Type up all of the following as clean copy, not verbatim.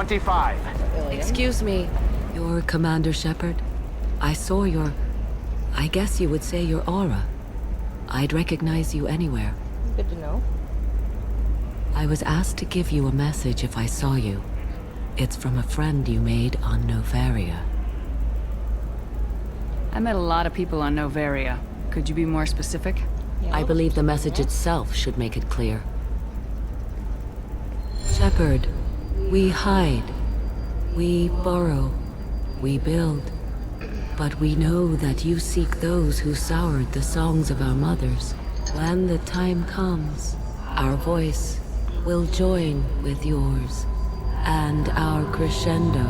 25. Excuse me, you're Commander Shepard? I saw your... I guess you would say your aura. I'd recognize you anywhere. Good to know. I was asked to give you a message if I saw you. It's from a friend you made on Noveria. I met a lot of people on Noveria. Could you be more specific? Yeah, I believe the message itself should make it clear. Shepard, we hide. We borrow. We build. But we know that you seek those who soured the songs of our mothers. When the time comes, our voice will join with yours, and our crescendo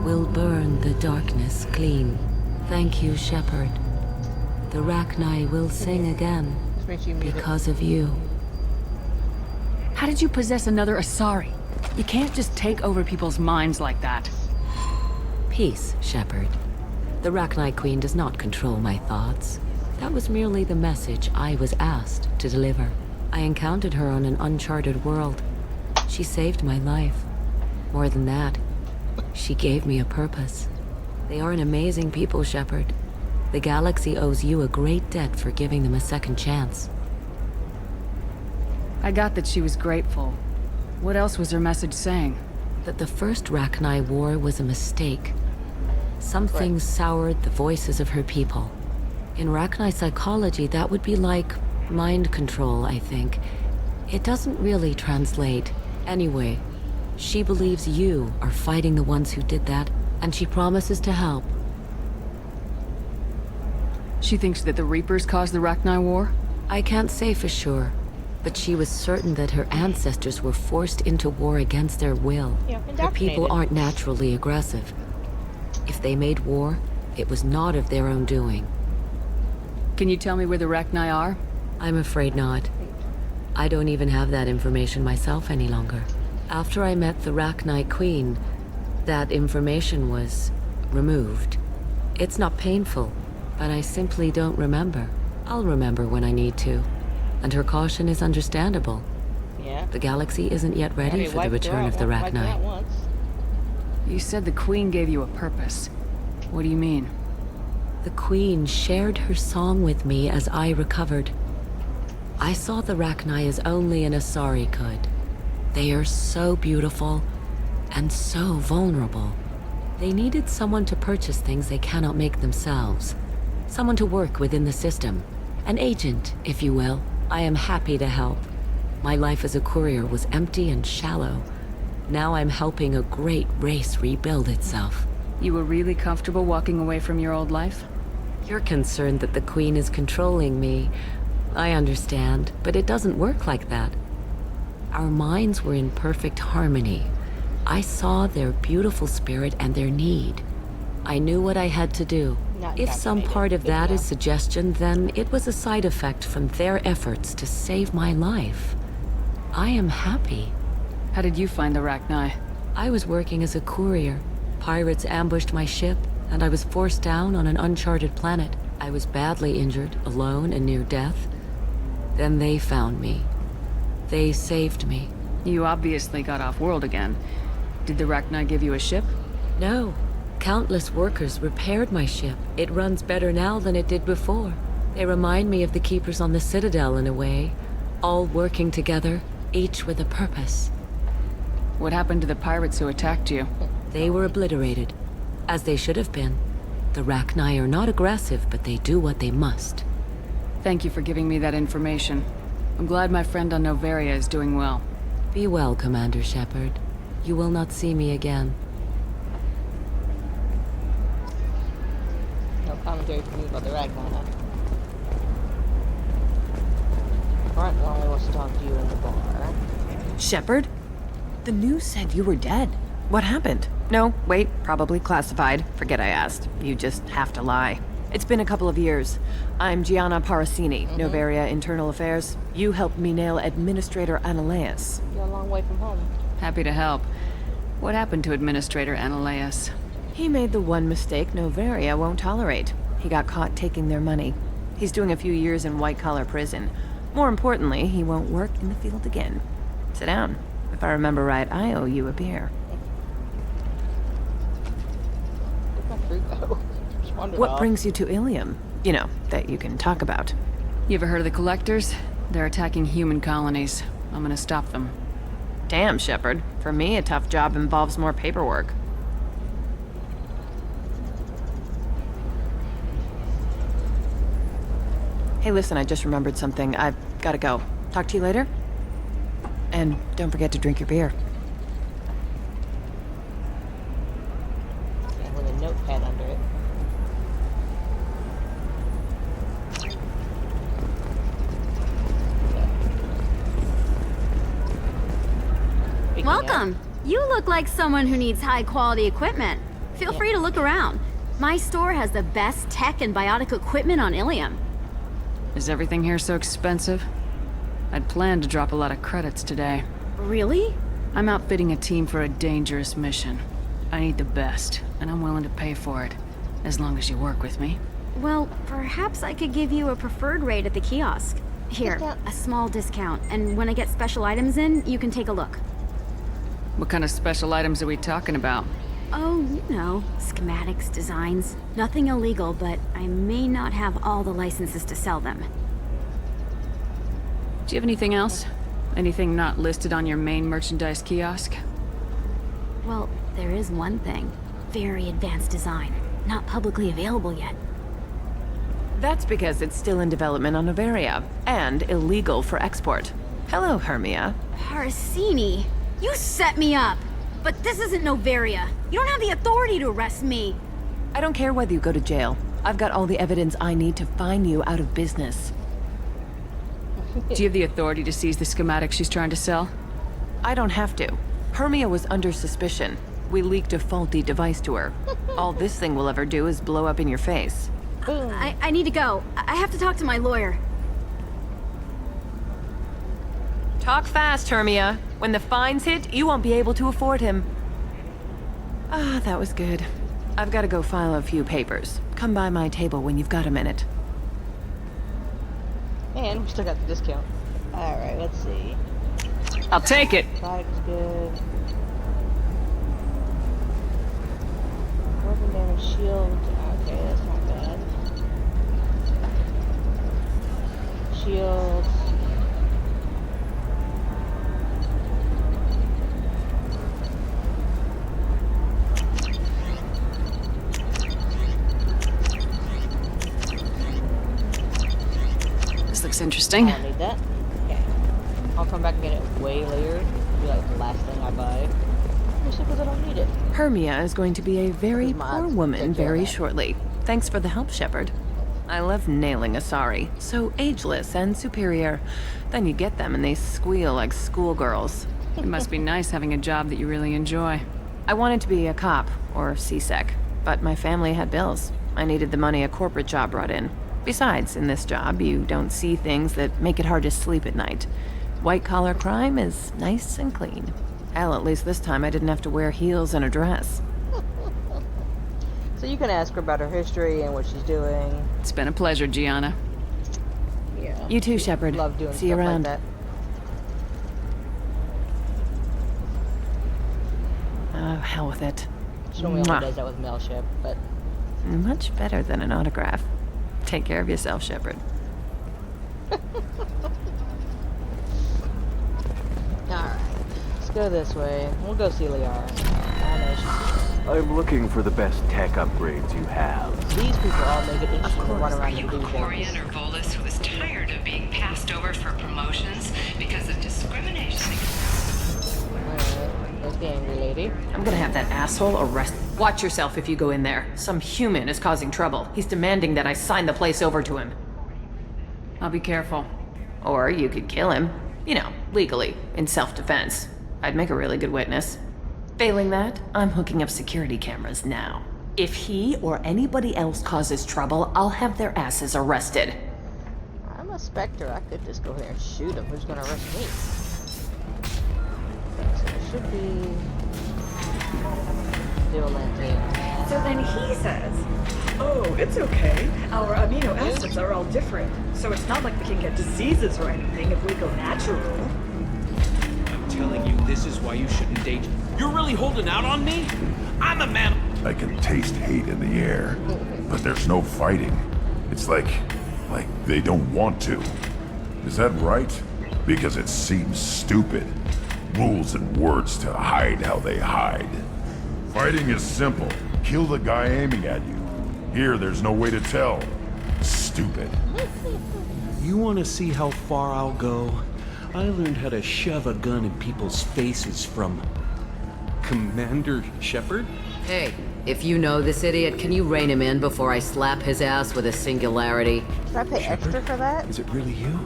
will burn the darkness clean. Thank you, Shepard. The Rachni will sing again because of you. How did you possess another Asari? You can't just take over people's minds like that. Peace, Shepard. The Rachni Queen does not control my thoughts. That was merely the message I was asked to deliver. I encountered her on an uncharted world. She saved my life. More than that, she gave me a purpose. They are an amazing people, Shepard. The galaxy owes you a great debt for giving them a second chance. I got that she was grateful. What else was her message saying? That the first Rachni War was a mistake. Something soured the voices of her people. In Rachni psychology, that would be like mind control, I think. It doesn't really translate. Anyway, she believes you are fighting the ones who did that, and she promises to help. She thinks that the Reapers caused the Rachni War? I can't say for sure, but she was certain that her ancestors were forced into war against their will. Yeah, Her people aren't naturally aggressive. If they made war, it was not of their own doing. Can you tell me where the Rachni are? I'm afraid not. I don't even have that information myself any longer. After I met the Rachni Queen, that information was removed. It's not painful, but I simply don't remember. I'll remember when I need to. And her caution is understandable. Yeah. The galaxy isn't yet ready Already for the wiped her return out of the like that Rachni. once. You said the Queen gave you a purpose. What do you mean? The Queen shared her song with me as I recovered. I saw the Rachni as only an Asari could. They are so beautiful and so vulnerable. They needed someone to purchase things they cannot make themselves. Someone to work within the system. An agent, if you will. I am happy to help. My life as a courier was empty and shallow. Now I'm helping a great race rebuild itself. You were really comfortable walking away from your old life? You're concerned that the Queen is controlling me. I understand, but it doesn't work like that. Our minds were in perfect harmony. I saw their beautiful spirit and their need. I knew what I had to do. Not If some vaccinated. part of Good that is enough. suggestion, then it was a side effect from their efforts to save my life. I am happy. How did you find the Rachni? I was working as a courier. Pirates ambushed my ship, and I was forced down on an uncharted planet. I was badly injured, alone and near death. Then they found me. They saved me. You obviously got off-world again. Did the Rachni give you a ship? No. Countless workers repaired my ship. It runs better now than it did before. They remind me of the Keepers on the Citadel in a way. All working together, each with a purpose. What happened to the pirates who attacked you? They were obliterated, as they should have been. The Rachni are not aggressive, but they do what they must. Thank you for giving me that information. I'm glad my friend on Noveria is doing well. Be well, Commander Shepard. You will not see me again. No commentary from you about the Ragnar, huh? Brent only wants to talk to you in the bar. Shepard? The news said you were dead. What happened? No, wait, probably classified. Forget I asked. You just have to lie. It's been a couple of years. I'm Gianna Parasini, Noveria Internal Affairs. You helped me nail Administrator Analeas. You're a long way from home. Happy to help. What happened to Administrator Analeas? He made the one mistake Noveria won't tolerate. He got caught taking their money. He's doing a few years in white-collar prison. More importantly, he won't work in the field again. Sit down. If I remember right, I owe you a beer. Frugo. Just wandered What off. brings you to Ilium? You know, that you can talk about. You ever heard of the Collectors? They're attacking human colonies. I'm gonna stop them. Damn, Shepard. For me, a tough job involves more paperwork. Hey, listen, I just remembered something. I've gotta go. Talk to you later? And don't forget to drink your beer. And with a notepad under it. Speaking of- Welcome. You look like someone who needs high-quality equipment. Feel free to look around. My store has the best tech and biotic equipment on Ilium. Is everything here so expensive? I'd planned to drop a lot of credits today. Really? I'm outfitting a team for a dangerous mission. I need the best, and I'm willing to pay for it, as long as you work with me. Well, perhaps I could give you a preferred rate at the kiosk. Here, Discount. a small discount, and when I get special items in, you can take a look. What kind of special items are we talking about? Oh, you know, schematics, designs. Nothing illegal, but I may not have all the licenses to sell them. Do you have anything else? Anything not listed on your main merchandise kiosk? Well, there is one thing. Very advanced design. Not publicly available yet. That's because it's still in development on Noveria, and illegal for export. Hello, Hermia. Parsini, you set me up! But this isn't Noveria. You don't have the authority to arrest me. I don't care whether you go to jail. I've got all the evidence I need to find you out of business. Do you have the authority to seize the schematic she's trying to sell? I don't have to. Hermia was under suspicion. We leaked a faulty device to her. All this thing will ever do is blow up in your face. Boom. I need to go. I have to talk to my lawyer. Talk fast, Hermia. When the fines hit, you won't be able to afford him. Ah, that was good. I've got to go file a few papers. Come by my table when you've got a minute. And we still got the discount. Alright, let's see. I'll take it! Product's good. Weapon damage shield. Okay, that's not bad. Shield. This looks interesting. I don't need that. Okay. I'll come back and get it way later. It'll be like the last thing I buy. Mostly because I don't need it. Hermia is going to be a very Who's mine? poor woman Take care of very that. shortly. Thanks for the help, Shepard. I love nailing Asari. So ageless and superior. Then you get them and they squeal like schoolgirls. It must be nice having a job that you really enjoy. I wanted to be a cop, or CSEC, but my family had bills. I needed the money a corporate job brought in. Besides, in this job, you don't see things that make it hard to sleep at night. White-collar crime is nice and clean. Hell, at least this time I didn't have to wear heels and a dress. So you can ask her about her history and what she's doing. It's been a pleasure, Gianna. Yeah. You too, Shepard. Love doing See you stuff around. like that. Oh, hell with it. She only Mwah. does that with mail ship, but Much better than an autograph. Take care of yourself, Shepard. alright. Let's go this way. We'll go see Liara. I know she's I'm looking for the best tech upgrades you have. these people all make it interesting to run Are around you and do Quarian things. or Volus who is tired of being passed over for promotions because of discrimination? Alright, there's the angry lady. I'm gonna have that asshole arrested. Watch yourself if you go in there. Some human is causing trouble. He's demanding that I sign the place over to him. I'll be careful. Or you could kill him. You know, legally, in self-defense. I'd make a really good witness. Failing that, I'm hooking up security cameras now. If he or anybody else causes trouble, I'll have their asses arrested. I'm a Spectre. I could just go there and shoot him. Who's gonna arrest me? Okay, so it should be Violente. So then he says, oh, it's okay. Our amino acids are all different, so it's not like we can get diseases or anything if we go natural. I'm telling you, this is why you shouldn't date. You're really holding out on me? I'm a man. I can taste hate in the air, but there's no fighting. It's like they don't want to. Is that right? Because it seems stupid. Rules and words to hide how they hide. Fighting is simple. Kill the guy aiming at you. Here, there's no way to tell. Stupid. You want to see how far I'll go? I learned how to shove a gun in people's faces from Commander Shepard. Hey, if you know this idiot, can you rein him in before I slap his ass with a singularity? Should I pay extra for that? Is it really you?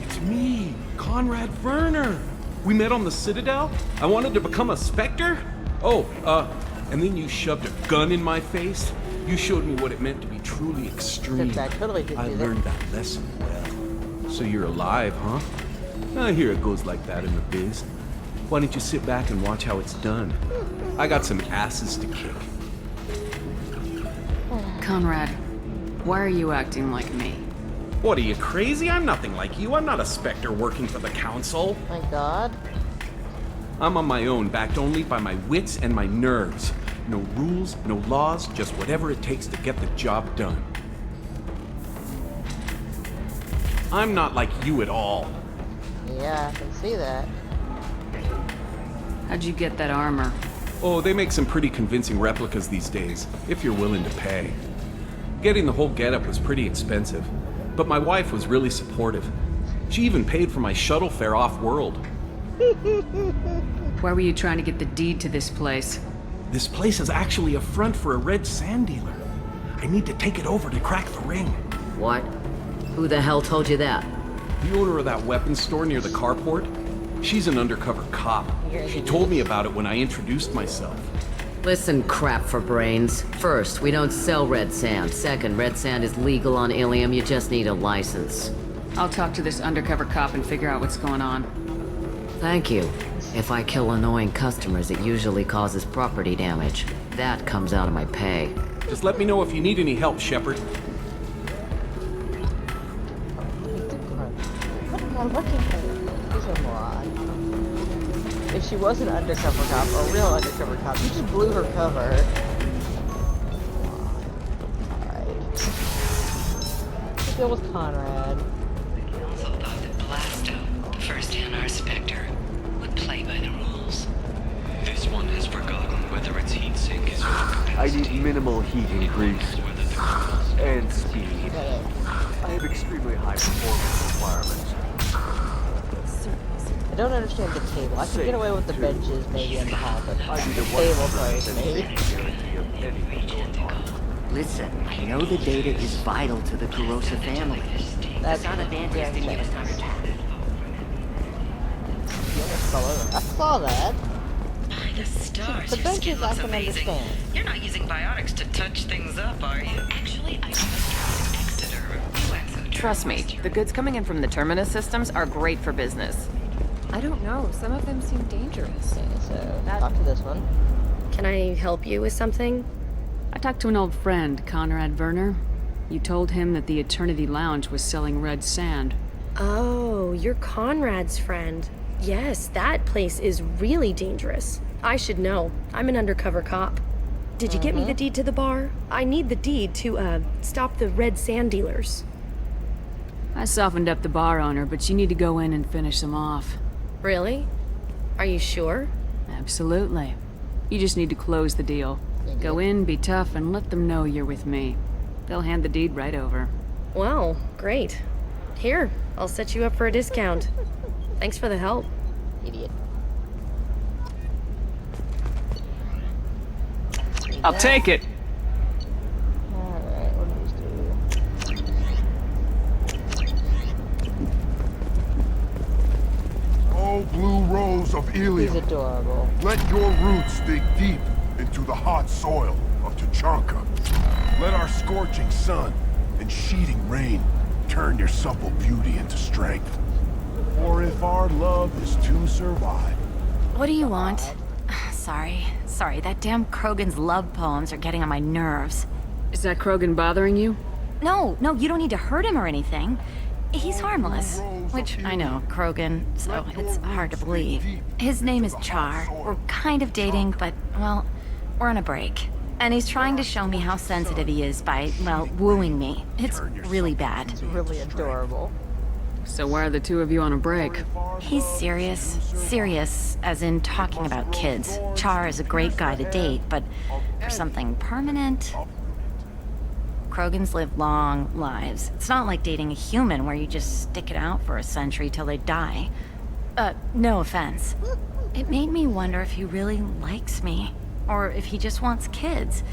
It's me, Conrad Werner. We met on the Citadel. I wanted to become a Spectre. And then you shoved a gun in my face. You showed me what it meant to be truly extreme. I totally didn't I do that. learned that lesson well. So you're alive, huh? I hear it goes like that in the biz. Why don't you sit back and watch how it's done? I got some asses to kick. Conrad, why are you acting like me? What, are you crazy? I'm nothing like you. I'm not a Spectre working for the Council. My God. I'm on my own, backed only by my wits and my nerves. No rules, no laws, just whatever it takes to get the job done. I'm not like you at all. Yeah, I can see that. How'd you get that armor? Oh, they make some pretty convincing replicas these days, if you're willing to pay. Getting the whole getup was pretty expensive, but my wife was really supportive. She even paid for my shuttle fare off-world. Why were you trying to get the deed to this place? This place is actually a front for a red sand dealer. I need to take it over to crack the ring. What? Who the hell told you that? The owner of that weapons store near the carport? She's an undercover cop. She told me about it when I introduced myself. Listen, crap for brains. First, we don't sell red sand. Second, red sand is legal on Ilium. You just need a license. I'll talk to this undercover cop and figure out what's going on. Thank you. If I kill annoying customers, it usually causes property damage. That comes out of my pay. Just let me know if you need any help, Shepard. What am I looking for? She's a moron. If she was an undercover cop, or a real undercover cop, you just blew her cover. Alright. Let's go with Conrad. The council thought that Blasto, the first NR Spectre, would play by the rules. This one has forgotten whether its heat sink is I need minimal heat increase and speed. I have extremely high performance requirements. I don't understand the table. I can get away with the benches maybe in the hall, but the table throws me. Listen, I know the data is vital to the Kurosa family. That's not a bad thing to give us time to talk. I saw that. By the stars, The your benches skin I looks can amazing. understand. You're not using biotics to touch things up, are you? Actually, I just tried Exeter. Trust me, the goods coming in from the Terminus systems are great for business. I don't know, some of them seem dangerous. Okay, so talk to this one. Can I help you with something? I talked to an old friend, Conrad Werner. You told him that the Eternity Lounge was selling red sand. Oh, you're Conrad's friend. Yes, that place is really dangerous. I should know. I'm an undercover cop. Did you get me the deed to the bar? I need the deed to, stop the red sand dealers. I softened up the bar owner, but you need to go in and finish them off. Really? Are you sure? Absolutely. You just need to close the deal. Go in, be tough, and let them know you're with me. They'll hand the deed right over. Wow, great. Here, I'll set you up for a discount. Thanks for the help. Idiot. I'll take it! Alright, what do we do? Oh, blue rose of Ilium. He's adorable. Let your roots dig deep into the hot soil of Tuchanka. Let our scorching sun and sheeting rain turn your supple beauty into strength. For if our love is to survive... What do you want? Sorry, that damn Krogan's love poems are getting on my nerves. Is that Krogan bothering you? No, you don't need to hurt him or anything. He's harmless. Which, I know, Krogan, so it's hard to believe. His name is Char. We're kind of dating, but, well, we're on a break. And he's trying to show me how sensitive he is by, well, wooing me. It's really bad. It's really adorable. So why are the two of you on a break? He's serious. Serious, as in talking about kids. Char is a great guy to date, but for something permanent... Krogans live long lives. It's not like dating a human where you just stick it out for a century till they die. No offense. It made me wonder if he really likes me. Or if he just wants kids.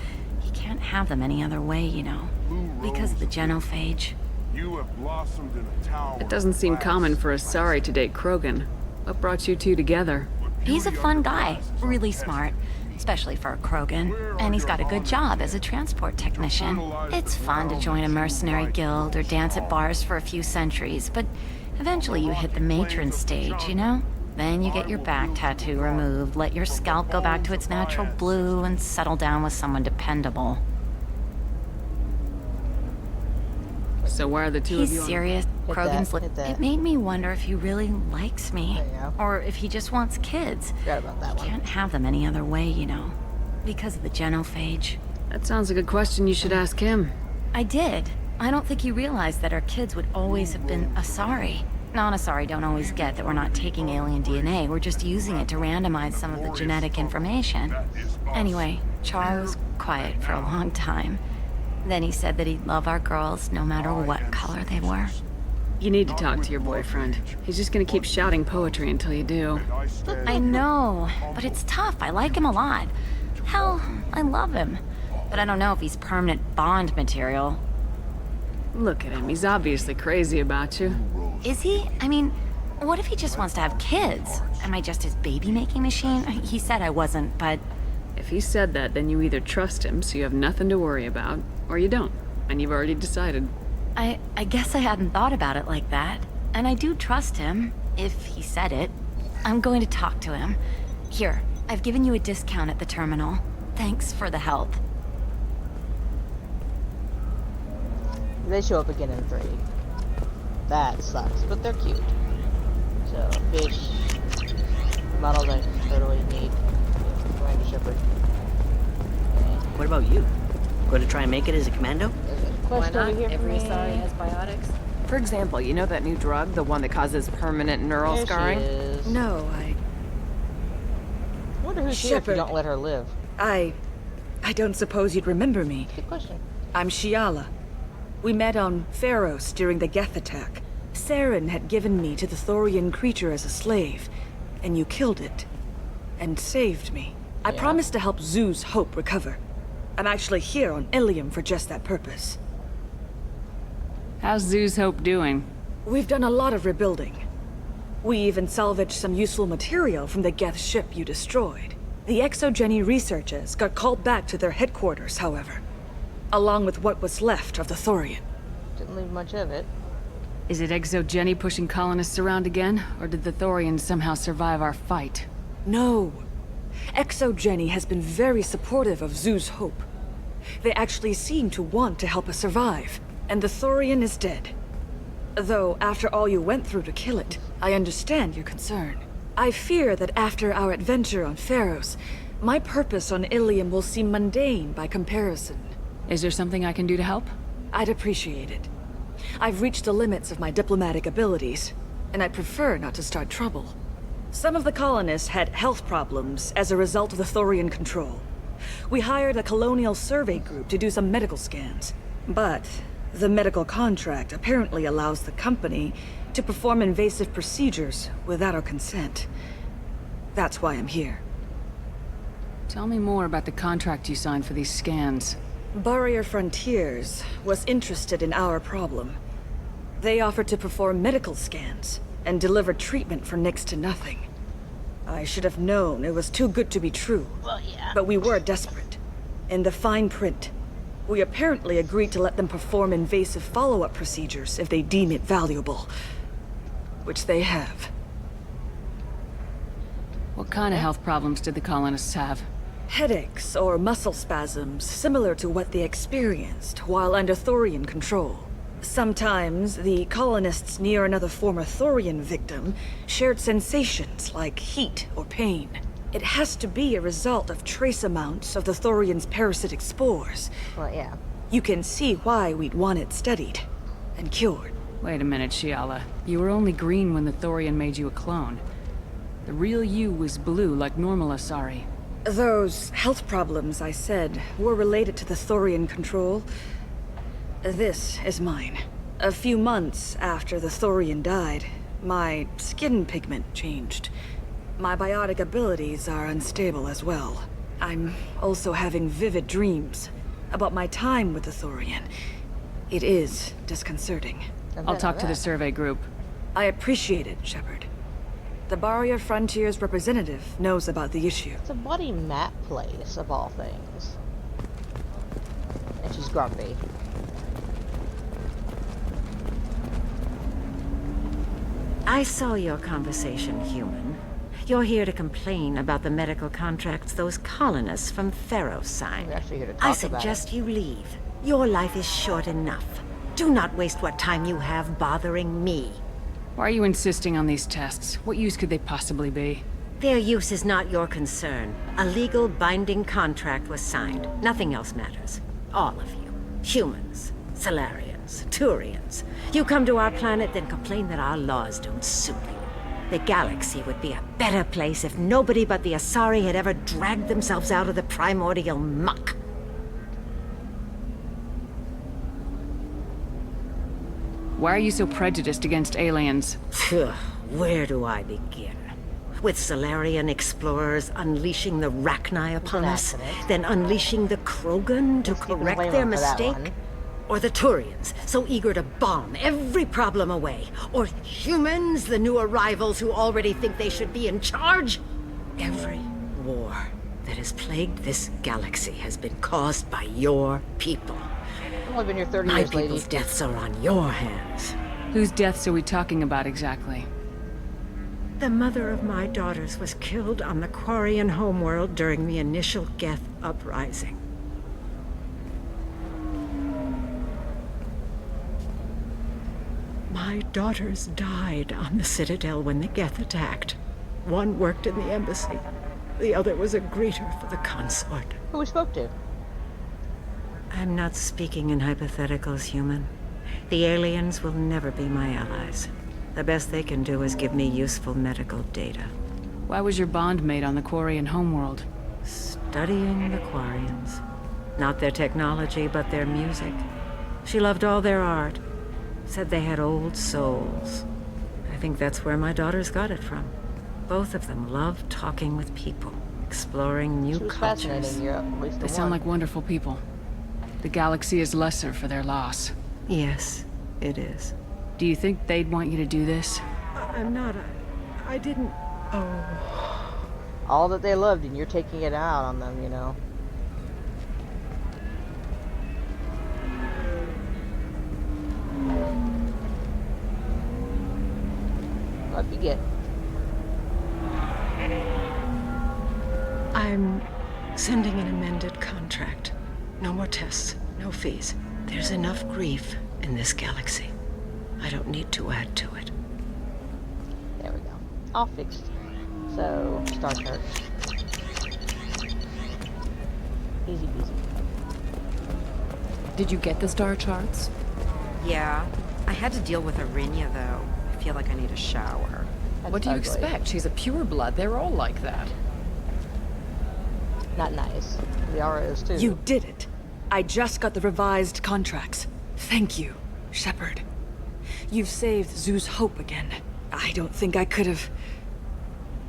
He can't have them any other way, you know. Because of the genophage. You have blossomed in a tower. It doesn't seem common for a Asari to date Krogan. What brought you two together? He's a fun guy. Really smart. Especially for a Krogan. And he's got a good job as a transport technician. It's fun to join a mercenary guild or dance at bars for a few centuries, but eventually you hit the matron stage, you know? Then you get your back tattoo removed, let your scalp go back to its natural blue, and settle down with someone dependable. So why are the two of you He's serious. Hit Krogan's that, hit that. It made me wonder if he really likes me. There you go. Or if he just wants kids. Forgot about that one. Can't have them any other way, you know. Because of the genophage. That sounds like a question you should ask him. I did. I don't think he realized that our kids would always have been Asari. Non-Asari don't always get that we're not taking alien DNA, we're just using it to randomize some of the genetic information. Anyway, Char was quiet for a long time. Then he said that he'd love our girls no matter what color they were. You need to talk to your boyfriend. He's just gonna keep shouting poetry until you do. I know, but it's tough. I like him a lot. Hell, I love him. But I don't know if he's permanent Bond material. Look at him, he's obviously crazy about you. Is he? I mean, what if he just wants to have kids? Am I just his baby-making machine? He said I wasn't, but... If he said that, then you either trust him so you have nothing to worry about, or you don't, and you've already decided. I guess I hadn't thought about it like that. And I do trust him, if he said it. I'm going to talk to him. Here, I've given you a discount at the terminal. Thanks for the help. They show up again in 3. That sucks, but they're cute. So, fish. Models I totally need. Commander Shepard. What about you? Going to try and make it as a commando? Why not? Every Asari has biotics. For example, you know that new drug, the one that causes permanent neural There scarring? she is. No, I Wonder who's here if you Shepard. don't let her live. I don't suppose you'd remember me. Good question. I'm Shiala. We met on Pharos during the Geth attack. Saren had given me to the Thorian creature as a slave, and you killed it. And saved me. I Yeah. promised to help Zoo's Hope recover. I'm actually here on Ilium for just that purpose. How's Zoo's Hope doing? We've done a lot of rebuilding. We even salvaged some useful material from the Geth ship you destroyed. The Exogeny researchers got called back to their headquarters, however, along with what was left of the Thorian. Didn't leave much of it. Is it Exogeny pushing colonists around again, or did the Thorians somehow survive our fight? No. Exogeny has been very supportive of Zoo's Hope. They actually seem to want to help us survive, and the Thorian is dead. Though, after all you went through to kill it, I understand your concern. I fear that after our adventure on Pharos, my purpose on Ilium will seem mundane by comparison. Is there something I can do to help? I'd appreciate it. I've reached the limits of my diplomatic abilities, and I'd prefer not to start trouble. Some of the colonists had health problems as a result of the Thorian control. We hired a colonial survey group to do some medical scans. But the medical contract apparently allows the company to perform invasive procedures without our consent. That's why I'm here. Tell me more about the contract you signed for these scans. Barrier Frontiers was interested in our problem. They offered to perform medical scans and deliver treatment for next to nothing. I should have known it was too good to be true. Well, yeah. But we were desperate. In the fine print, we apparently agreed to let them perform invasive follow-up procedures if they deem it valuable. Which they have. What kind of health problems did the colonists have? Headaches or muscle spasms similar to what they experienced while under Thorian control. Sometimes the colonists near another former Thorian victim shared sensations like heat or pain. It has to be a result of trace amounts of the Thorian's parasitic spores. Well, yeah. You can see why we'd want it studied and cured. Wait a minute, Shiala. You were only green when the Thorian made you a clone. The real you was blue like normal Asari. Those health problems I said were related to the Thorian control. This is mine. A few months after the Thorian died, my skin pigment changed. My biotic abilities are unstable as well. I'm also having vivid dreams about my time with the Thorian. It is disconcerting. I'll talk to the survey group. I appreciate it, Shepard. The Barrier Frontiers representative knows about the issue. It's a bloody map place, of all things. And she's grumpy. I saw your conversation, human. You're here to complain about the medical contracts those colonists from Pharaoh signed. We're actually here to talk I about suggest you leave. Your life is short enough. Do not waste what time you have bothering me. Why are you insisting on these tests? What use could they possibly be? Their use is not your concern. A legal binding contract was signed. Nothing else matters. All of you. Humans, Salarians, Turians. You come to our planet, then complain that our laws don't suit you. The galaxy would be a better place if nobody but the Asari had ever dragged themselves out of the primordial muck. Why are you so prejudiced against aliens? Where do I begin? With Salarian explorers unleashing the Rachni upon us, then unleashing the Krogan to correct their mistake? Or the Turians, so eager to bomb every problem away? Or humans, the new arrivals who already think they should be in charge? Every war that has plagued this galaxy has been caused by your people. I've only been here 30 My years, lady. people's deaths are on your hands. Whose deaths are we talking about exactly? The mother of my daughters was killed on the Quarian homeworld during the initial Geth uprising. My daughters died on the Citadel when the Geth attacked. One worked in the embassy. The other was a greeter for the consort. Who we spoke to? I'm not speaking in hypotheticals, human. The aliens will never be my allies. The best they can do is give me useful medical data. Why was your bond made on the Quarian homeworld? Studying the Quarians. Not their technology, but their music. She loved all their art. Said they had old souls. I think that's where my daughters got it from. Both of them loved talking with people, exploring new cultures. They sound like wonderful people. The galaxy is lesser for their loss. Yes, it is. Do you think they'd want you to do this? I'm not. I didn't. Oh. All that they loved, and you're taking it out on them, you know. What you get? I'm sending an amended contract. No more tests, no fees. There's enough grief in this galaxy. I don't need to add to it. There we go. All fixed. So, Star Chart. Easy peasy. Did you get the star charts? Yeah. I had to deal with Arinya, though. I feel like I need a shower. What do you expect? She's a pureblood. They're all like that. Not nice. Liara is too. You did it. I just got the revised contracts. Thank you, Shepard. You've saved Zoo's hope again. I don't think I could have...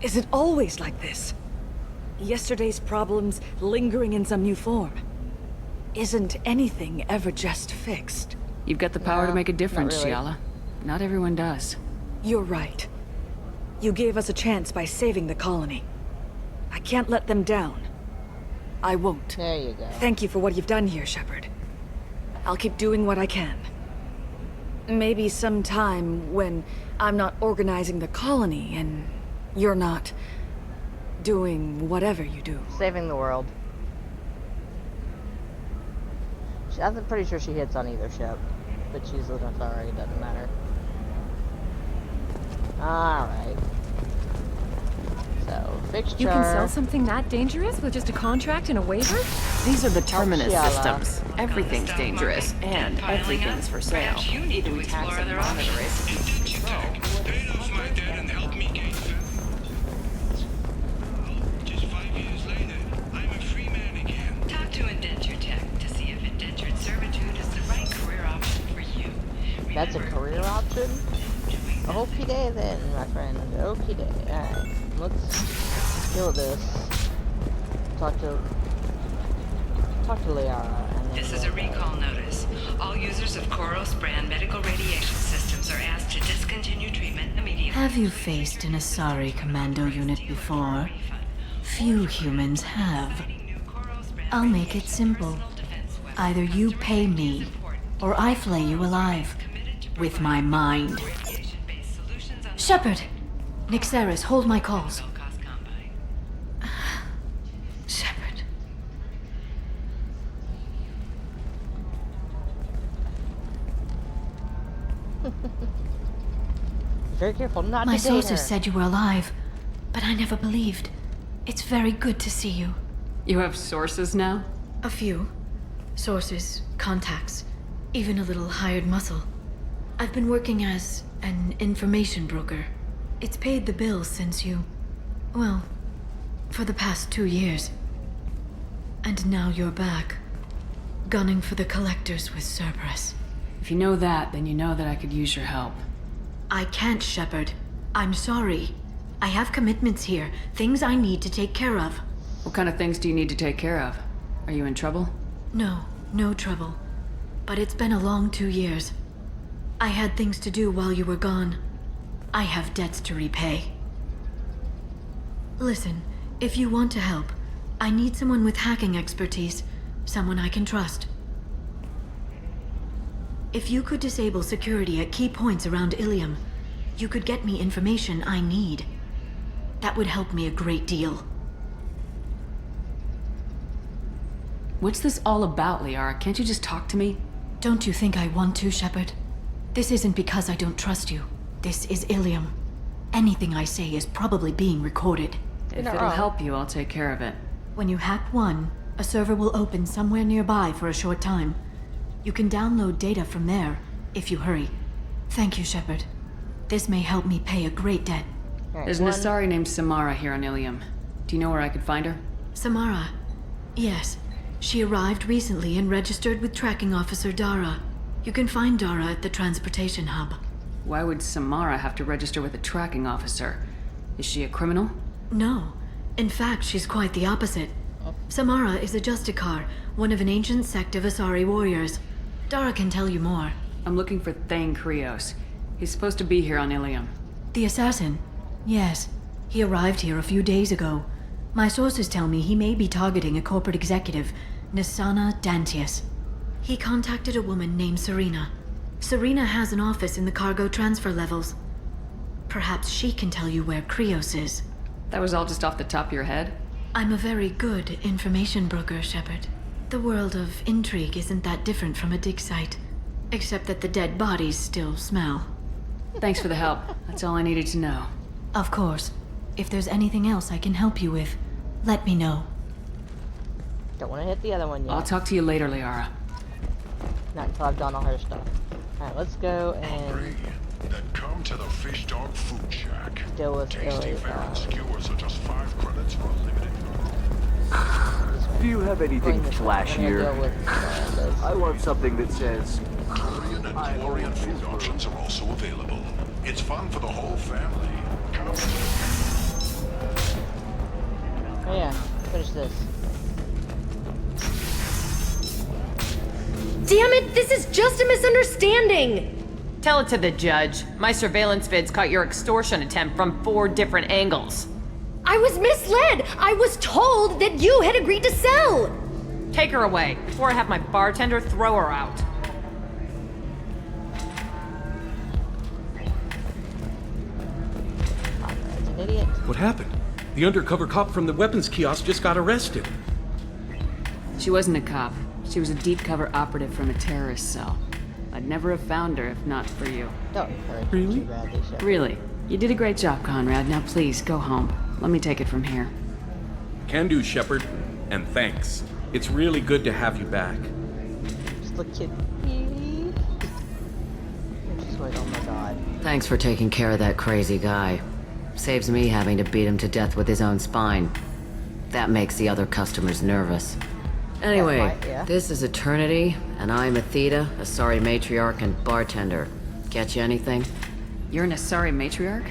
Is it always like this? Yesterday's problems lingering in some new form. Isn't anything ever just fixed? You've got the power to make a difference, not really. Shiala. Not everyone does. You're right. You gave us a chance by saving the colony. I can't let them down. I won't. There you go. Thank you for what you've done here, Shepard. I'll keep doing what I can. Maybe sometime when I'm not organizing the colony and you're not doing whatever you do. Saving the world. I'm pretty sure she hits on either ship, but she's an Asari, it doesn't matter. Alright. So, fix You can sell Char. something that dangerous with just a contract and a waiver? These are the terminus Shiala. systems. Everything's dangerous, and everything's for sale. Even tax and monitoring. Talk to Indenture Tech to see if indentured servitude is the right career option for you. That's a career option? Okie day then, my friend. Okie day. Alright, let's deal with this. Talk to Liara. And then This is a recall notice. All users of Koros brand medical radiation systems are asked to discontinue treatment immediately. Have you faced an Asari commando unit before? Few humans have. I'll make it simple. Either you pay me, or I flay you alive. With my mind. Shepard! Nixeris, hold my calls. Shepard. Very careful not My to date her. sources said you were alive, but I never believed. It's very good to see you. You have sources now? A few. Sources, contacts, even a little hired muscle. I've been working as an information broker. It's paid the bills since you... well, for the past 2 years. And now you're back, gunning for the collectors with Cerberus. If you know that, then you know that I could use your help. I can't, Shepard. I'm sorry. I have commitments here, things I need to take care of. What kind of things do you need to take care of? Are you in trouble? No, no trouble. But it's been a long 2 years. I had things to do while you were gone. I have debts to repay. Listen, if you want to help, I need someone with hacking expertise. Someone I can trust. If you could disable security at key points around Ilium, you could get me information I need. That would help me a great deal. What's this all about, Liara? Can't you just talk to me? Don't you think I want to, Shepard? This isn't because I don't trust you. This is Ilium. Anything I say is probably being recorded. If it'll help you, I'll take care of it. When you hack one, a server will open somewhere nearby for a short time. You can download data from there, if you hurry. Thank you, Shepard. This may help me pay a great debt. There's an Asari named Samara here on Ilium. Do you know where I could find her? Samara. Yes. She arrived recently and registered with Tracking Officer Dara. You can find Dara at the transportation hub. Why would Samara have to register with a tracking officer? Is she a criminal? No. In fact, she's quite the opposite. Samara is a Justicar, one of an ancient sect of Asari warriors. Dara can tell you more. I'm looking for Thane Krios. He's supposed to be here on Ilium. The assassin? Yes. He arrived here a few days ago. My sources tell me he may be targeting a corporate executive, Nisana Dantius. He contacted a woman named Serena. Serena has an office in the cargo transfer levels. Perhaps she can tell you where Krios is. That was all just off the top of your head? I'm a very good information broker, Shepard. The world of intrigue isn't that different from a dig site, except that the dead bodies still smell. Thanks for the help. That's all I needed to know. Of course. If there's anything else I can help you with, let me know. Don't want to hit the other one yet. I'll talk to you later, Liara. Not until I've done all her stuff. Alright, let's go and Then come to the Fish Dog Food Shack. deal with Tasty Illy. fare and skewers are just 5 credits for a limited Do you have anything deal flashier? with I want something that says, Korean and Korean food options are also available. It's fun for the whole family. Come. Oh yeah, finish this. Damn it, this is just a misunderstanding! Tell it to the judge. My surveillance vids caught your extortion attempt from 4 different angles. I was misled! I was told that you had agreed to sell! Take her away, before I have my bartender throw her out. That's an idiot. What happened? The undercover cop from the weapons kiosk just got arrested. She wasn't a cop. She was a deep cover operative from a terrorist cell. I'd never have found her if not for you. Don't encourage Really? too badly, Shepard. Really? You did a great job, Conrad. Now please, go home. Let me take it from here. Can do, Shepard. And thanks. It's really good to have you back. Just look at me. Just like, oh my god. Thanks for taking care of that crazy guy. Saves me having to beat him to death with his own spine. That makes the other customers nervous. Anyway, yeah. This is Eternity, and I'm Athena, Asari matriarch and bartender. Get you anything? You're an Asari matriarch?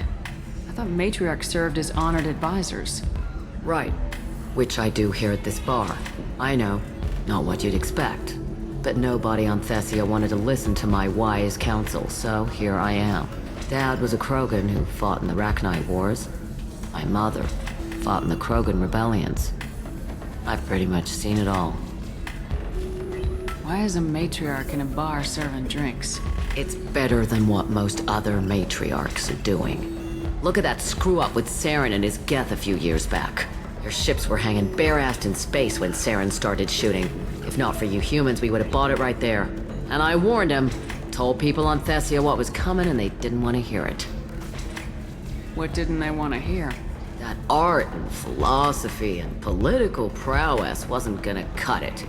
I thought matriarchs served as honored advisors. Right. Which I do here at this bar. I know, not what you'd expect. But nobody on Thessia wanted to listen to my wise counsel, so here I am. Dad was a Krogan who fought in the Rachni Wars. My mother fought in the Krogan rebellions. I've pretty much seen it all. Why is a matriarch in a bar serving drinks? It's better than what most other matriarchs are doing. Look at that screw-up with Saren and his Geth a few years back. Your ships were hanging bare-assed in space when Saren started shooting. If not for you humans, we would have bought it right there. And I warned him. Told people on Thessia what was coming and they didn't want to hear it. What didn't they want to hear? That art and philosophy and political prowess wasn't gonna cut it.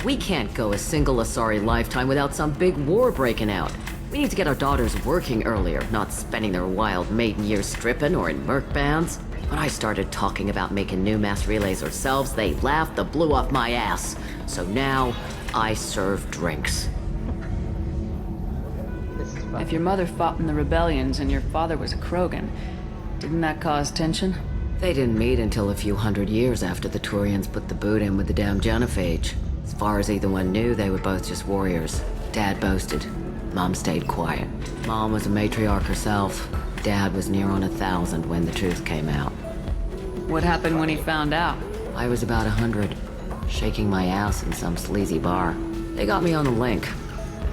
We can't go a single Asari lifetime without some big war breaking out. We need to get our daughters working earlier, not spending their wild maiden years stripping or in merc bands. When I started talking about making new mass relays ourselves, they laughed the blue off my ass. So now, I serve drinks. If your mother fought in the rebellions and your father was a Krogan, didn't that cause tension? They didn't meet until a few hundred years after the Turians put the boot in with the damn Genophage. As far as either one knew, they were both just warriors. Dad boasted. Mom stayed quiet. Mom was a matriarch herself. Dad was near on 1,000 when the truth came out. What happened when he found out? I was about 100, shaking my ass in some sleazy bar. They got me on the link.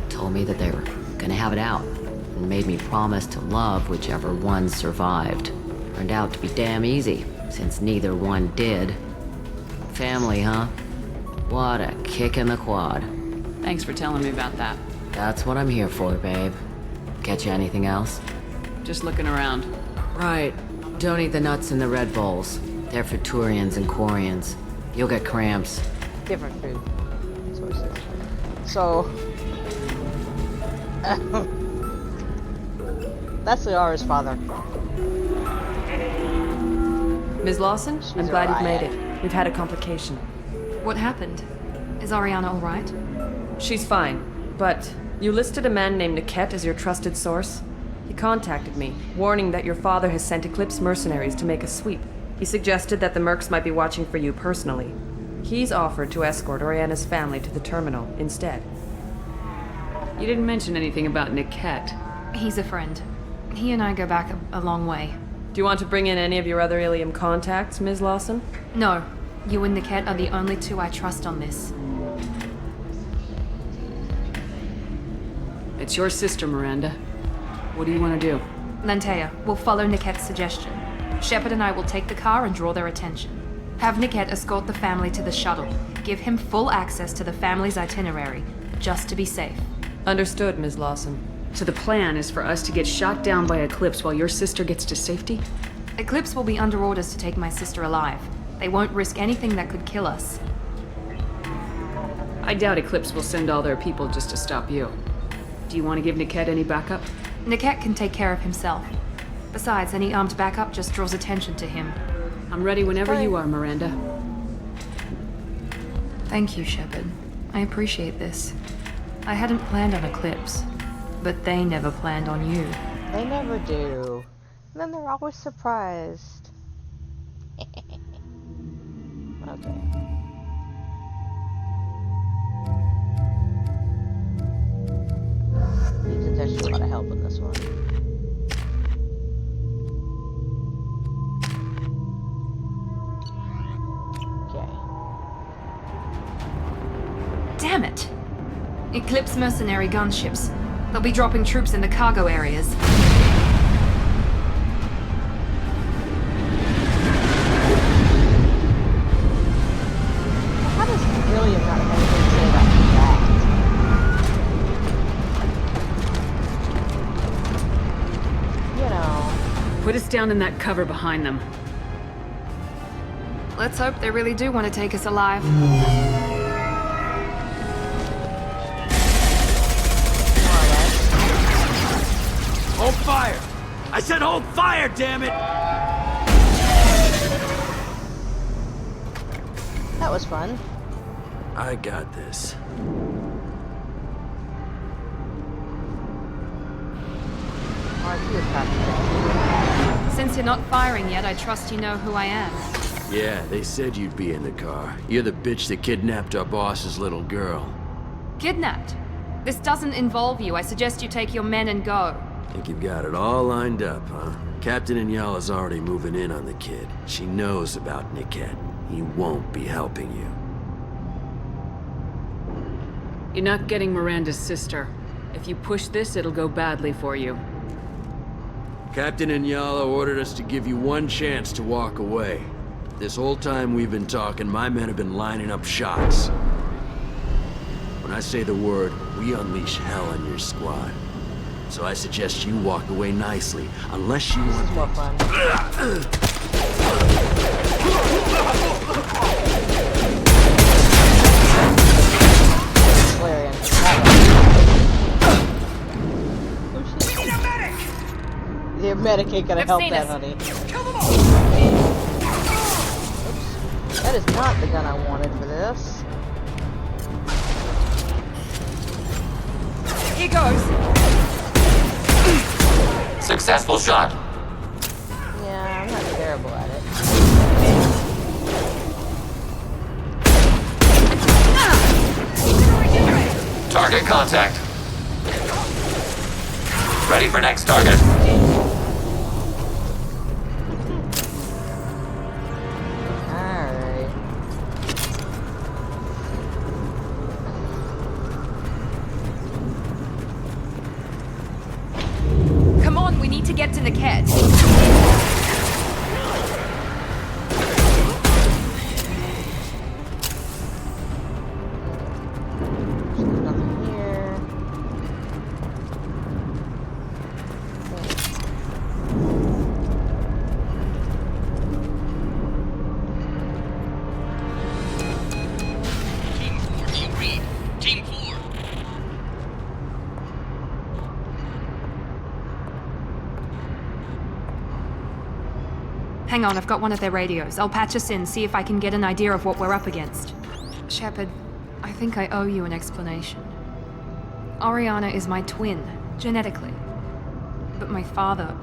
Told me that they were gonna have it out, and made me promise to love whichever one survived. Turned out to be damn easy, since neither one did. Family, huh? What a kick in the quad. Thanks for telling me about that. That's what I'm here for, babe. Get you anything else? Just looking around. Right. Don't eat the nuts in the Red Bowls. They're for Turians and Quarians. You'll get cramps. Different food sources. So... that's Liara's father. Ms. Lawson, I'm a glad you've made riot. it. We've had a complication. What happened? Is Ariana all right? She's fine, but you listed a man named Niket as your trusted source. He contacted me, warning that your father has sent Eclipse mercenaries to make a sweep. He suggested that the mercs might be watching for you personally. He's offered to escort Oriana's family to the terminal instead. You didn't mention anything about Niket. He's a friend. He and I go back a long way. Do you want to bring in any of your other Ilium contacts, Ms. Lawson? No. You and Niket are the only two I trust on this. It's your sister, Miranda. What do you want to do? Lantea, we'll follow Niket's suggestion. Shepard and I will take the car and draw their attention. Have Niket escort the family to the shuttle. Give him full access to the family's itinerary, just to be safe. Understood, Ms. Lawson. So the plan is for us to get shot down by Eclipse while your sister gets to safety? Eclipse will be under orders to take my sister alive. They won't risk anything that could kill us. I doubt Eclipse will send all their people just to stop you. Do you want to give Niket any backup? Niket can take care of himself. Besides, any armed backup just draws attention to him. I'm ready whenever you are, Miranda. Thank you, Shepard. I appreciate this. I hadn't planned on Eclipse, but they never planned on you. They never do. And then they're always surprised. Okay. Needs intentionally a lot of help in this one. Okay. Damn it! Eclipse mercenary gunships. They'll be dropping troops in the cargo areas. How does William not have anything to say about that? You know. Put us down in that cover behind them. Let's hope they really do want to take us alive. Hold fire! I said hold fire, damn it! That was fun. I got this. Since you're not firing yet, I trust you know who I am. Yeah, they said you'd be in the car. You're the bitch that kidnapped our boss's little girl. Kidnapped? This doesn't involve you. I suggest you take your men and go. Think you've got it all lined up, huh? Captain Inyala's already moving in on the kid. She knows about Niket. He won't be helping you. You're not getting Miranda's sister. If you push this, it'll go badly for you. Captain Inyala ordered us to give you one chance to walk away. This whole time we've been talking, my men have been lining up shots. When I say the word, we unleash hell on your squad. So I suggest you walk away nicely, unless you want more fun. Your medic ain't gonna help that, honey. Oops. That is not the gun I wanted for this. Here goes. Successful shot. Yeah, I'm not terrible at it. Target contact. Ready for next target. Alright. Come on, we need to get to Niket. Hang on, I've got one of their radios. I'll patch us in, see if I can get an idea of what we're up against. Shepard, I think I owe you an explanation. Oriana is my twin, genetically. But my father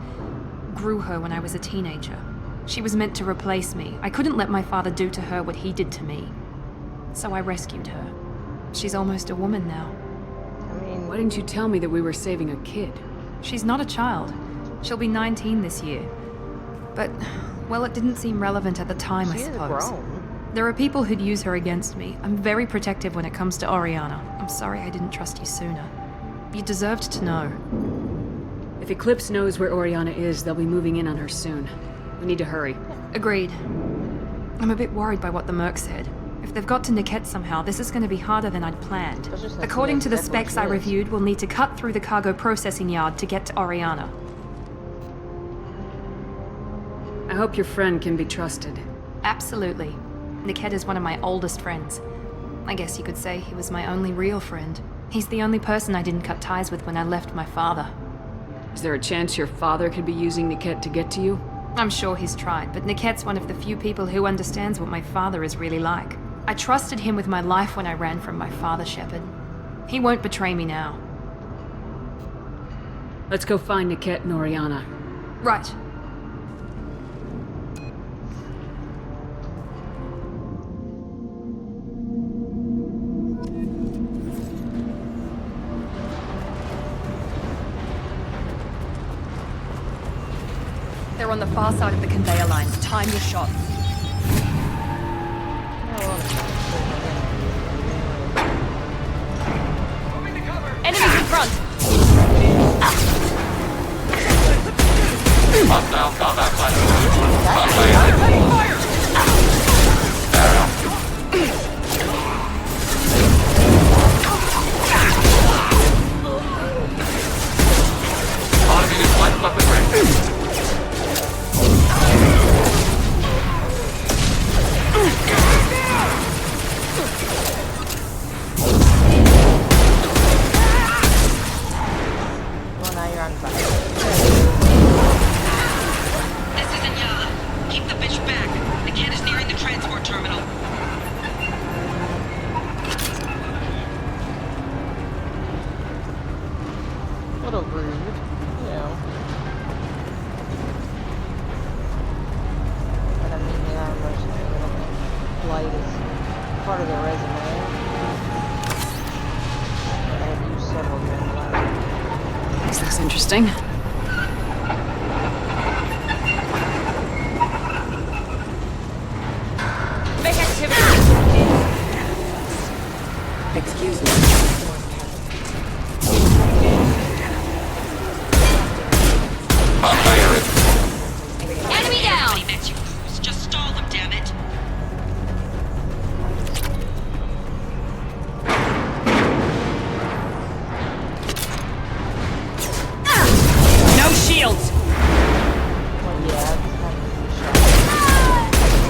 grew her when I was a teenager. She was meant to replace me. I couldn't let my father do to her what he did to me. So I rescued her. She's almost a woman now. Why didn't you tell me that we were saving a kid? She's not a child. She'll be 19 this year. But, well, it didn't seem relevant at the time, I suppose. There are people who'd use her against me. I'm very protective when it comes to Oriana. I'm sorry I didn't trust you sooner. You deserved to know. If Eclipse knows where Oriana is, they'll be moving in on her soon. We need to hurry. Agreed. I'm a bit worried by what the Merc said. If they've got to Niket somehow, this is going to be harder than I'd planned. According to the specs I reviewed, we'll need to cut through the cargo processing yard to get to Oriana. I hope your friend can be trusted. Absolutely. Niket is one of my oldest friends. I guess you could say he was my only real friend. He's the only person I didn't cut ties with when I left my father. Is there a chance your father could be using Niket to get to you? I'm sure he's tried, but Niket's one of the few people who understands what my father is really like. I trusted him with my life when I ran from my father, Shepard. He won't betray me now. Let's go find Niket and Oriana. Right. They're on the far side of the conveyor lines. Time your shots. Enemies in front! Hostile combat platform. Automated flight weapon ready. gunfire. This is Inyala. Keep the bitch back. The kid is nearing the transport terminal. A little rude, you know. But I mean, they are mercenary. They don't make flight as part of their resume. But I have used several during the last. This looks interesting. Make activity! Excuse me. Enemy down! Just stall them, damn it. No shields!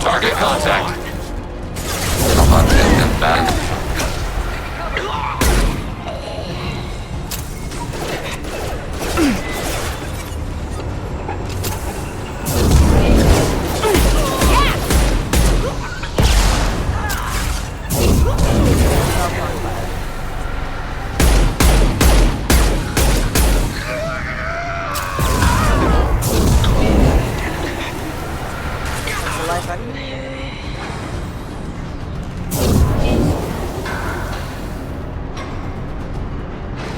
Target contact. Come on, get back.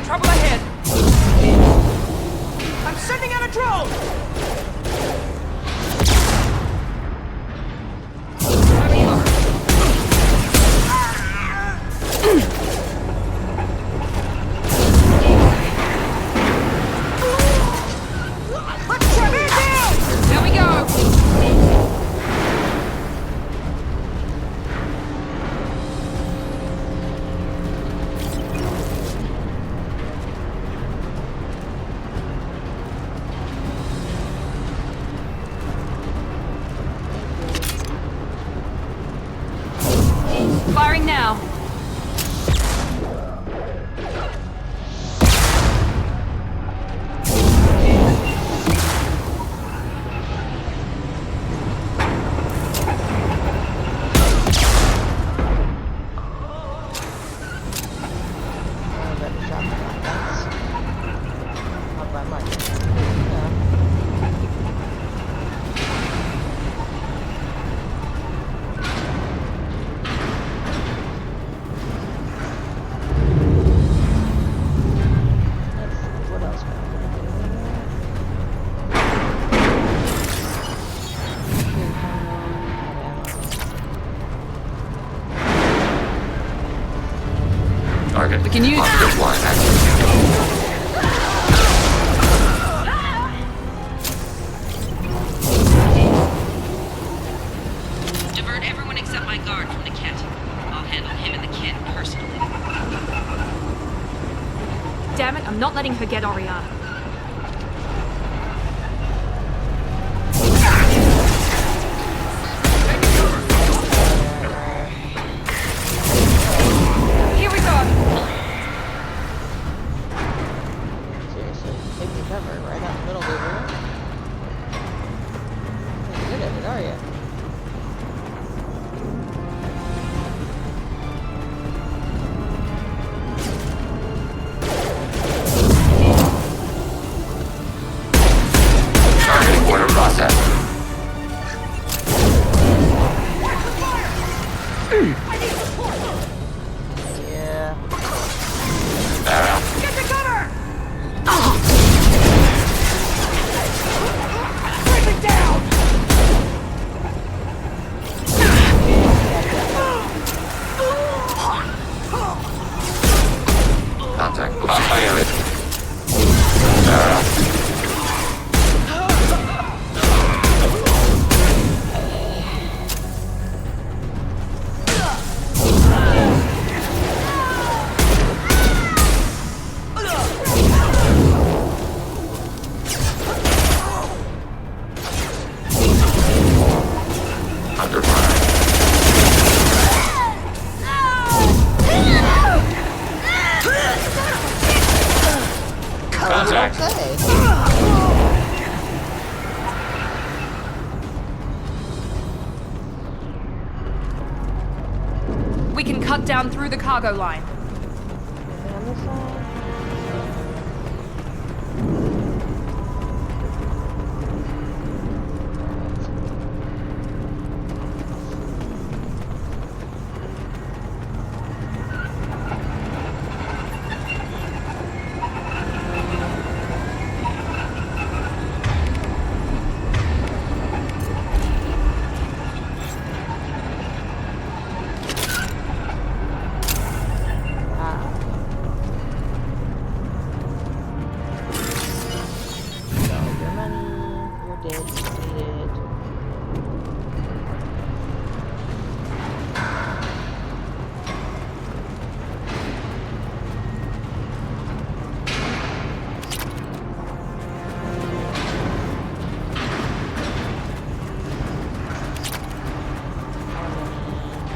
Trouble ahead! I'm sending out a drone! Let's try it down! There we go! Firing now. Not by much. What else can I do? Target. We can use Positive line activity. Divert everyone except my guard from the kit. I'll handle him and the kid personally. Damn it, I'm not letting her get Oriana. Here we go! Seriously, taking cover right out in the middle of the room. You're good at it, are you? Targeting order process. Yeah. Get to cover! Break it down! contact. We can cut down through the cargo line.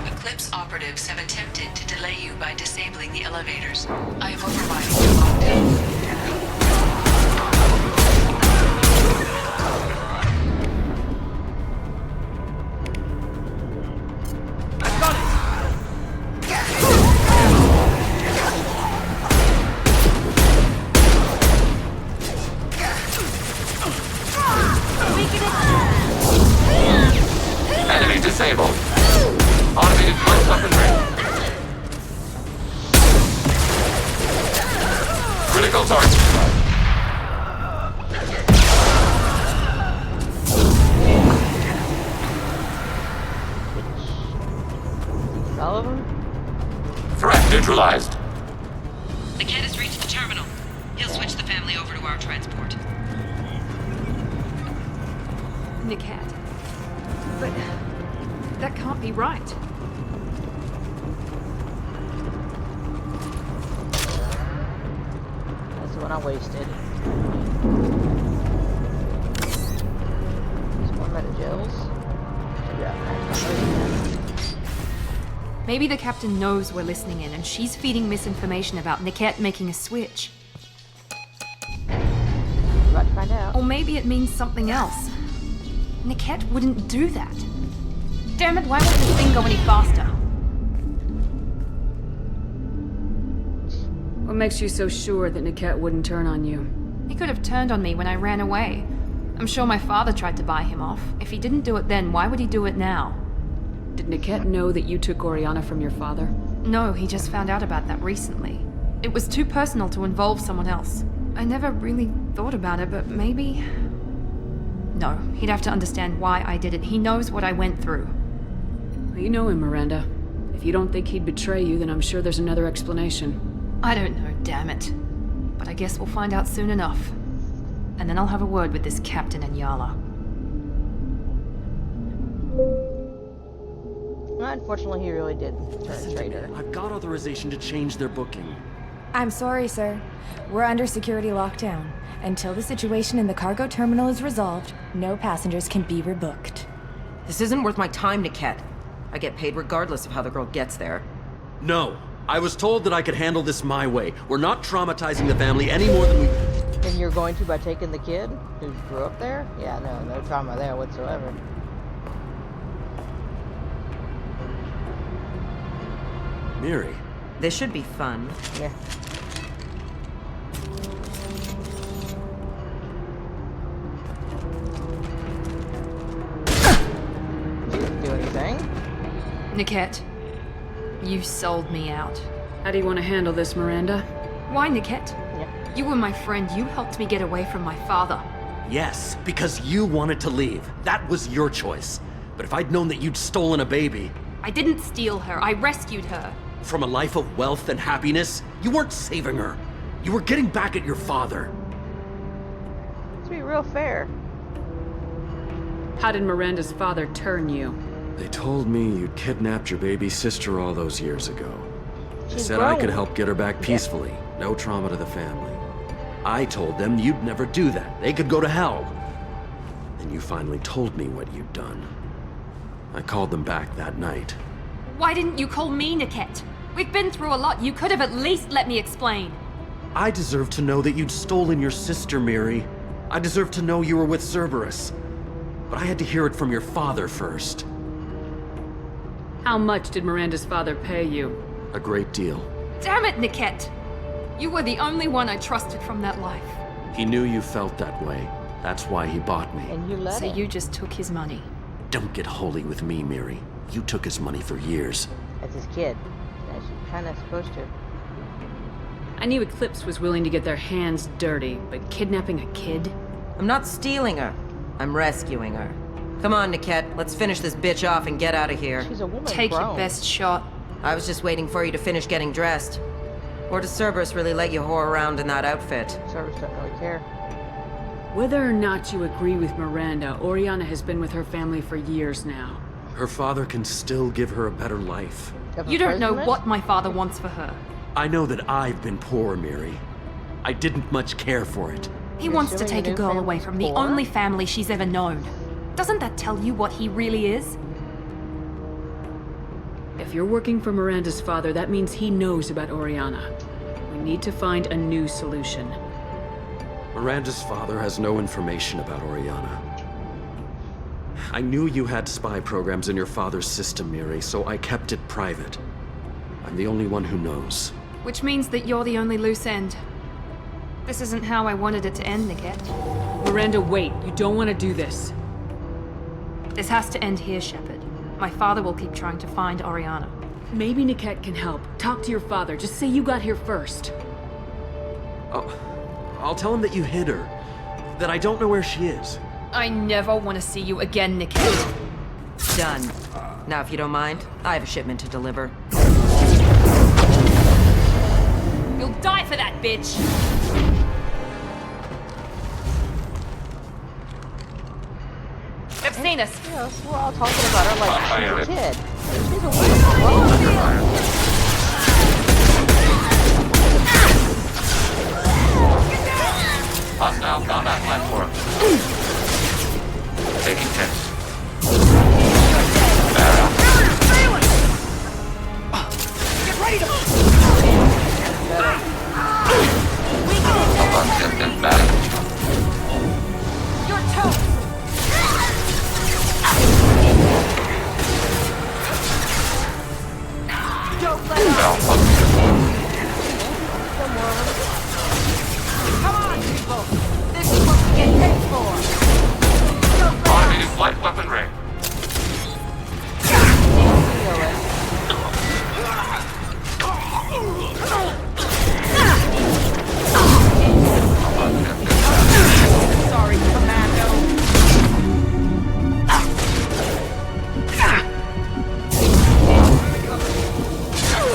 Eclipse operatives have attempted to delay you by disabling the elevators. I am overriding your lockdown. Enemy disabled. Automated close weaponry. Critical target. All of them? Threat neutralized. The kid has reached the terminal. He'll switch the family over to our transport. Niket. But that can't be right. That's the one I wasted. There's more meta-gels. Maybe the captain knows we're listening in and she's feeding misinformation about Niket making a switch. About to find out. Or maybe it means something else. Niket wouldn't do that. Damn it, why won't this thing go any faster? What makes you so sure that Niket wouldn't turn on you? He could have turned on me when I ran away. I'm sure my father tried to buy him off. If he didn't do it then, why would he do it now? Did Niket know that you took Oriana from your father? No, he just found out about that recently. It was too personal to involve someone else. I never really thought about it, but maybe... No, he'd have to understand why I did it. He knows what I went through. You know him, Miranda. If you don't think he'd betray you, then I'm sure there's another explanation. I don't know, damn it. But I guess we'll find out soon enough. And then I'll have a word with this Captain Anyala. Unfortunately, he really did turn a traitor. I've got authorization to change their booking. I'm sorry, sir. We're under security lockdown. Until the situation in the cargo terminal is resolved, no passengers can be rebooked. This isn't worth my time, Niket. I get paid regardless of how the girl gets there. No. I was told that I could handle this my way. We're not traumatizing the family any more than we... And you're going to by taking the kid who grew up there? Yeah, no trauma there whatsoever. Miri. This should be fun. Yeah. Didn't do anything. Niket, you sold me out. How do you want to handle this, Miranda? Why, Niket? Yeah. You were my friend. You helped me get away from my father. Yes, because you wanted to leave. That was your choice. But if I'd known that you'd stolen a baby... I didn't steal her. I rescued her. From a life of wealth and happiness, you weren't saving her. You were getting back at your father. Let's be real fair. How did Miranda's father turn you? They told me you'd kidnapped your baby sister all those years ago. They She's said grown. I could help get her back peacefully. No trauma to the family. I told them you'd never do that. They could go to hell. Then you finally told me what you'd done. I called them back that night. Why didn't you call me, Niket? We've been through a lot. You could have at least let me explain. I deserve to know that you'd stolen your sister, Miri. I deserve to know you were with Cerberus. But I had to hear it from your father first. How much did Miranda's father pay you? A great deal. Damn it, Niket! You were the only one I trusted from that life. He knew you felt that way. That's why he bought me. And you let So him. you just took his money. Don't get holy with me, Miri. You took his money for years. That's his kid. As you're kind of supposed to. I knew Eclipse was willing to get their hands dirty, but kidnapping a kid? I'm not stealing her. I'm rescuing her. Come on, Niket. Let's finish this bitch off and get out of here. She's a woman. Take your best shot. I was just waiting for you to finish getting dressed. Or does Cerberus really let you whore around in that outfit? Cerberus don't really care. Whether or not you agree with Miranda, Oriana has been with her family for years now. Her father can still give her a better life. You don't know what my father wants for her. I know that I've been poor, Miri. I didn't much care for it. He wants to take a girl away from the only family she's ever known. Doesn't that tell you what he really is? If you're working for Miranda's father, that means he knows about Oriana. We need to find a new solution. Miranda's father has no information about Oriana. I knew you had spy programs in your father's system, Miri, so I kept it private. I'm the only one who knows. Which means that you're the only loose end. This isn't how I wanted it to end, Niket. Miranda, wait. You don't want to do this. This has to end here, Shepard. My father will keep trying to find Oriana. Maybe Niket can help. Talk to your father. Just say you got here first. I'll tell him that you hid her. That I don't know where she is. I never want to see you again, Niket. Done. Now, if you don't mind, I have a shipment to deliver. You'll die for that, bitch! Epsinus! Yeah, we're all talking about her like she's a kid. She's a woman. Hostile combat platform. Taking tips. Get ready to Abundant battle. Your toe. Don't let up. Come on, people. This is what we get paid for. Automated flight weapon ring. Sorry, Commando.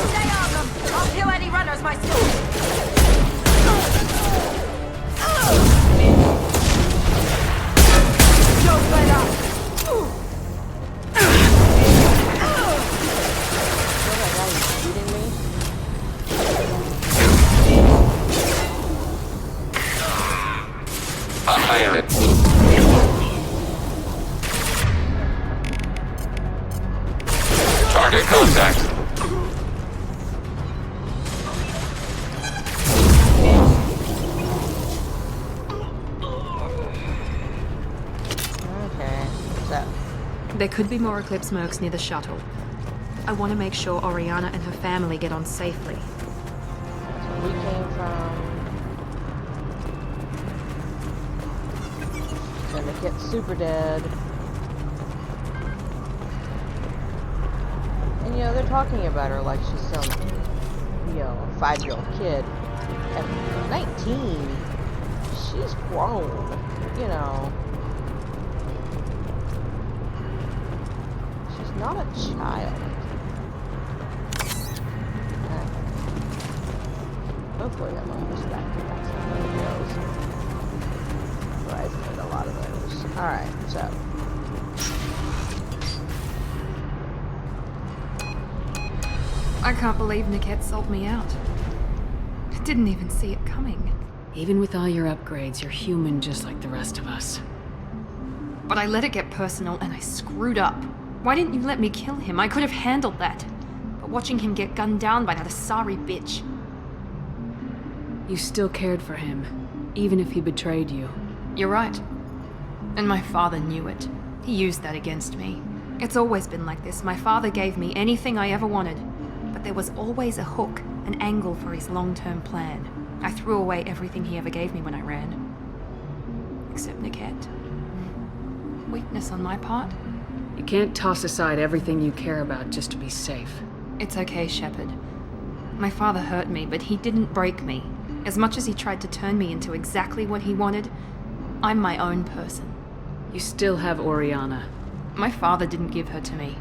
Stay on them. I'll kill any runners myself. Don't let up. Pilot. Target contact. Okay, so. There could be more Eclipse mercs near the shuttle. I want to make sure Oriana and her family get on safely. That's where we came from. Gonna get super dead. And you know, they're talking about her like she's some, 5-year-old kid. At 19, she's grown, She's not a child. Hopefully I'm on this back. That's not how it goes. I've made a lot of those. Alright, so. I can't believe Niket sold me out. I didn't even see it coming. Even with all your upgrades, you're human just like the rest of us. But I let it get personal and I screwed up. Why didn't you let me kill him? I could have handled that. But watching him get gunned down by that Asari bitch. You still cared for him, even if he betrayed you. You're right. And my father knew it. He used that against me. It's always been like this. My father gave me anything I ever wanted, but there was always a hook, an angle for his long-term plan. I threw away everything he ever gave me when I ran. Except Niket. Weakness on my part? You can't toss aside everything you care about just to be safe. It's okay, Shepard. My father hurt me, but he didn't break me. As much as he tried to turn me into exactly what he wanted, I'm my own person. You still have Oriana. My father didn't give her to me.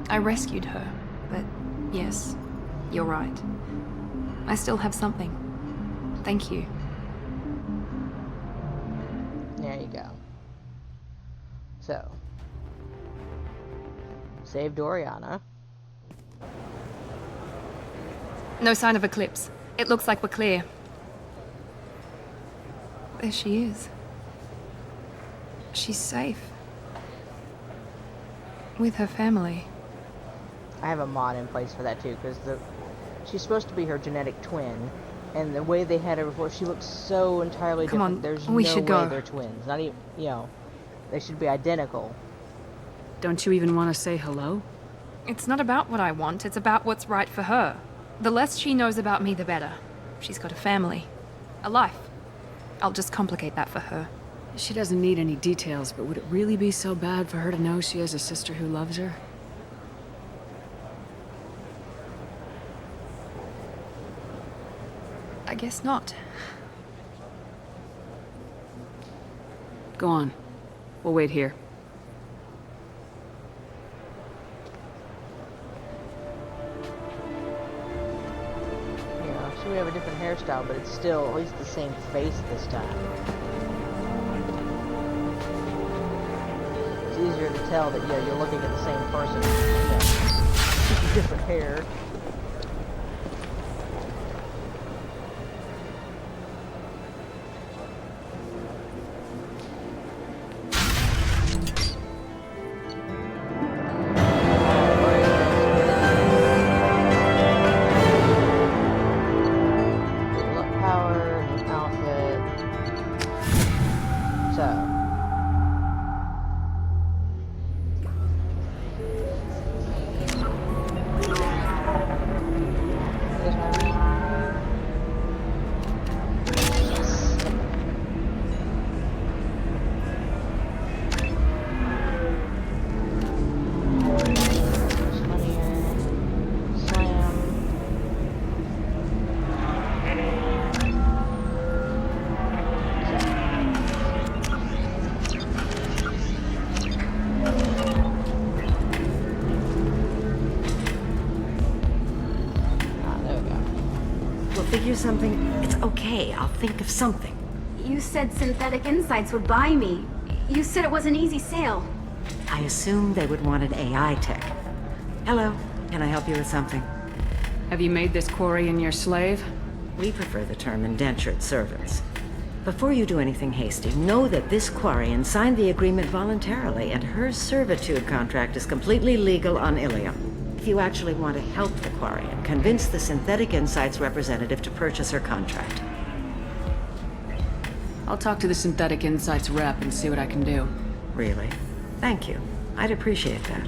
I rescued her, but yes, you're right. I still have something. Thank you. There you go. So, saved Oriana. No sign of Eclipse. It looks like we're clear. There she is. She's safe. With her family. I have a mod in place for that too, because she's supposed to be her genetic twin, and the way they had her before, she looks so entirely Come different. on, There's we no should way go. they're twins. Not even, you know, they should be identical. Don't you even want to say hello? It's not about what I want, it's about what's right for her. The less she knows about me, the better. She's got a family. A life. I'll just complicate that for her. She doesn't need any details, but would it really be so bad for her to know she has a sister who loves her? I guess not. Go on. We'll wait here. Yeah, she may have a different hairstyle, but it's still at least the same face this time. It's easier to tell that, yeah, you're looking at the same person. Yeah. Different hair. Figure something. It's okay. I'll think of something. You said Synthetic Insights would buy me. You said it was an easy sale. I assumed they would want an AI tech. Hello. Can I help you with something? Have you made this Quarian your slave? We prefer the term indentured servants. Before you do anything hasty, know that this Quarian signed the agreement voluntarily, and her servitude contract is completely legal on Ilium. If you actually want to help the Quarian, convince the Synthetic Insights representative to purchase her contract. I'll talk to the Synthetic Insights rep and see what I can do. Really? Thank you. I'd appreciate that.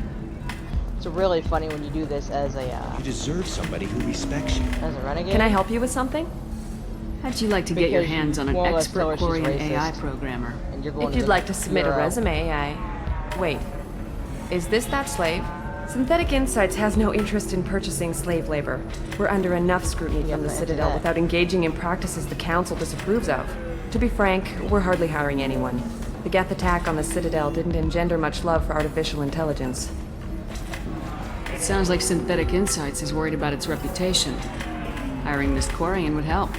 It's really funny when you do this as a, You deserve somebody who respects you. as a renegade. Can I help you with something? How'd you like to get your hands on an more or less expert tell her she's Quarian racist. AI programmer? And you're going If to you'd like to submit a Bureau. resume, Wait. Is this that slave? Synthetic Insights has no interest in purchasing slave labor. We're under enough scrutiny from the Citadel without engaging in practices the Council disapproves of. To be frank, we're hardly hiring anyone. The Geth attack on the Citadel didn't engender much love for artificial intelligence. It sounds like Synthetic Insights is worried about its reputation. Hiring this Quarian would help.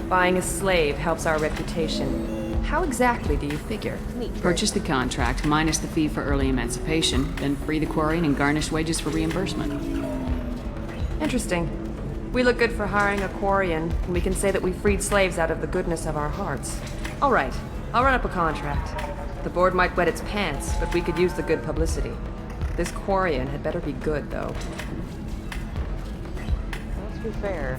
Buying a slave helps our reputation. How exactly do you figure? Purchase the contract, minus the fee for early emancipation, then free the Quarian and garnish wages for reimbursement. Interesting. We look good for hiring a Quarian, and we can say that we freed slaves out of the goodness of our hearts. All right, I'll run up a contract. The board might wet its pants, but we could use the good publicity. This Quarian had better be good, though. Let's be fair.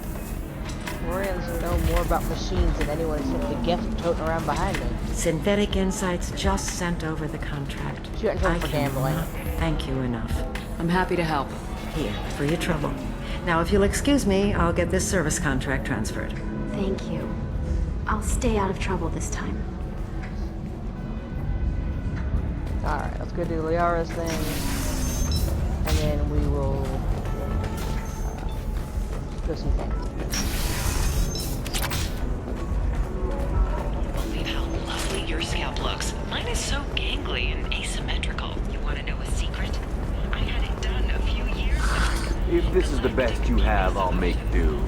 Thorians know more about machines than anyone except the gift toting around behind me. Synthetic Insights just sent over the contract. Shooting him for gambling. Thank you enough. I'm happy to help. Here, for your trouble. Now, if you'll excuse me, I'll get this service contract transferred. Thank you. I'll stay out of trouble this time. Alright, let's go do Liara's thing. And then we will go see things. Believe how lovely your scalp looks. Mine is so gangly and asymmetrical. You want to know a secret? I had it done a few years back. If this is the best you have, I'll make do.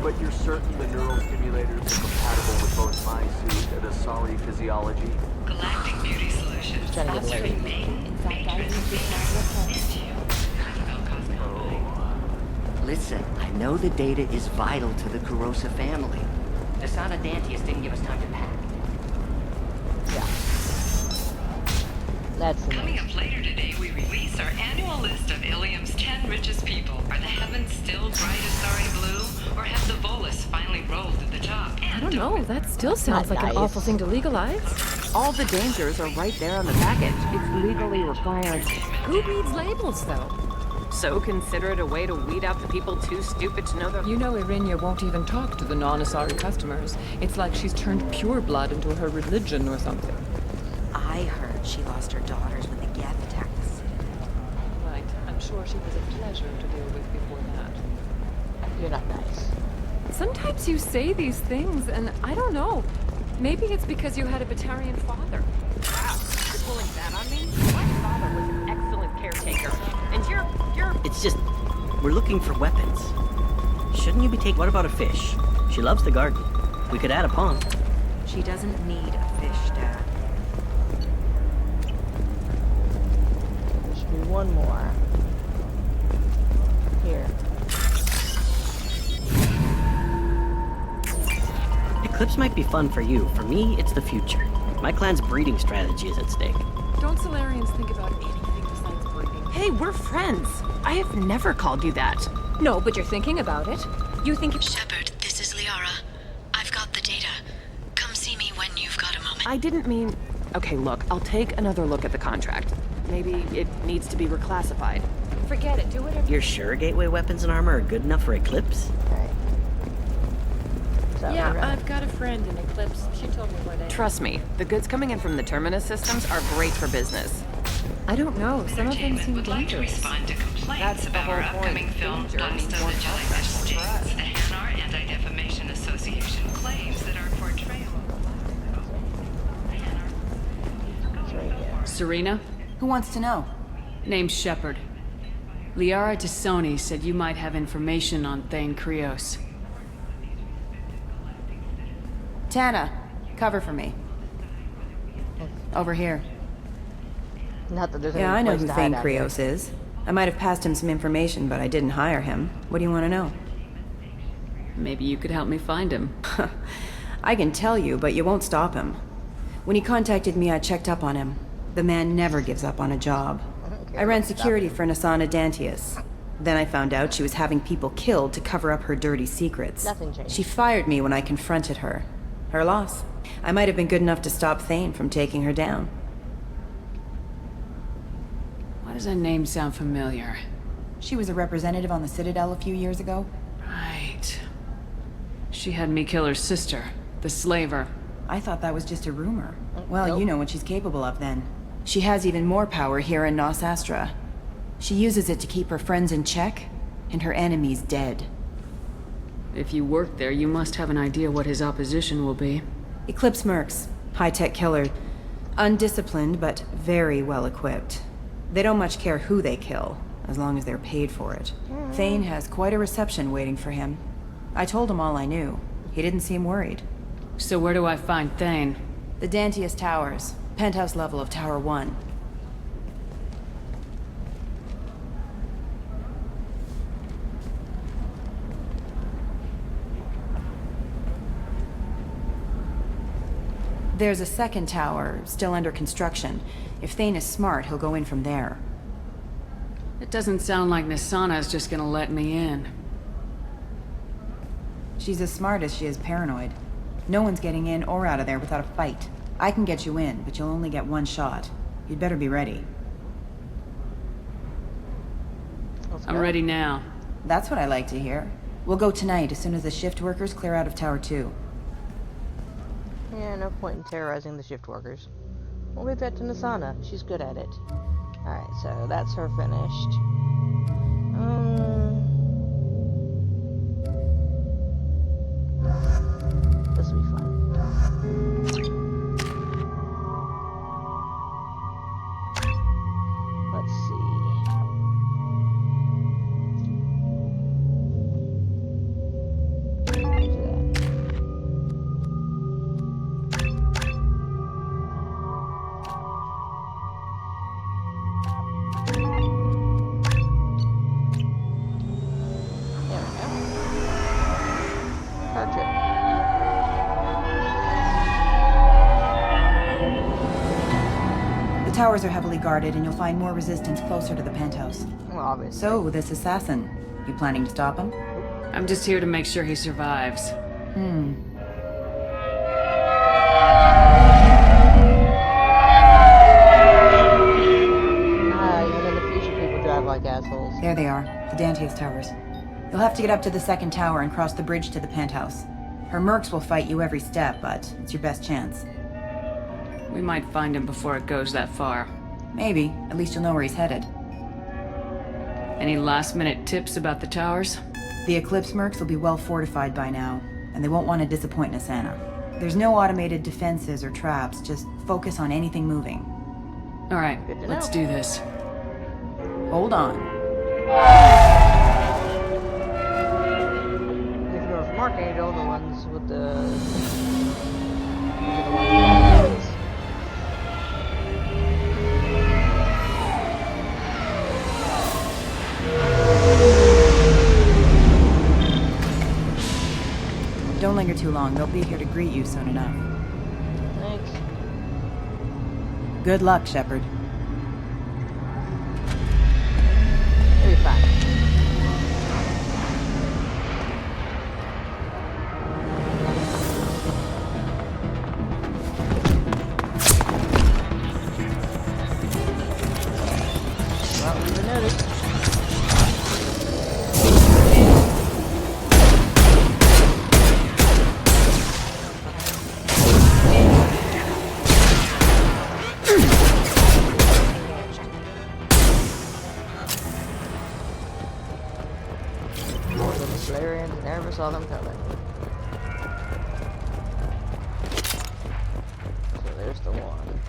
But you're certain the neural stimulators are compatible with both my suit and Asari physiology? Galactic Beauty Solutions. Sponsoring me. Listen, I know the data is vital to the Kurosa family. The Sana Dantius didn't give us time to pack. Yeah. That's Coming up later today, we release our annual list of Ilium's 10 richest people. Are the heavens still bright Asari blue, or have the Volus finally rolled to the top? I don't know. That still sounds like an awful thing to legalize. All the dangers are right there on the package. It's legally required. Who reads labels, though? So consider it a way to weed out the people too stupid to know that. You know Irinia won't even talk to the non-Asari customers. It's like she's turned pure blood into her religion or something. I heard she lost her daughters when the Geth attacked the city. Right. I'm sure she was a pleasure to deal with before that. You're not nice. Sometimes you say these things, and I don't know. Maybe it's because you had a Batarian father. Wow, you're pulling that on me? My father was an excellent caretaker, and you're... It's just, we're looking for weapons. Shouldn't you be taking... What about a fish? She loves the garden. We could add a pond. She doesn't need a fish, Dad. There should be one more. Here. Eclipse might be fun for you. For me, it's the future. My clan's breeding strategy is at stake. Don't Solarians think about anything besides breeding? Hey, we're friends. I have never called you that. No, but you're thinking about it. You think... Shepard, this is Liara. I've got the data. Come see me when you've got a moment. I didn't mean... Okay, look, I'll take another look at the contract. Maybe it needs to be reclassified. Forget it, do whatever... You're sure gateway weapons and armor are good enough for Eclipse? Yeah, I've got a friend in Eclipse. She told me where they are. Trust me, the goods coming in from the Terminus systems are great for business. I don't know. Some of them seem would like to dangerous. respond to complaints about our upcoming film, Dust of the Jellyfish States. The Hanar Anti-Defamation Association claims that our portrayal... Serena? Who wants to know? Name's Shepard. Liara T'Soni said you might have information on Thane Krios. Tana, cover for me. Over here. Not that there's Yeah, I any know place who to Thane hide out here. Krios is. I might have passed him some information, but I didn't hire him. What do you want to know? Maybe you could help me find him. I can tell you, but you won't stop him. When he contacted me, I checked up on him. The man never gives up on a job. I ran security for Nasana Dantius. Then I found out she was having people killed to cover up her dirty secrets. Nothing changed. She fired me when I confronted her. Her loss. I might have been good enough to stop Thane from taking her down. Why does that name sound familiar? She was a representative on the Citadel a few years ago. Right. She had me kill her sister, the slaver. I thought that was just a rumor. Well, you know what she's capable of then. She has even more power here in Nos Astra. She uses it to keep her friends in check, and her enemies dead. If you work there, you must have an idea what his opposition will be. Eclipse mercs. High-tech killer. Undisciplined, but very well equipped. They don't much care who they kill, as long as they're paid for it. Thane has quite a reception waiting for him. I told him all I knew. He didn't seem worried. So where do I find Thane? The Dantius Towers. Penthouse level of Tower 1. There's a second tower, still under construction. If Thane is smart, he'll go in from there. It doesn't sound like Nasana is just gonna let me in. She's as smart as she is paranoid. No one's getting in or out of there without a fight. I can get you in, but you'll only get one shot. You'd better be ready. I'm ready now. That's what I like to hear. We'll go tonight as soon as the shift workers clear out of Tower 2. Yeah, no point in terrorizing the shift workers. We'll leave that to Nassana. She's good at it. Alright, so that's her finished. This will be fun. Let's see. The towers are heavily guarded, and you'll find more resistance closer to the penthouse. Well, obviously. So, this assassin, you planning to stop him? I'm just here to make sure he survives. Hmm. Even in the future, people drive like assholes. There they are, the Dantius towers. You'll have to get up to the second tower and cross the bridge to the penthouse. Her mercs will fight you every step, but it's your best chance. We might find him before it goes that far. Maybe. At least you'll know where he's headed. Any last-minute tips about the towers? The Eclipse mercs will be well fortified by now, and they won't want to disappoint Nassana. There's no automated defenses or traps, just focus on anything moving. Alright, let's do this. Hold on. If you're from Archangel, the ones with the... Don't linger too long. They'll be here to greet you soon enough. Thanks. Good luck, Shepard. It'll be fine. Well, we've been noticed. Never saw them coming. So there's the one.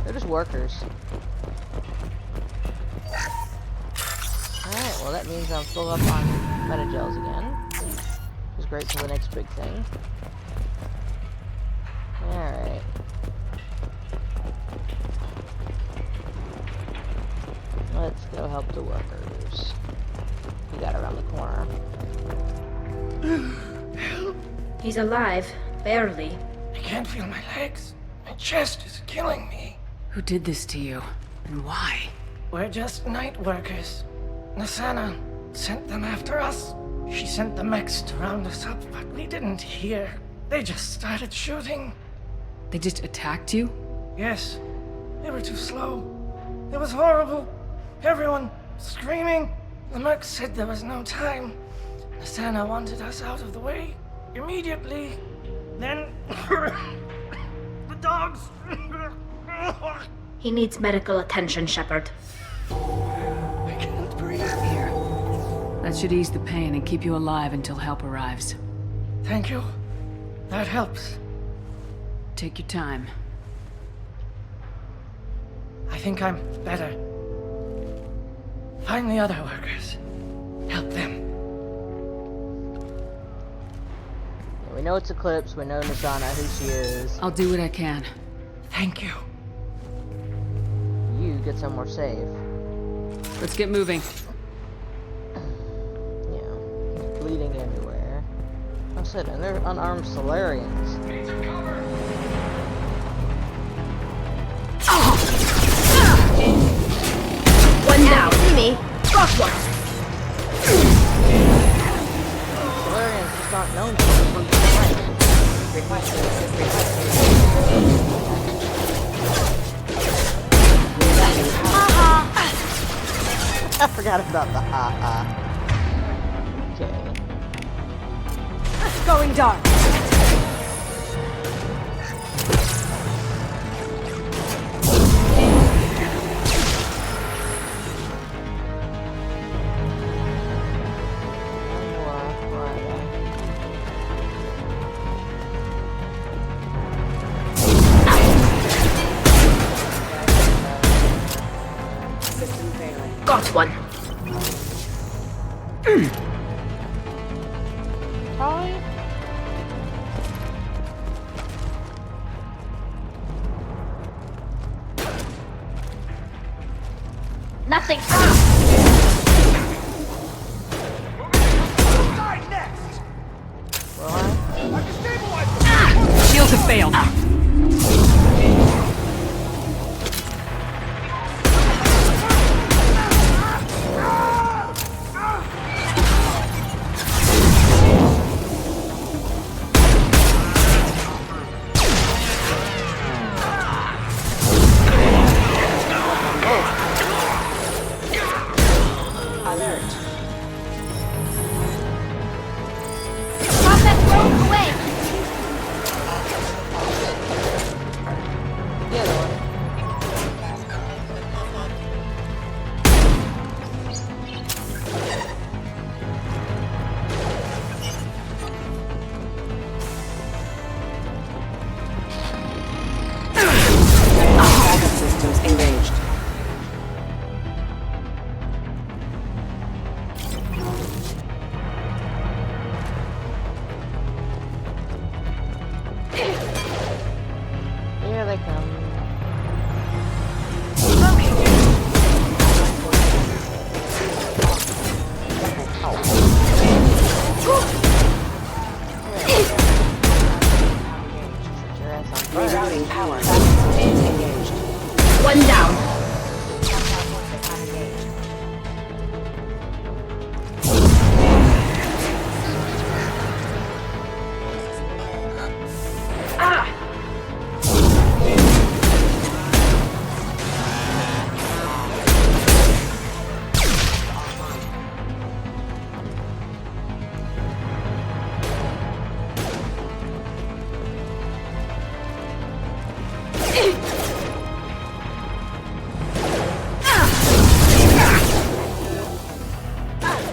They're just workers. Alright, well that means I'm full up on metagels again. Which is great for the next big thing. Alright. Let's go help the workers. We got around the corner. He's alive. Barely. I can't feel my legs. My chest is killing me. Who did this to you? And why? We're just night workers. Nassana sent them after us. She sent the mechs to round us up, but we didn't hear. They just started shooting. They just attacked you? Yes. They were too slow. It was horrible. Everyone screaming. The merc said there was no time. Nassana wanted us out of the way immediately. Then the dogs. He needs medical attention, Shepard. I can't breathe. Here. That should ease the pain and keep you alive until help arrives. Thank you. That helps. Take your time. I think I'm better. Find the other workers. Help them. We know it's Eclipse, we know Nassana, who she is. I'll do what I can. Thank you. You get somewhere safe. Let's get moving. Yeah, he's bleeding everywhere. I said, and they're unarmed Solarians. One down. See me. Got one. I forgot about the ha-ha. Okay. Going dark. Got one. Hi. Nothing. Shields have failed. Process road away. The other one. Backup systems engaged. Here they come. Rerouting power. Backup systems engaged. One down.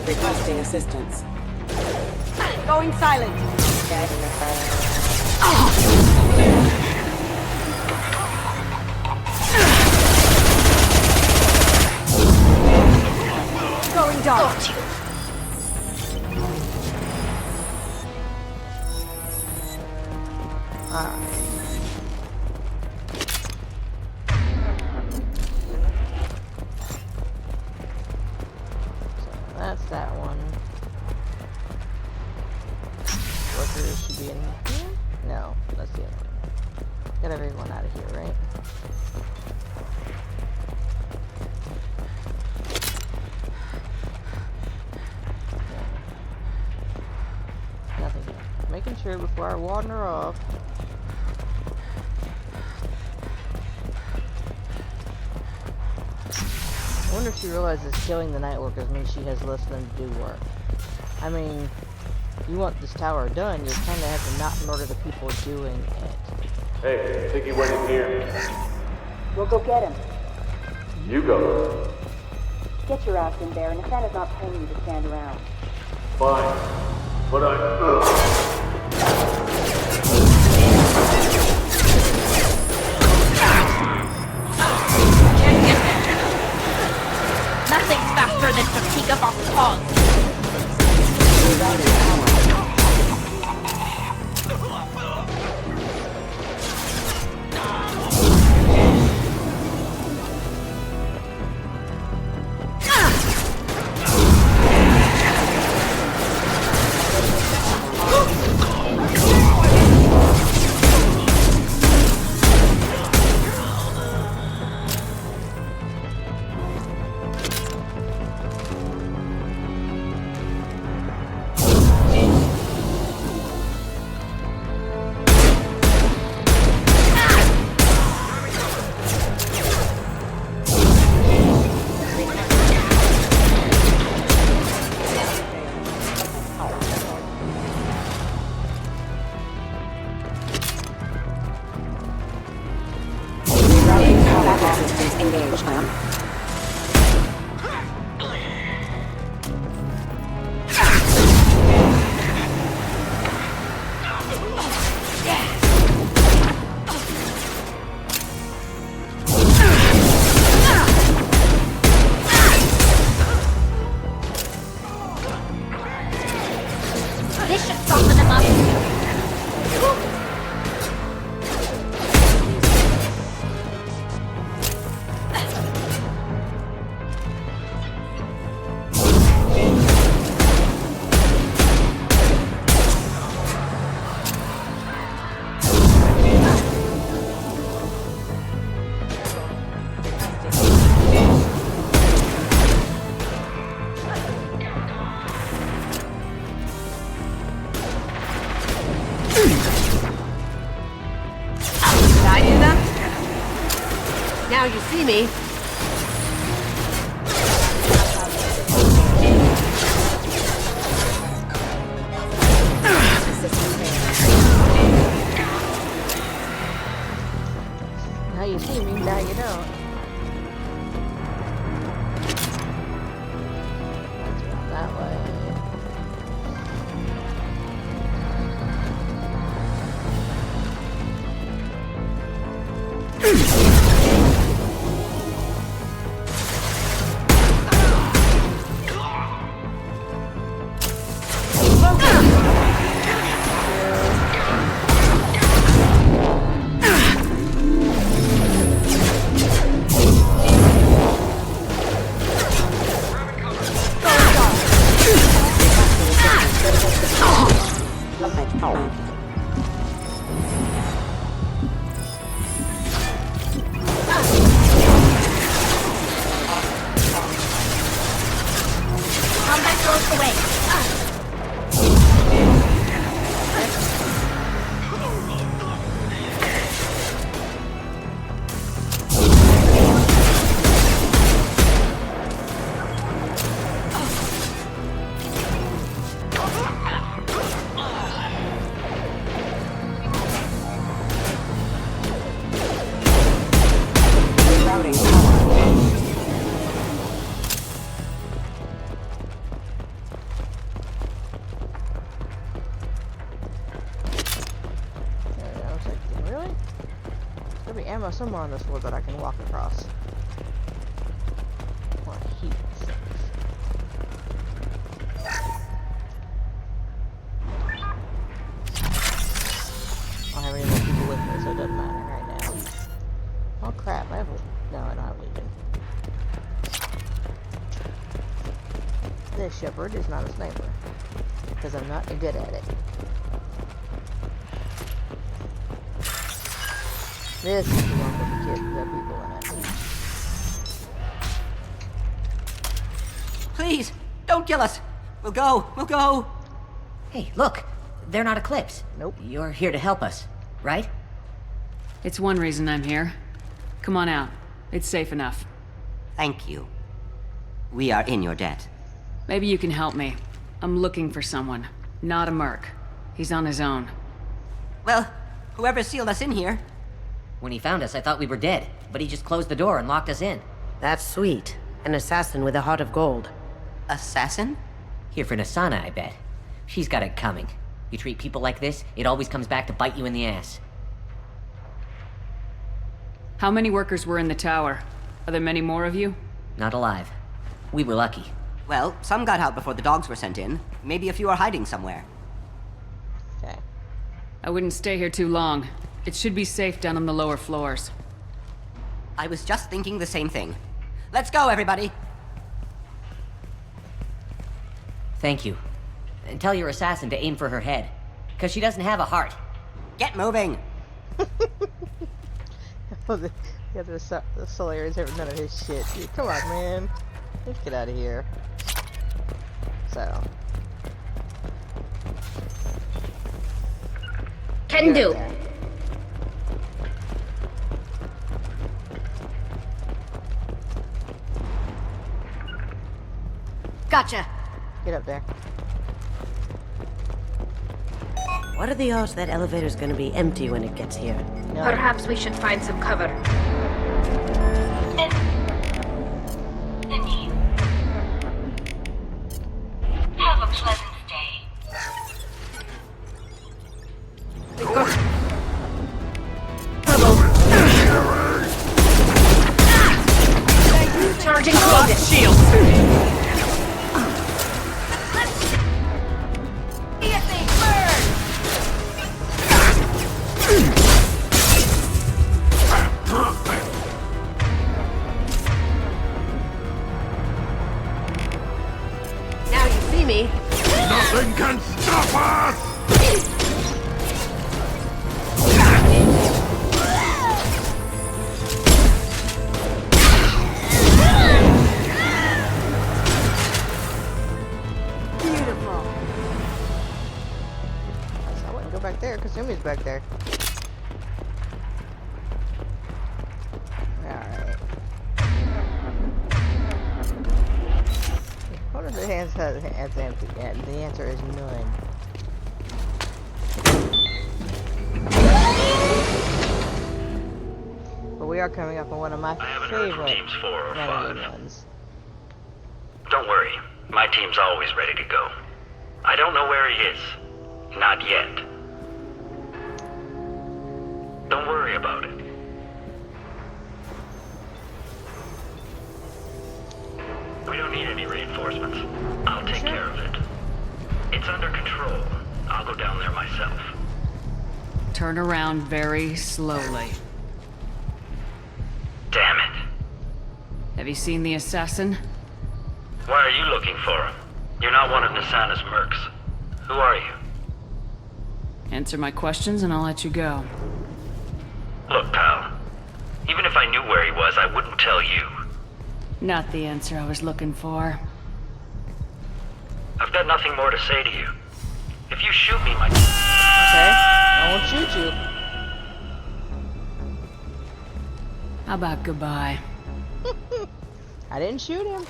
Requesting assistance. Going silent. Going dark. Alright. So that's that one. Workers should be in here? No, that's the other one. Get everyone out of here, right? Nothing here. Making sure before I wander off. I wonder if she realizes killing the night workers means she has less of them to do work. I mean, you want this tower done, you kind of have to not murder the people doing it. Hey, think he went in here? We'll go get him. You go. Get your ass in there, and Nathana's not paying you to stand around. Fine. But Nothing's faster than fatigue of our cause. Engage. This should soften them up. Now you see me. Now you see me, now you don't. Let's run that way. Ammo somewhere on this floor that I can walk across. Or heat sinks. I don't have any more people with me, so it doesn't matter right now. Oh crap, I have a... No, I don't have Legion. This Shepherd is not a sniper. Because I'm not good at it. This is the one with the kids, the people in it. Please, don't kill us. We'll go. Hey, look. They're not Eclipse. Nope. You're here to help us, right? It's one reason I'm here. Come on out. It's safe enough. Thank you. We are in your debt. Maybe you can help me. I'm looking for someone. Not a merc. He's on his own. Well, whoever sealed us in here. When he found us, I thought we were dead, but he just closed the door and locked us in. That's sweet. An assassin with a heart of gold. Assassin? Here for Nasana, I bet. She's got it coming. You treat people like this, it always comes back to bite you in the ass. How many workers were in the tower? Are there many more of you? Not alive. We were lucky. Well, some got out before the dogs were sent in. Maybe a few are hiding somewhere. Okay. I wouldn't stay here too long. It should be safe down on the lower floors. I was just thinking the same thing. Let's go, everybody! Thank you. And tell your assassin to aim for her head. Because she doesn't have a heart. Get moving! Yeah, the Solarians have none of his shit, dude. Come on, man. Let's get out of here. So. Can do. Gotcha. Get up there. What are the odds that elevator's gonna be empty when it gets here? Perhaps we should find some cover. Denise. Have a pleasant stay. Charging closet shield. Now you see me. Nothing can stop us! Beautiful. I wouldn't go back there. Kasumi's back there. Alright. What if the hands has empty? Yeah, the answer is none. But we are coming up on one of my favorite teams 4 or 5 ones. Don't worry, my team's always ready to go. I don't know where he is. Not yet. Don't worry about it. We don't need any reinforcements. I'll take care of it. It's under control. I'll go down there myself. Turn around very slowly. Damn it. Have you seen the assassin? Why are you looking for him? You're not one of Nasana's mercs. Who are you? Answer my questions and I'll let you go. Look, pal. Even if I knew where he was, I wouldn't tell you. Not the answer I was looking for. I've got nothing more to say to you. If you shoot me, my... Okay, I won't shoot you. How about goodbye? I didn't shoot him.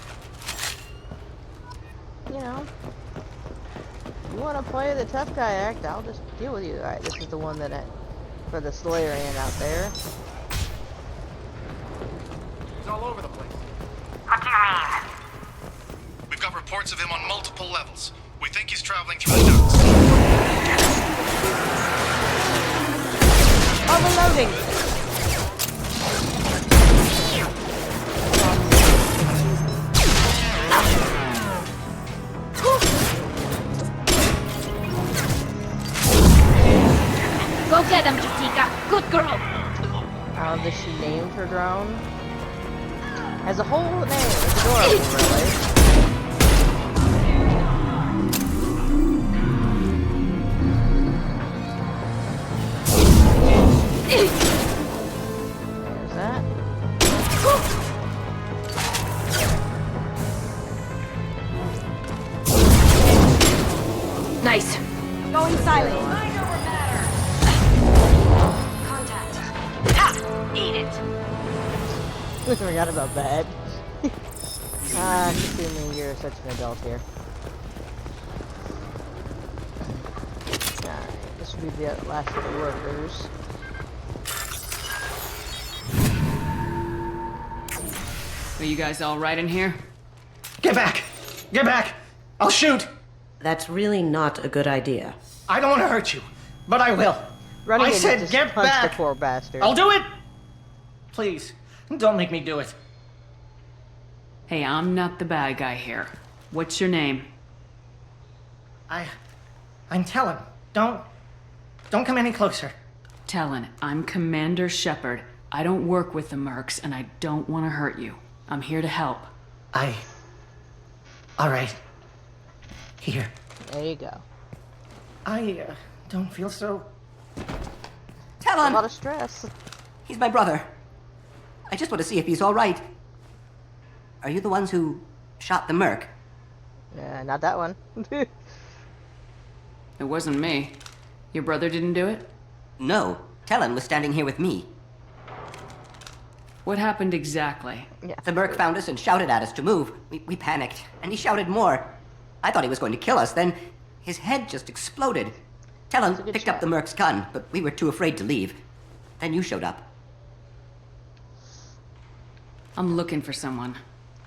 You know. You want to play the tough guy act, I'll just deal with you. Alright, this is the one that for the Slayer Inn out there. He's all over the place. What do you mean? We've got reports of him on multiple levels. We think he's traveling through the ducts. Overloading! Go get him, Jessica. Good girl. That she named her drone. Has a whole name. It's adorable, really. There's that. Nice. Going silent. Eat it. We forgot about that. Assuming you're such an adult here. Alright, this should be the last of the workers. Are you guys all right in here? Get back! Get back! I'll shoot! That's really not a good idea. I don't want to hurt you, but I will. Running I in said just get punch back! the poor bastard. I'll do it! Please, don't make me do it. Hey, I'm not the bad guy here. What's your name? I'm Talon. Don't come any closer. Talon, I'm Commander Shepard. I don't work with the mercs, and I don't want to hurt you. I'm here to help. All right. Here. There you go. I don't feel so... Talon! A lot of stress. He's my brother. I just want to see if he's all right. Are you the ones who shot the merc? Not that one. It wasn't me. Your brother didn't do it? No. Talon was standing here with me. What happened exactly? The merc found us and shouted at us to move. We panicked, and he shouted more. I thought he was going to kill us, then his head just exploded. Talon picked up the merc's gun, but we were too afraid to leave. Then you showed up. I'm looking for someone.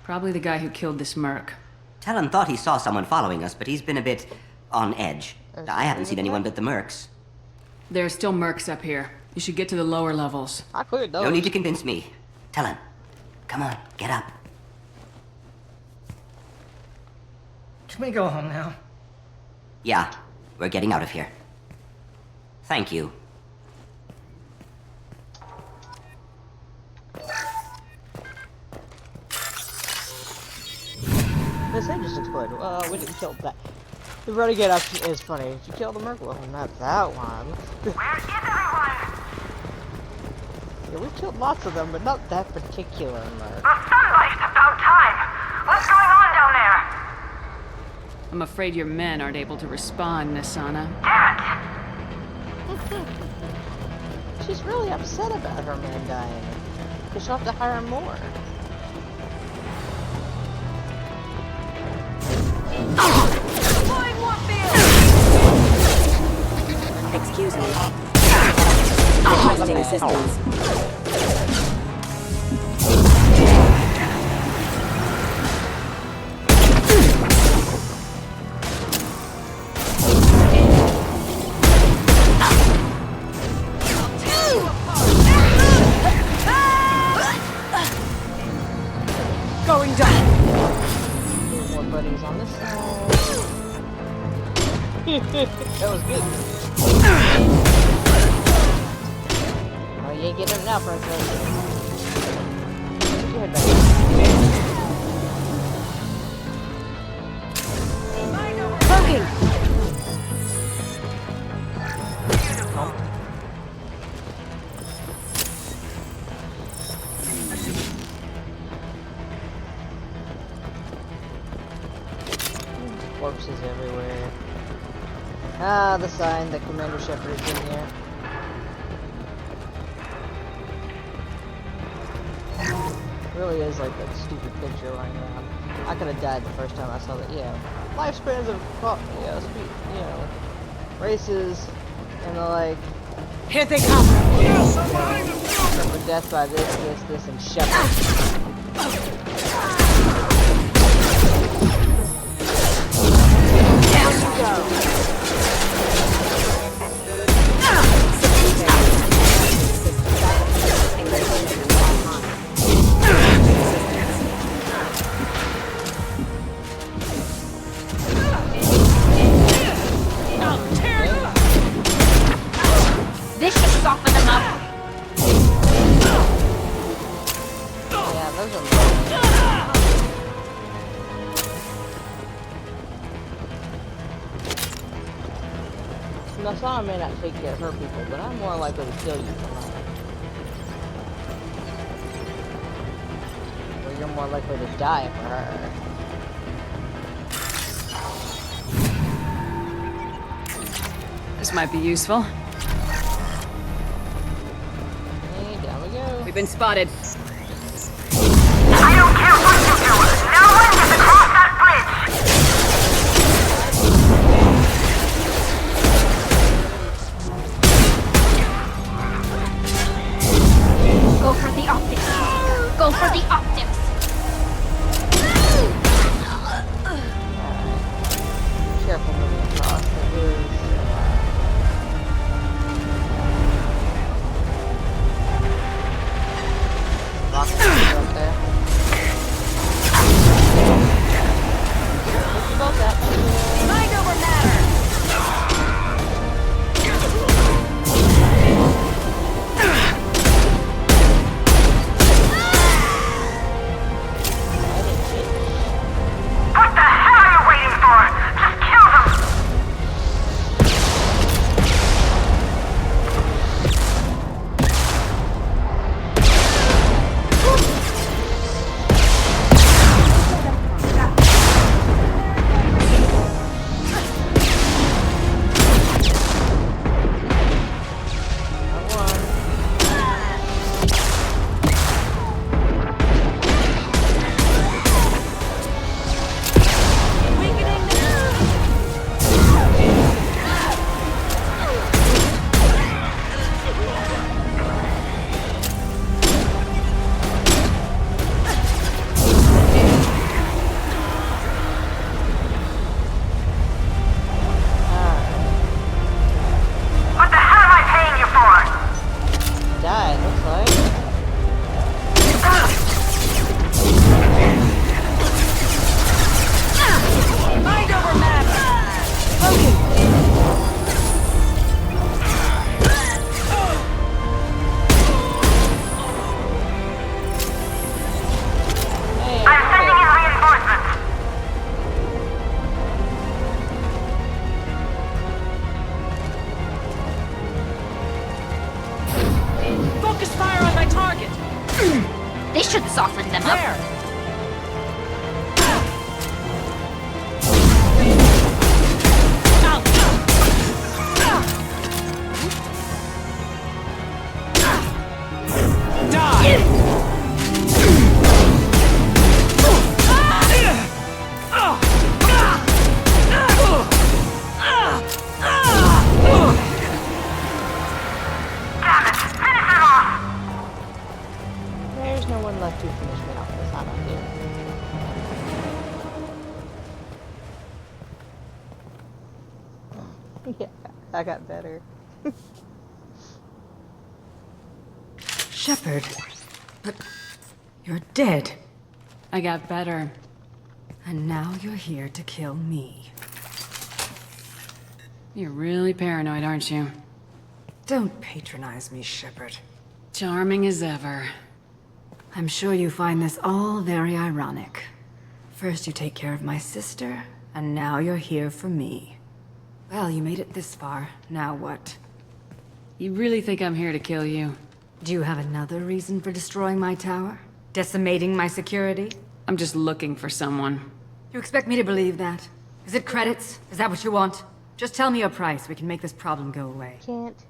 Probably the guy who killed this merc. Talon thought he saw someone following us, but he's been a bit on edge. I haven't seen anyone but the mercs. There are still mercs up here. You should get to the lower levels. I cleared those. No need to convince me. Talon, come on, get up. Can we go home now? Yeah, we're getting out of here. Thank you. His head just exploded. Well, we didn't kill that. The renegade option is funny. If you kill the merc, well, not that one. Where is everyone? Yeah, we killed lots of them, but not that particular merc. The sunlight's about time. What's going on down there? I'm afraid your men aren't able to respond, Nasana. Damn She's really upset about her man dying. Because she'll have to hire more. Excuse me. Requesting assistance. Going down. More buddies on this side. That was good. Oh, you ain't getting him now, Princess. Get your head back. Poking! Corpses everywhere. Ah, the sign that Commander Shepard is in here. Really is like that stupid picture lying around. I could have died the first time I saw that. Yeah, lifespans of races and the like. Here they come. For death by this, and Shepard. Down you go. This should soften them up. Yeah, those are Nasana may not take care of her people, but I'm more likely to kill you for mine. Or you're more likely to die for her. This might be useful. Hey, down we go. We've been spotted. I don't care what you do. No one gets across that bridge. Go for the optics. Go for the optics. Careful moving across. It is. Lots of things up there. Think about that. Mind over matter. Mind over matter! Logan! I'm sending in reinforcements. Focus fire on my target! This should soften them up. There! There's no one left to finish me off this hot dude. Yeah, I got better. Shepard. But you're dead. I got better. And now you're here to kill me. You're really paranoid, aren't you? Don't patronize me, Shepard. Charming as ever. I'm sure you find this all very ironic. First you take care of my sister, and now you're here for me. Well, you made it this far. Now what? You really think I'm here to kill you? Do you have another reason for destroying my tower? Decimating my security? I'm just looking for someone. You expect me to believe that? Is it credits? Is that what you want? Just tell me your price. We can make this problem go away. Can't.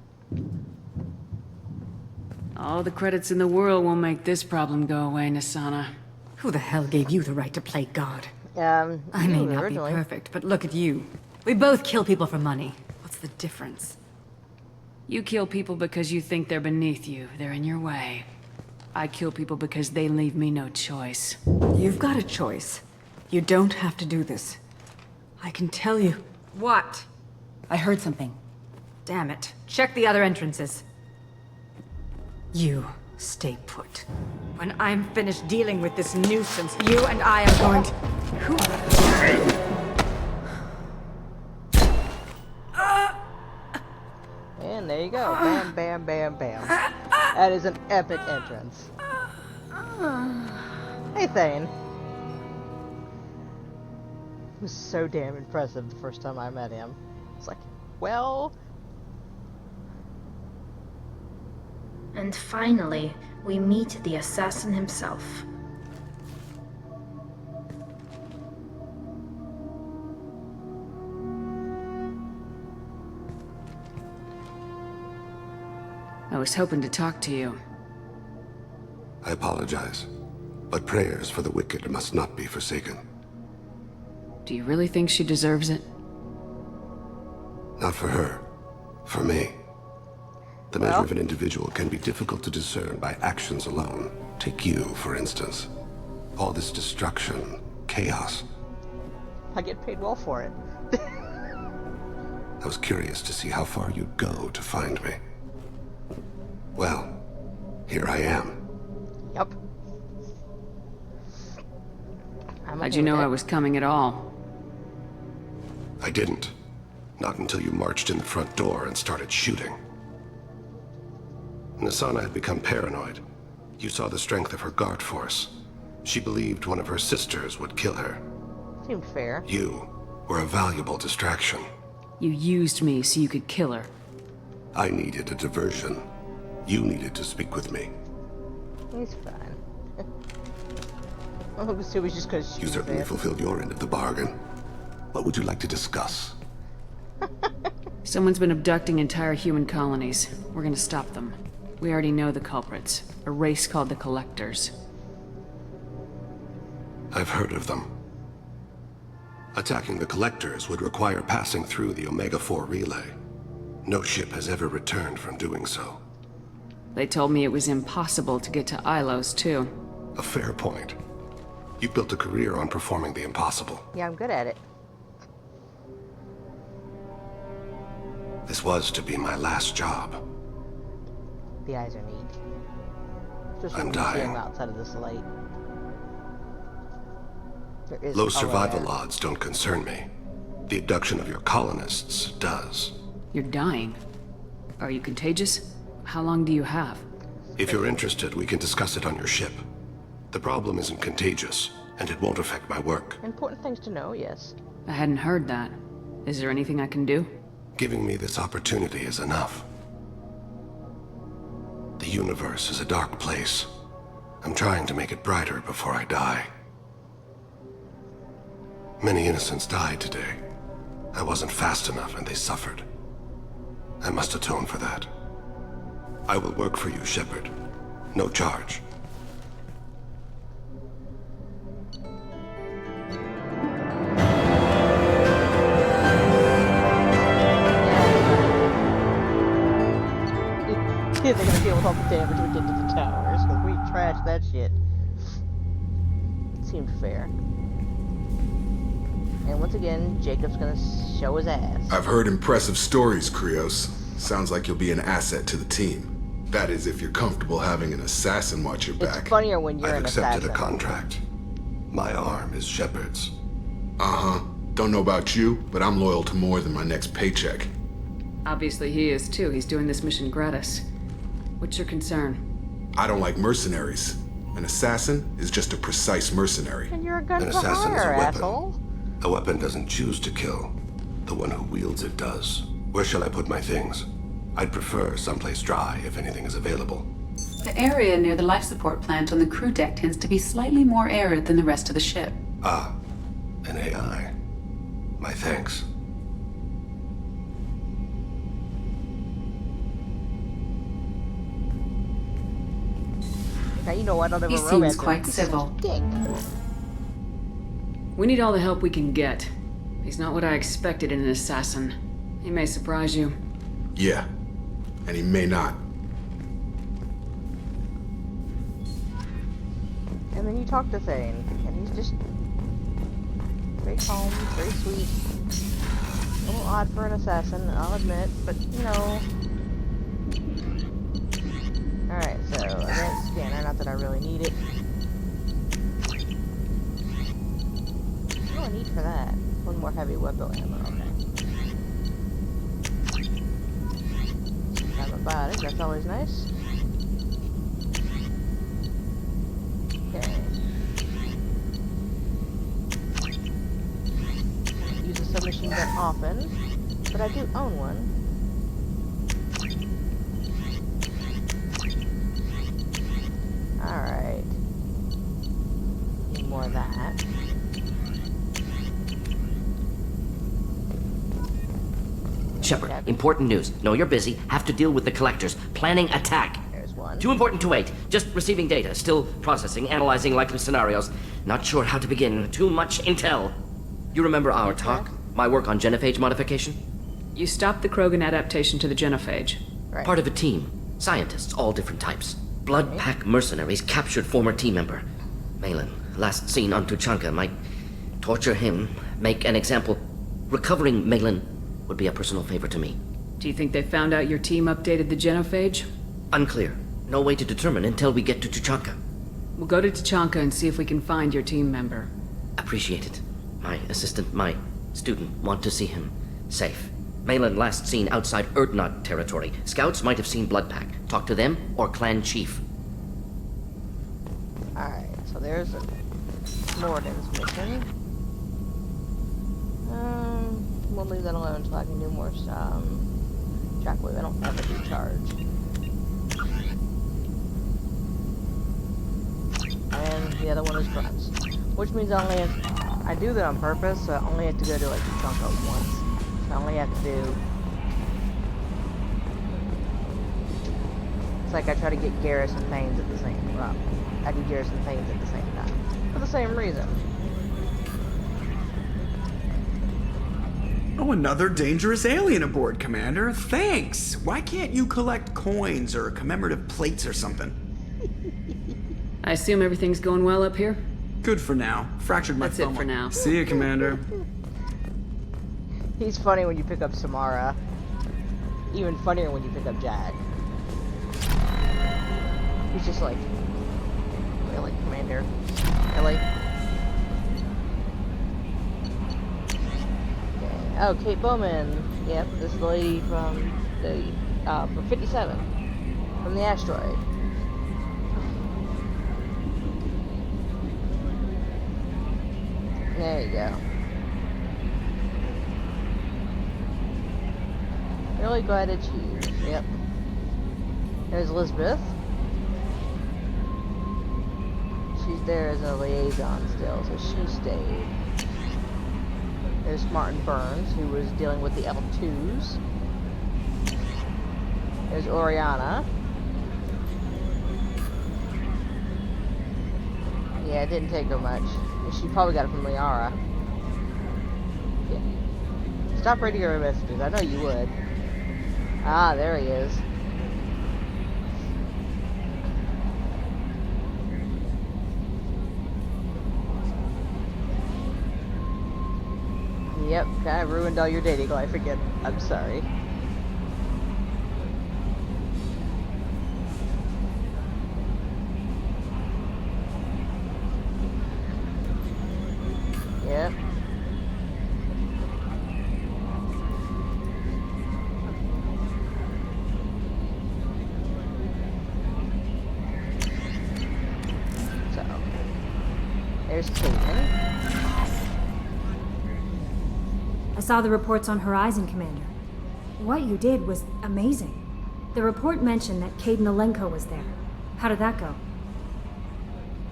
All the credits in the world won't make this problem go away, Nasana. Who the hell gave you the right to play God? I may not be perfect, but look at you. We both kill people for money. What's the difference? You kill people because you think they're beneath you. They're in your way. I kill people because they leave me no choice. You've got a choice. You don't have to do this. I can tell you. What? I heard something. Damn it. Check the other entrances. You stay put. When I'm finished dealing with this nuisance, you and I are going to... Who? And there you go. Bam, bam, bam, bam. That is an epic entrance. Hey, Thane. It was so damn impressive the first time I met him. It's like, well... And finally, we meet the assassin himself. I was hoping to talk to you. I apologize, but prayers for the wicked must not be forsaken. Do you really think she deserves it? Not for her. For me. The measure of an individual can be difficult to discern by actions alone. Take you, for instance. All this destruction, chaos. I get paid well for it. I was curious to see how far you'd go to find me. Well, here I am. Yep. How'd you know I was coming at all? I didn't. Not until you marched in the front door and started shooting. Nasana had become paranoid. You saw the strength of her guard force. She believed one of her sisters would kill her. Seemed fair. You were a valuable distraction. You used me so you could kill her. I needed a diversion. You needed to speak with me. He's fine. I hope it was just because You certainly fulfilled your end of the bargain. What would you like to discuss? Someone's been abducting entire human colonies. We're gonna stop them. We already know the culprits. A race called the Collectors. I've heard of them. Attacking the Collectors would require passing through the Omega-4 relay. No ship has ever returned from doing so. They told me it was impossible to get to Ilos, too. A fair point. You built a career on performing the impossible. Yeah, I'm good at it. This was to be my last job. The eyes are neat. Especially I'm when you see dying. them outside of this light. There is Low color survival there. odds don't concern me. The abduction of your colonists does. You're dying. Are you contagious? How long do you have? If you're interested, we can discuss it on your ship. The problem isn't contagious, and it won't affect my work. Important things to know, yes. I hadn't heard that. Is there anything I can do? Giving me this opportunity is enough. The universe is a dark place. I'm trying to make it brighter before I die. Many innocents died today. I wasn't fast enough and they suffered. I must atone for that. I will work for you, Shepard. No charge. They're gonna deal with all the damage we did to the towers, because we trashed that shit. Seemed fair. And once again, Jacob's gonna show his ass. I've heard impressive stories, Krios. Sounds like you'll be an asset to the team. That is, if you're comfortable having an assassin watch your back. It's funnier when you're I've an accepted assassin. a contract. My arm is Shepard's. Uh-huh. Don't know about you, but I'm loyal to more than my next paycheck. Obviously he is too. He's doing this mission gratis. What's your concern? I don't like mercenaries. An assassin is just a precise mercenary. And you're a gun An for assassin is a hire, weapon. asshole. A weapon doesn't choose to kill. The one who wields it does. Where shall I put my things? I'd prefer someplace dry if anything is available. The area near the life support plant on the crew deck tends to be slightly more arid than the rest of the ship. Ah, an AI. My thanks. Now you know what? I'll never He romance seems him. quite He's such a civil. dick. We need all the help we can get. He's not what I expected in an assassin. He may surprise you. Yeah. And he may not. And then you talk to Thane, and he's just very calm, very sweet. A little odd for an assassin, I'll admit, but you know. Alright, so advanced scanner, not that I really need it. What do I need for that? One more heavy weapon ammo, okay. Have a body, that's always nice. Okay. Use a submachine gun often, but I do own one. Alright. Need more of that. Shepard, important news. Know you're busy. Have to deal with the collectors. Planning attack. There's one. Too important to wait. Just receiving data. Still processing, analyzing likely scenarios. Not sure how to begin. Too much intel. You remember our talk? My work on genophage modification? You stopped the Krogan adaptation to the genophage. Right. Part of a team. Scientists, all different types. Blood Pack mercenaries captured former team member. Malin, last seen on Tuchanka, might torture him, make an example. Recovering Malin would be a personal favor to me. Do you think they found out your team updated the genophage? Unclear. No way to determine until we get to Tuchanka. We'll go to Tuchanka and see if we can find your team member. Appreciate it. My assistant, my student, want to see him safe. Malin last seen outside Erdnot territory. Scouts might have seen Blood Pack. Talk to them or clan chief. Alright, so there's a Morden's mission. We'll leave that alone until I can do more stuff. Shockwave, I don't ever do charge. And the other one is grunts. Which means I only have, I do that on purpose, so I only have to go to like Tuchanka once. So I only have to do, it's like I try to get Garrus and Thanes at the same, well, I do Garrus and Thanes at the same time. For the same reason. Oh, another dangerous alien aboard, Commander. Thanks. Why can't you collect coins or commemorative plates or something? I assume everything's going well up here? Good for now. Fractured my That's it thumb. for now. See you, Commander. He's funny when you pick up Samara. Even funnier when you pick up Jag. He's just like, really, Commander? Really? Okay. Oh, Kate Bowman. Yep, this is the lady from the from 57, from the asteroid. There you go. Really glad to choose. Yep. There's Elizabeth. She's there as a liaison still, so she stayed. There's Martin Burns, who was dealing with the L2s. There's Oriana. Yeah, it didn't take her much. She probably got it from Liara. Yeah. Stop reading her messages. I know you would. Ah, there he is. Yep, kind of ruined all your dating life again. I'm sorry. Yep. So, there's Caitlin. I saw the reports on Horizon, Commander. What you did was amazing. The report mentioned that Cade Nolenko was there. How did that go?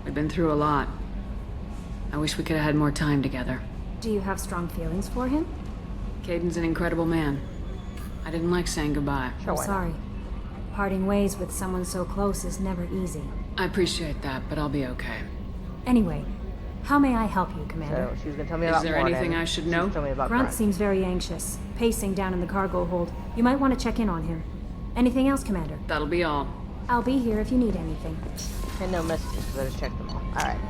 We've been through a lot. I wish we could have had more time together. Do you have strong feelings for him? Caden's an incredible man. I didn't like saying goodbye. I'm sorry. Parting ways with someone so close is never easy. I appreciate that, but I'll be okay. Anyway, how may I help you, Commander? So, she was gonna tell me about Is there anything I should know? Tell me about Grunt Grunt. seems very anxious, pacing down in the cargo hold. You might want to check in on him. Anything else, Commander? That'll be all. I'll be here if you need anything. And no messages, because I just checked them all. Alright.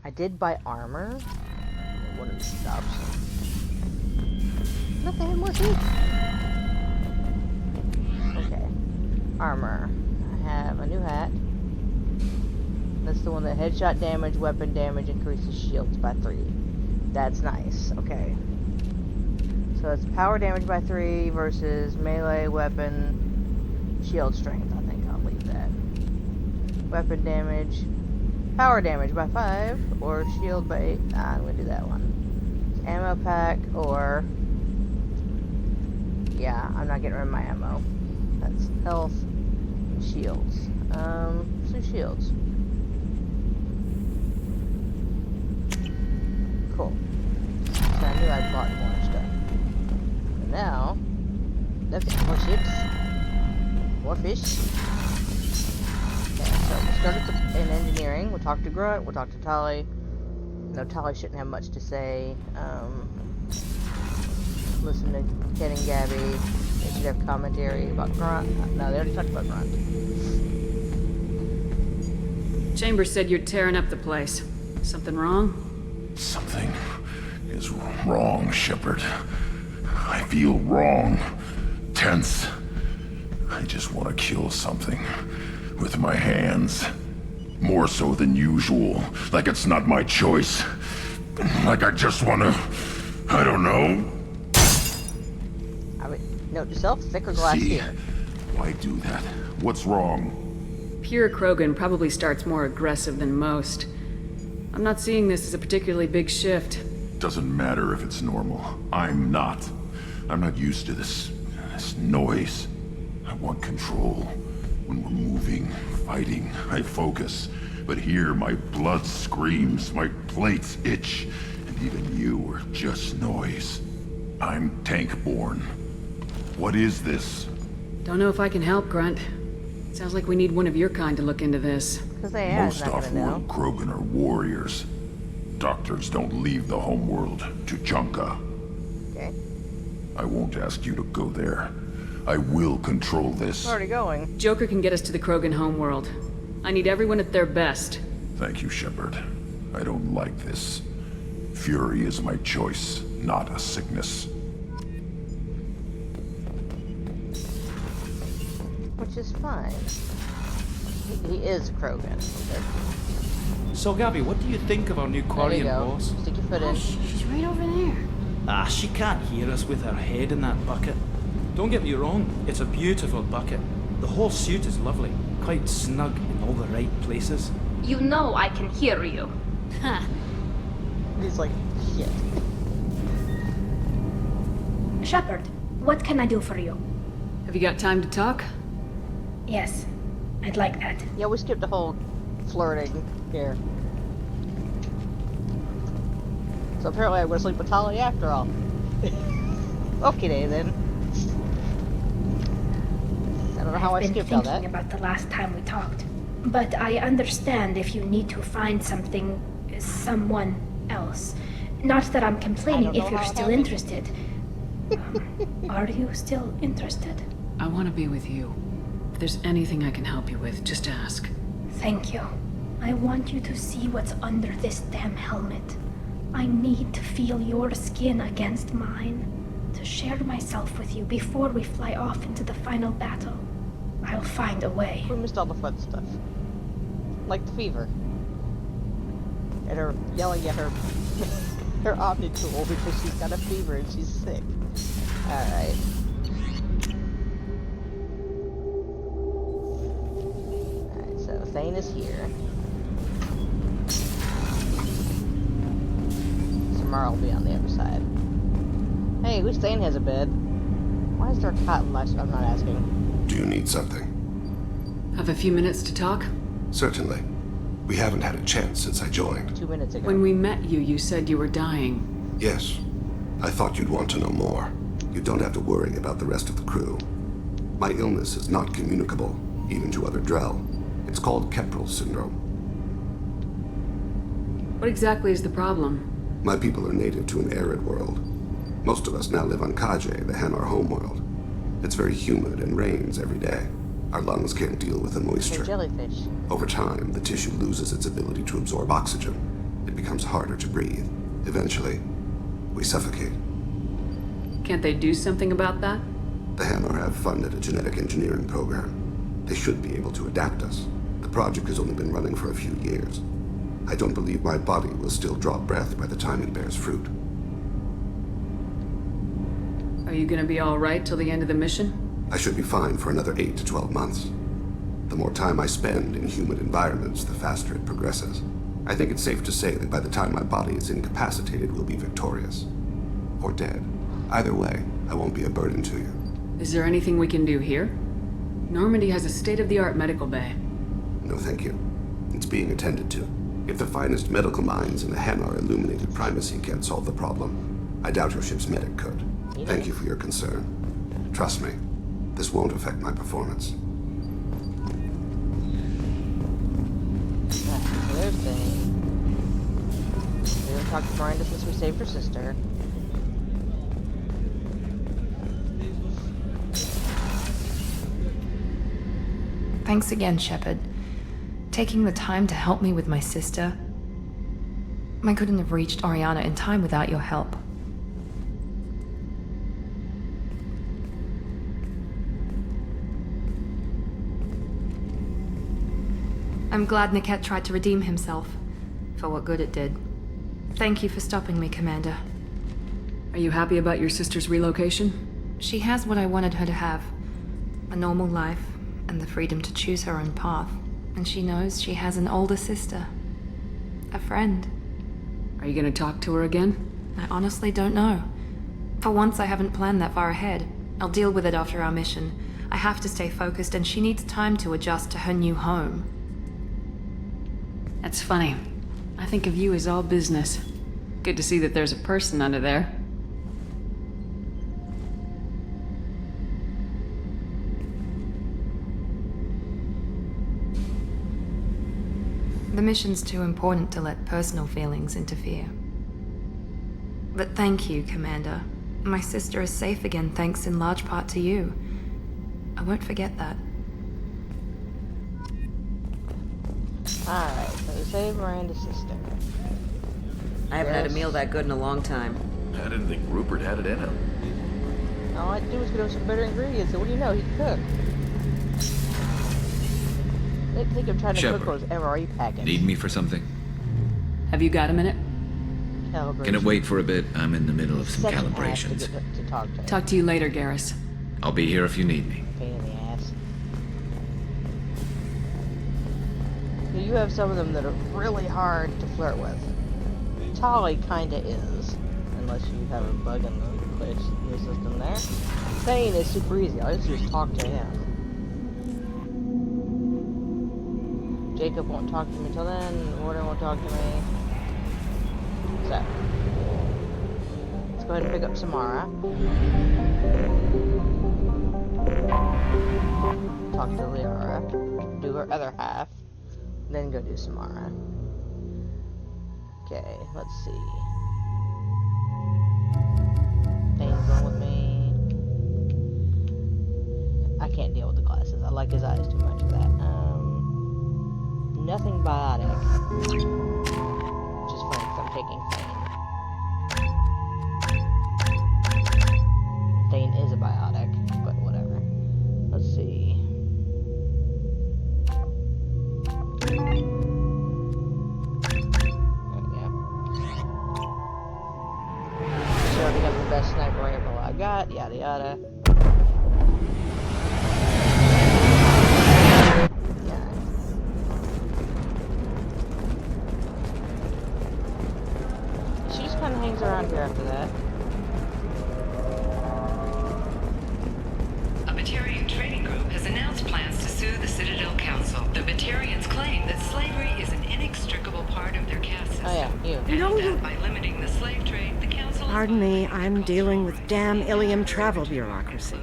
I did buy armor. One of these stops. Look, I have more seats. Okay. Armor. I have a new hat. That's the one that headshot damage, weapon damage increases shields by 3. That's nice. Okay. So it's power damage by 3 versus melee weapon shield strength. I think I'll leave that. Weapon damage. Power damage by 5 or shield by 8. I'm gonna do that one. Ammo pack or... Yeah, I'm not getting rid of my ammo. That's health and shields. So shields. Cool. So I knew I'd bought more stuff. And now, look, more ships. More fish. Okay, so we'll start in engineering. We'll talk to Grunt, we'll talk to Tali. No, Tali shouldn't have much to say. Listen to Ken and Gabby. They should have commentary about Grunt. No, they already talked about Grunt. Chambers said you're tearing up the place. Something wrong? Something is wrong, Shepard. I feel wrong. Tense. I just want to kill something. With my hands. More so than usual. Like it's not my choice. Like I just want to... I don't know. I mean, note to self, thicker glass See? here. Why do that? What's wrong? Pure Krogan probably starts more aggressive than most. I'm not seeing this as a particularly big shift. Doesn't matter if it's normal. I'm not. I'm not used to this noise. I want control. When we're moving, fighting, I focus. But here, my blood screams, my plates itch, and even you are just noise. I'm tank-born. What is this? Don't know if I can help, Grunt. Sounds like we need one of your kind to look into this. Most off-world Krogan are warriors. Doctors don't leave the homeworld to Junka. Okay. I won't ask you to go there. I will control this. It's already going. Joker can get us to the Krogan homeworld. I need everyone at their best. Thank you, Shepard. I don't like this. Fury is my choice, not a sickness. What which is fine. He is Krogan. Okay. So, Gabby, what do you think of our new Quarian boss? Stick your foot in. She's right over there. Ah, she can't hear us with her head in that bucket. Don't get me wrong, it's a beautiful bucket. The whole suit is lovely, quite snug in all the right places. You know I can hear you. Huh. He's like, shit. Shepard, what can I do for you? Have you got time to talk? Yes, I'd like that. Yeah, we skipped a whole flirting here. So apparently I'm gonna sleep with Tali after all. Okay then. I don't know how I skipped all that. I've been thinking about the last time we talked. But I understand if you need to find someone else. Not that I'm complaining if you're still interested. Are you still interested? I want to be with you. If there's anything I can help you with, just ask. Thank you. I want you to see what's under this damn helmet. I need to feel your skin against mine. To share myself with you before we fly off into the final battle. I'll find a way. We missed all the fun stuff. Like the fever. And her yelling at her her Omni tool because she's got a fever and she's sick. Alright. Alright, so Thane is here. Samara will be on the other side. Hey, at least Thane has a bed. Why is there a cot in my... I'm not asking. Do you need something? Have a few minutes to talk? Certainly. We haven't had a chance since I joined. 2 minutes ago. When we met you, you said you were dying. Yes. I thought you'd want to know more. You don't have to worry about the rest of the crew. My illness is not communicable, even to other Drell. It's called Keprel syndrome. What exactly is the problem? My people are native to an arid world. Most of us now live on Kaje, the Hanar homeworld. It's very humid and rains every day. Our lungs can't deal with the moisture. Jellyfish. Over time, the tissue loses its ability to absorb oxygen. It becomes harder to breathe. Eventually, we suffocate. Can't they do something about that? The Hanar have funded a genetic engineering program. They should be able to adapt us. The project has only been running for a few years. I don't believe my body will still draw breath by the time it bears fruit. Are you gonna be alright till the end of the mission? I should be fine for another 8 to 12 months. The more time I spend in humid environments, the faster it progresses. I think it's safe to say that by the time my body is incapacitated, we'll be victorious. Or dead. Either way, I won't be a burden to you. Is there anything we can do here? Normandy has a state-of-the-art medical bay. No, thank you. It's being attended to. If the finest medical minds in the Hanar illuminated primacy can't solve the problem, I doubt your ship's medic could. Thank you for your concern. Trust me, this won't affect my performance. There's Thane. We haven't talked to Miranda since we saved her sister. Thanks again, Shepard. Taking the time to help me with my sister. I couldn't have reached Oriana in time without your help. I'm glad Niket tried to redeem himself, for what good it did. Thank you for stopping me, Commander. Are you happy about your sister's relocation? She has what I wanted her to have. A normal life, and the freedom to choose her own path. And she knows she has an older sister. A friend. Are you gonna talk to her again? I honestly don't know. For once, I haven't planned that far ahead. I'll deal with it after our mission. I have to stay focused, and she needs time to adjust to her new home. That's funny. I think of you as all business. Good to see that there's a person under there. The mission's too important to let personal feelings interfere. But thank you, Commander. My sister is safe again thanks in large part to you. I won't forget that. Alright, so we saved Miranda's sister. I haven't had a meal that good in a long time. I didn't think Rupert had it in him. All I had to do was get him some better ingredients, and what do you know, he could cook. They think I'm trying to cook Shepard. those MRE packets. Need me for something? Have you got a minute? Can it wait for a bit? I'm in the middle of some Second ass calibrations. to talk to. Talk to you later, Garrus. I'll be here if you need me. Pain in the ass. So you have some of them that are really hard to flirt with. Tali kinda is, unless you have a bug in the system there. Thane is super easy. I just talk to him. Jacob won't talk to me till then. Warden won't talk to me. So, let's go ahead and pick up Samara. Talk to Liara. Do her other half. Then go do Samara. Okay, let's see. Thane's going with me. I can't deal with the glasses. I like his eyes too much for that. Nothing biotic. Which is funny because I'm taking Thane. Thane is a biotic, but whatever. Let's see. There we go. Sure, we got the best sniper rifle I got, yada yada. Hangs around here after that. A Batarian trading group has announced plans to sue the Citadel Council. The Batarians claim that slavery is an inextricable part of their caste system. Oh yeah, you. And that by limiting the slave trade, the council... Pardon me, I'm dealing with damn Ilium travel bureaucracy.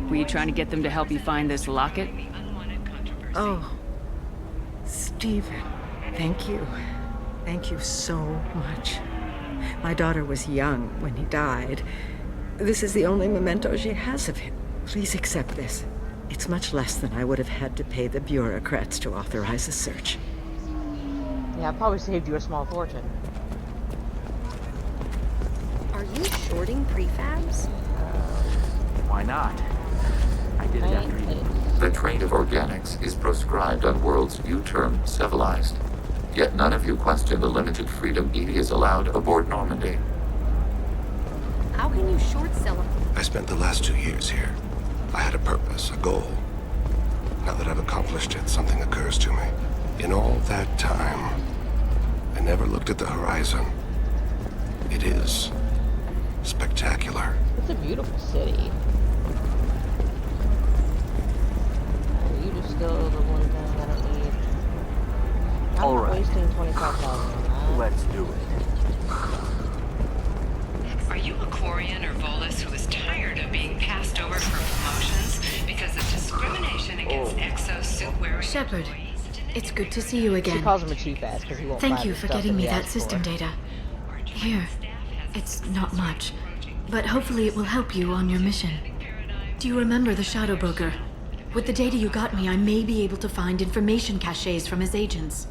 Were you trying to get them to help you find this locket? Oh, Stephen, thank you. Thank you so much. My daughter was young when he died. This is the only memento she has of him. Please accept this. It's much less than I would have had to pay the bureaucrats to authorize a search. Yeah, I probably saved you a small fortune. Are you shorting prefabs? Why not? I did it after you. The trade of organics is proscribed on worlds you term civilized. Yet none of you question the limited freedom EDI is allowed aboard Normandy. How can you short sell them? I spent the last 2 years here. I had a purpose, a goal. Now that I've accomplished it, something occurs to me. In all that time, I never looked at the horizon. It is spectacular. It's a beautiful city. You just still the one thing that I need. I'm not wasting 25,000 on that. Let's do it. Are you a Quarian or Volus who is tired of being passed over for promotions because of discrimination against exosuit wearing? Shepard, it's good to see you again. She calls him a cheap ass because he won't buy Thank you the for stuff getting me he that asked system for. data. Here, it's not much, but hopefully it will help you on your mission. Do you remember the Shadow Broker? With the data you got me, I may be able to find information caches from his agents.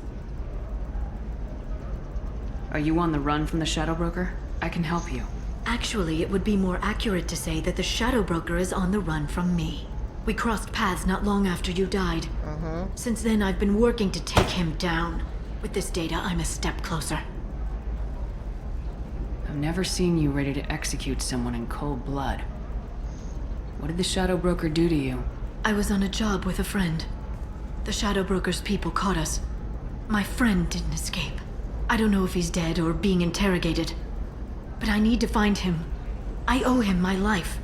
Are you on the run from the Shadow Broker? I can help you. Actually, it would be more accurate to say that the Shadow Broker is on the run from me. We crossed paths not long after you died. Since then, I've been working to take him down. With this data, I'm a step closer. I've never seen you ready to execute someone in cold blood. What did the Shadow Broker do to you? I was on a job with a friend. The Shadow Broker's people caught us. My friend didn't escape. I don't know if he's dead or being interrogated. But I need to find him. I owe him my life.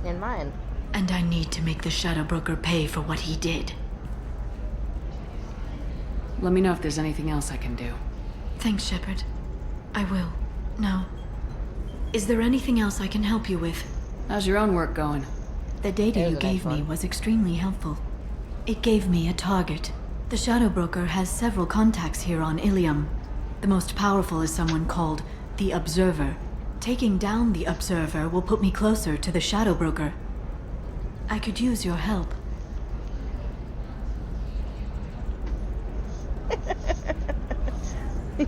And mine. And I need to make the Shadow Broker pay for what he did. Let me know if there's anything else I can do. Thanks, Shepard. I will. Now, is there anything else I can help you with? How's your own work going? The data you gave me was extremely helpful. It gave me a target. The Shadow Broker has several contacts here on Ilium. The most powerful is someone called the Observer. Taking down the Observer will put me closer to the Shadow Broker. I could use your help.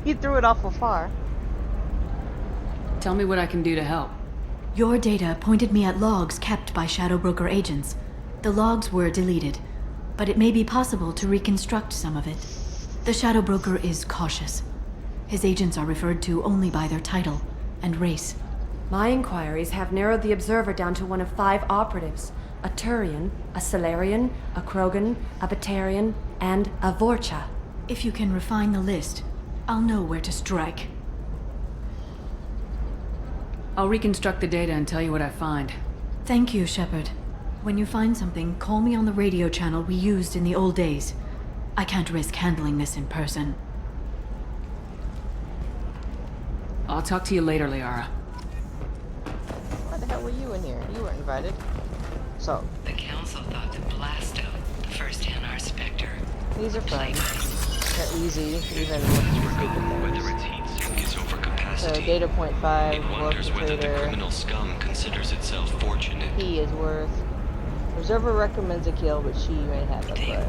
You threw it awful far. Tell me what I can do to help. Your data pointed me at logs kept by Shadow Broker agents. The logs were deleted. but it may be possible to reconstruct some of it. The Shadow Broker is cautious. His agents are referred to only by their title and race. My inquiries have narrowed the Observer down to one of 5 operatives. A Turian, a Salarian, a Krogan, a Batarian, and a Vorcha. If you can refine the list, I'll know where to strike. I'll reconstruct the data and tell you what I find. Thank you, Shepard. When you find something, call me on the radio channel we used in the old days. I can't risk handling this in person. I'll talk to you later, Liara. Why the hell were you in here? You weren't invited. So. The Council thought that Blasto, the first Hanar Spectre, These are fun. They're easy, even with whether its heat sink is over capacity. So Data Point 5, it wonders whether the criminal scum considers itself fortunate. He is worth. Observer recommends a kill, but she may have a grudge.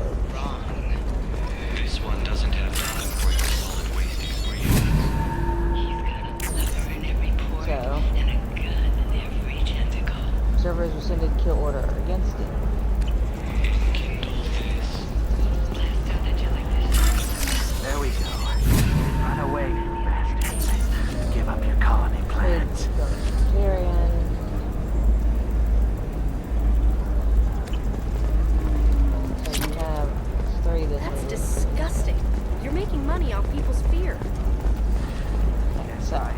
This one doesn't have time for your solid waste experience. He's got a lever in every port So. and a gun in every tentacle. Observer has rescinded kill order against him. There we go. Run away, you bastards. Give up your colony plans. Tyrion. So you have 3 this That's way. disgusting. You're making money off people's fear. Yes, I am.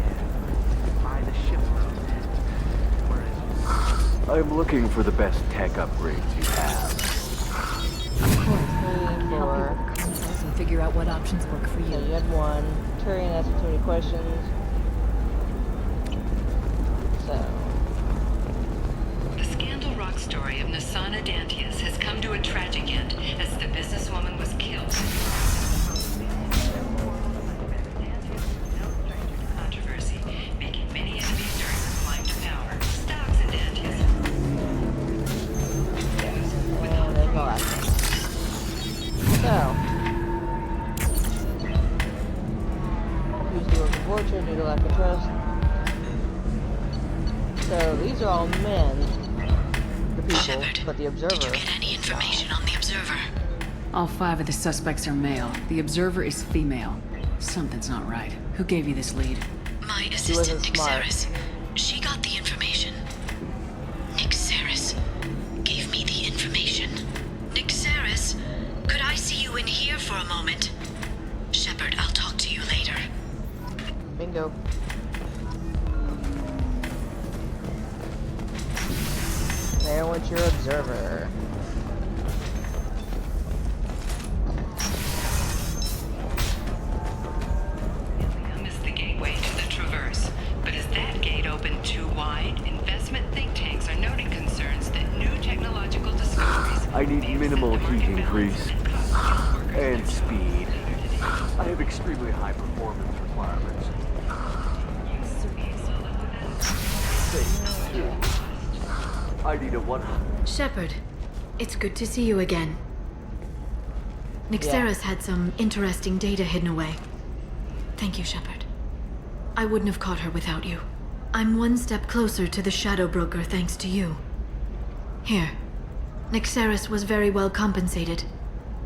Buy the ship road. Where is it? I'm looking for the best tech upgrades you have. Of course, 3, 4. And figure out what options work for you. So you had 1. Tyrion asked too many questions. So. The Scandal Rock story of Nasana Dantius has come to a tragic end as the businesswoman was killed. Controversy, making many enemies during her climb to power. Stocks in Dantius. And there's my last one. So. Who's the work of Vorcha due to lack of trust? So these are all men. The people, Shepard, but the Observer. Did you get any information on the Observer? All 5 of the suspects are male. The Observer is female. Something's not right. Who gave you this lead? My assistant, Nixeris. She got the information. Nixeris gave me the information. Nixeris, could I see you in here for a moment? Shepard, I'll talk to you later. Bingo. There went your Observer. Ilium is the gateway to the Traverse, but is that gate open too wide? Investment think tanks are noting concerns that new technological discoveries. I need minimal heat increase. And speed. I have extremely high performance requirements. I need a 100. Shepard, it's good to see you again. Nixeris had some interesting data hidden away. Thank you, Shepard. I wouldn't have caught her without you. I'm one step closer to the Shadow Broker thanks to you. Here. Nixeris was very well compensated.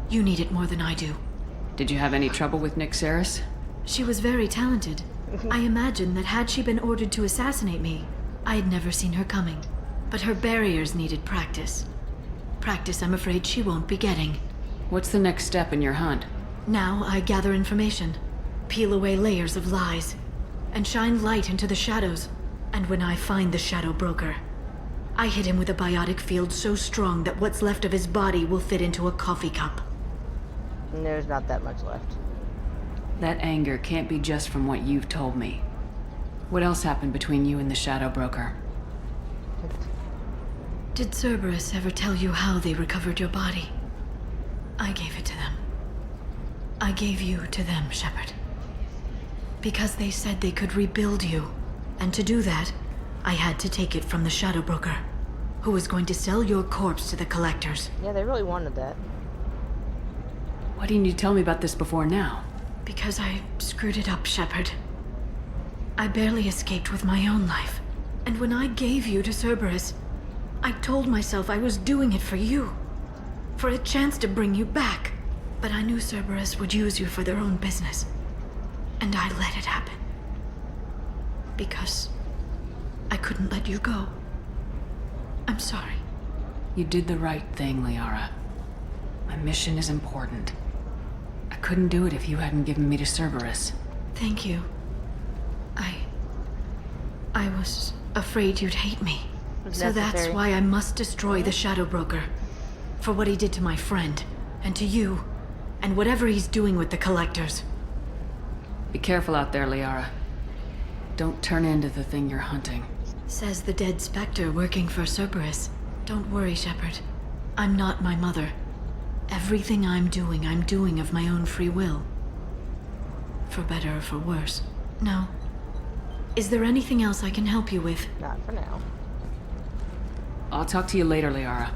You need it more than I do. Did you have any trouble with Nixeris? She was very talented. I imagine that had she been ordered to assassinate me, I had never seen her coming. But her barriers needed practice. Practice I'm afraid she won't be getting. What's the next step in your hunt? Now I gather information, peel away layers of lies, and shine light into the shadows. And when I find the Shadow Broker, I hit him with a biotic field so strong that what's left of his body will fit into a coffee cup. And there's not that much left. That anger can't be just from what you've told me. What else happened between you and the Shadow Broker? Did Cerberus ever tell you how they recovered your body? I gave it to them. I gave you to them, Shepard. Because they said they could rebuild you. And to do that, I had to take it from the Shadow Broker, who was going to sell your corpse to the collectors. Yeah, they really wanted that. Why didn't you tell me about this before now? Because I screwed it up, Shepard. I barely escaped with my own life. And when I gave you to Cerberus, I told myself I was doing it for you. for a chance to bring you back. But I knew Cerberus would use you for their own business. And I let it happen. Because I couldn't let you go. I'm sorry. You did the right thing, Liara. My mission is important. I couldn't do it if you hadn't given me to Cerberus. Thank you. I was afraid you'd hate me. So that's why I must destroy the Shadow Broker. For what he did to my friend, and to you, and whatever he's doing with the Collectors. Be careful out there, Liara. Don't turn into the thing you're hunting. Says the dead Spectre working for Cerberus. Don't worry, Shepard. I'm not my mother. Everything I'm doing of my own free will. For better or for worse. No. Is there anything else I can help you with? Not for now. I'll talk to you later, Liara.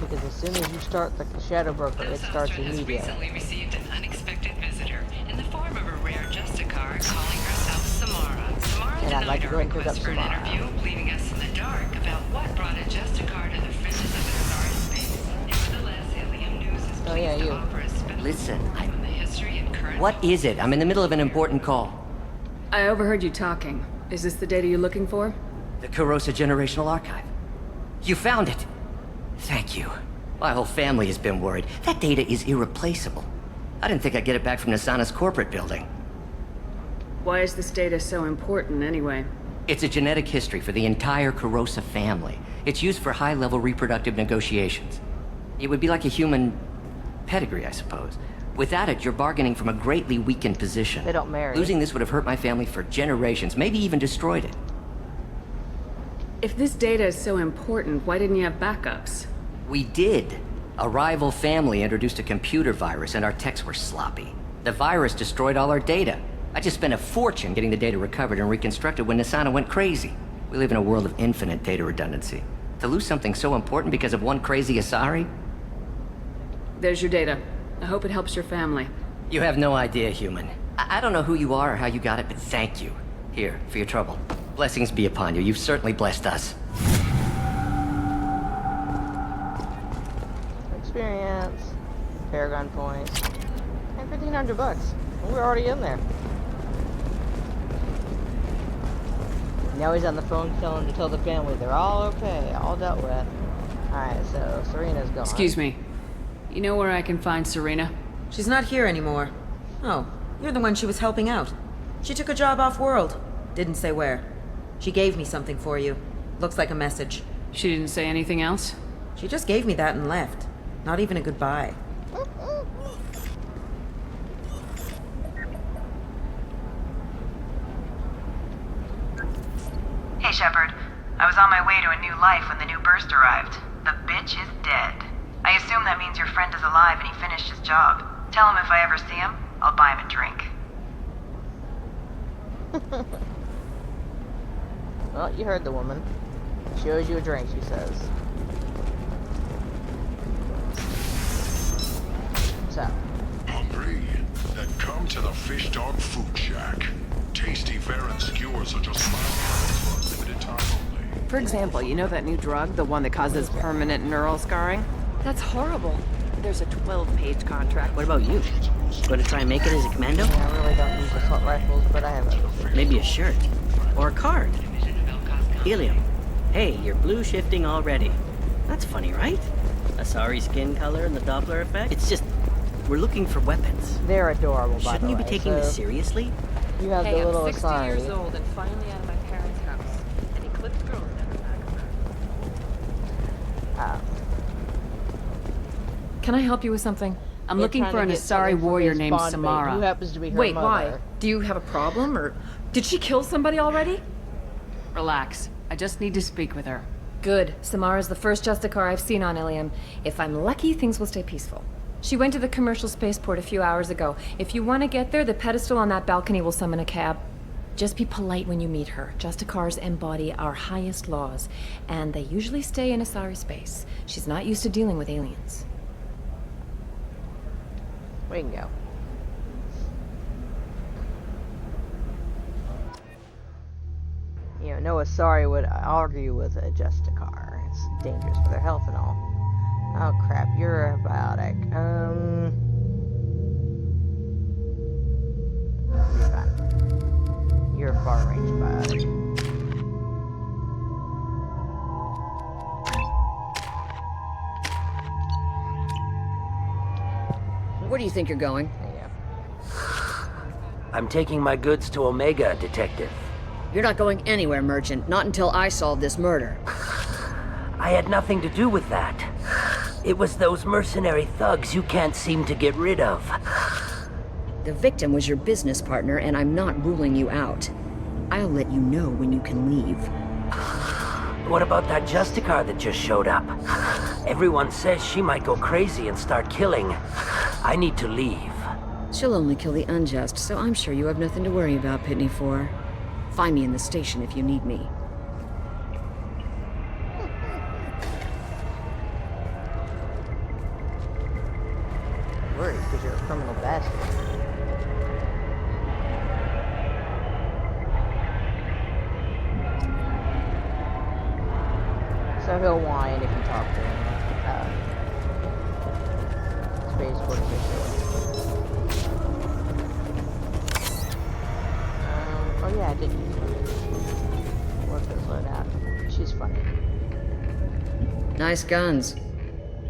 Because as soon as you start the Shadow Broker, it starts immediately. Has recently received an unexpected visitor in the form of a rare Justicar calling herself Samara. Samara denied our request for an interview, leaving us in the dark about what brought a Justicar to the fringes of the Asari space. Nevertheless, Ilium News is pleased to offer a special Listen, on the history and current. what is it? I'm in the middle of an important call. I overheard you talking. Is this the data you're looking for? The Kurosa Generational Archive. You found it! Thank you. My whole family has been worried. That data is irreplaceable. I didn't think I'd get it back from Nasana's corporate building. Why is this data so important, anyway? It's a genetic history for the entire Kurosa family. It's used for high-level reproductive negotiations. It would be like a human pedigree, I suppose. Without it, you're bargaining from a greatly weakened position. They don't marry. Losing this would have hurt my family for generations, maybe even destroyed it. If this data is so important, why didn't you have backups? We did. A rival family introduced a computer virus and our techs were sloppy. The virus destroyed all our data. I just spent a fortune getting the data recovered and reconstructed when Nasana went crazy. We live in a world of infinite data redundancy. To lose something so important because of one crazy Asari? There's your data. I hope it helps your family. You have no idea, human. I don't know who you are or how you got it, but thank you. Here, for your trouble. Blessings be upon you. You've certainly blessed us. Experience. Paragon points. And $1,500. We're already in there. Now he's on the phone telling to tell the family they're all okay, all dealt with. Alright, so Serena's gone. Excuse me. You know where I can find Serena? She's not here anymore. Oh, you're the one she was helping out. She took a job off-world. Didn't say where. She gave me something for you. Looks like a message. She didn't say anything else? She just gave me that and left. Not even a goodbye. Hey, Shepard. I was on my way to a new life when the new burst arrived. The bitch is dead. I assume that means your friend is alive and he finished his job. Tell him if I ever see him, I'll buy him a drink. Well, you heard the woman. She owes you a drink, she says. So. Hungry? Then come to the Fish Dog Food Shack. Tasty Varen skewers are just $5 for a limited time only. For example, you know that new drug, the one that causes permanent neural scarring? That's horrible. There's a 12-page contract. What about you? Going to try and make it as a commando? Yeah, I really don't use assault rifles, but I have others. Maybe a shirt. Or a card. Helium. Hey, you're blue shifting already. That's funny, right? Asari skin color and the Doppler effect? It's just, we're looking for weapons. They're adorable, by the way. Shouldn't you be taking this seriously? You have the little I'm 60 Asari. years old and finally out of my parents' house. And he clipped girls never back. Can I help you with something? I'm looking for an Asari warrior named Samara. Who happens to be her Wait, mother. why? Do you have a problem, or did she kill somebody already? Relax. I just need to speak with her. Good. Samara's the first Justicar I've seen on Ilium. If I'm lucky, things will stay peaceful. She went to the commercial spaceport a few hours ago. If you want to get there, the pedestal on that balcony will summon a cab. Just be polite when you meet her. Justicars embody our highest laws, and they usually stay in Asari space. She's not used to dealing with aliens. We can go. You know, no Asari would argue with a Justicar. It's dangerous for their health and all. Oh crap, you're a biotic. You're fine. You're a far range biotic. Where do you think you're going? I'm taking my goods to Omega, Detective. You're not going anywhere, Merchant. Not until I solve this murder. I had nothing to do with that. It was those mercenary thugs you can't seem to get rid of. The victim was your business partner, and I'm not ruling you out. I'll let you know when you can leave. What about that Justicar that just showed up? Everyone says she might go crazy and start killing. I need to leave. She'll only kill the unjust, so I'm sure you have nothing to worry about, Pitney 4. Find me in the station if you need me. Worried because you're a criminal bastard. So he'll whine if you talk to him. Spaceport official. Oh yeah, I did use it. Work this load out. She's funny. Nice guns.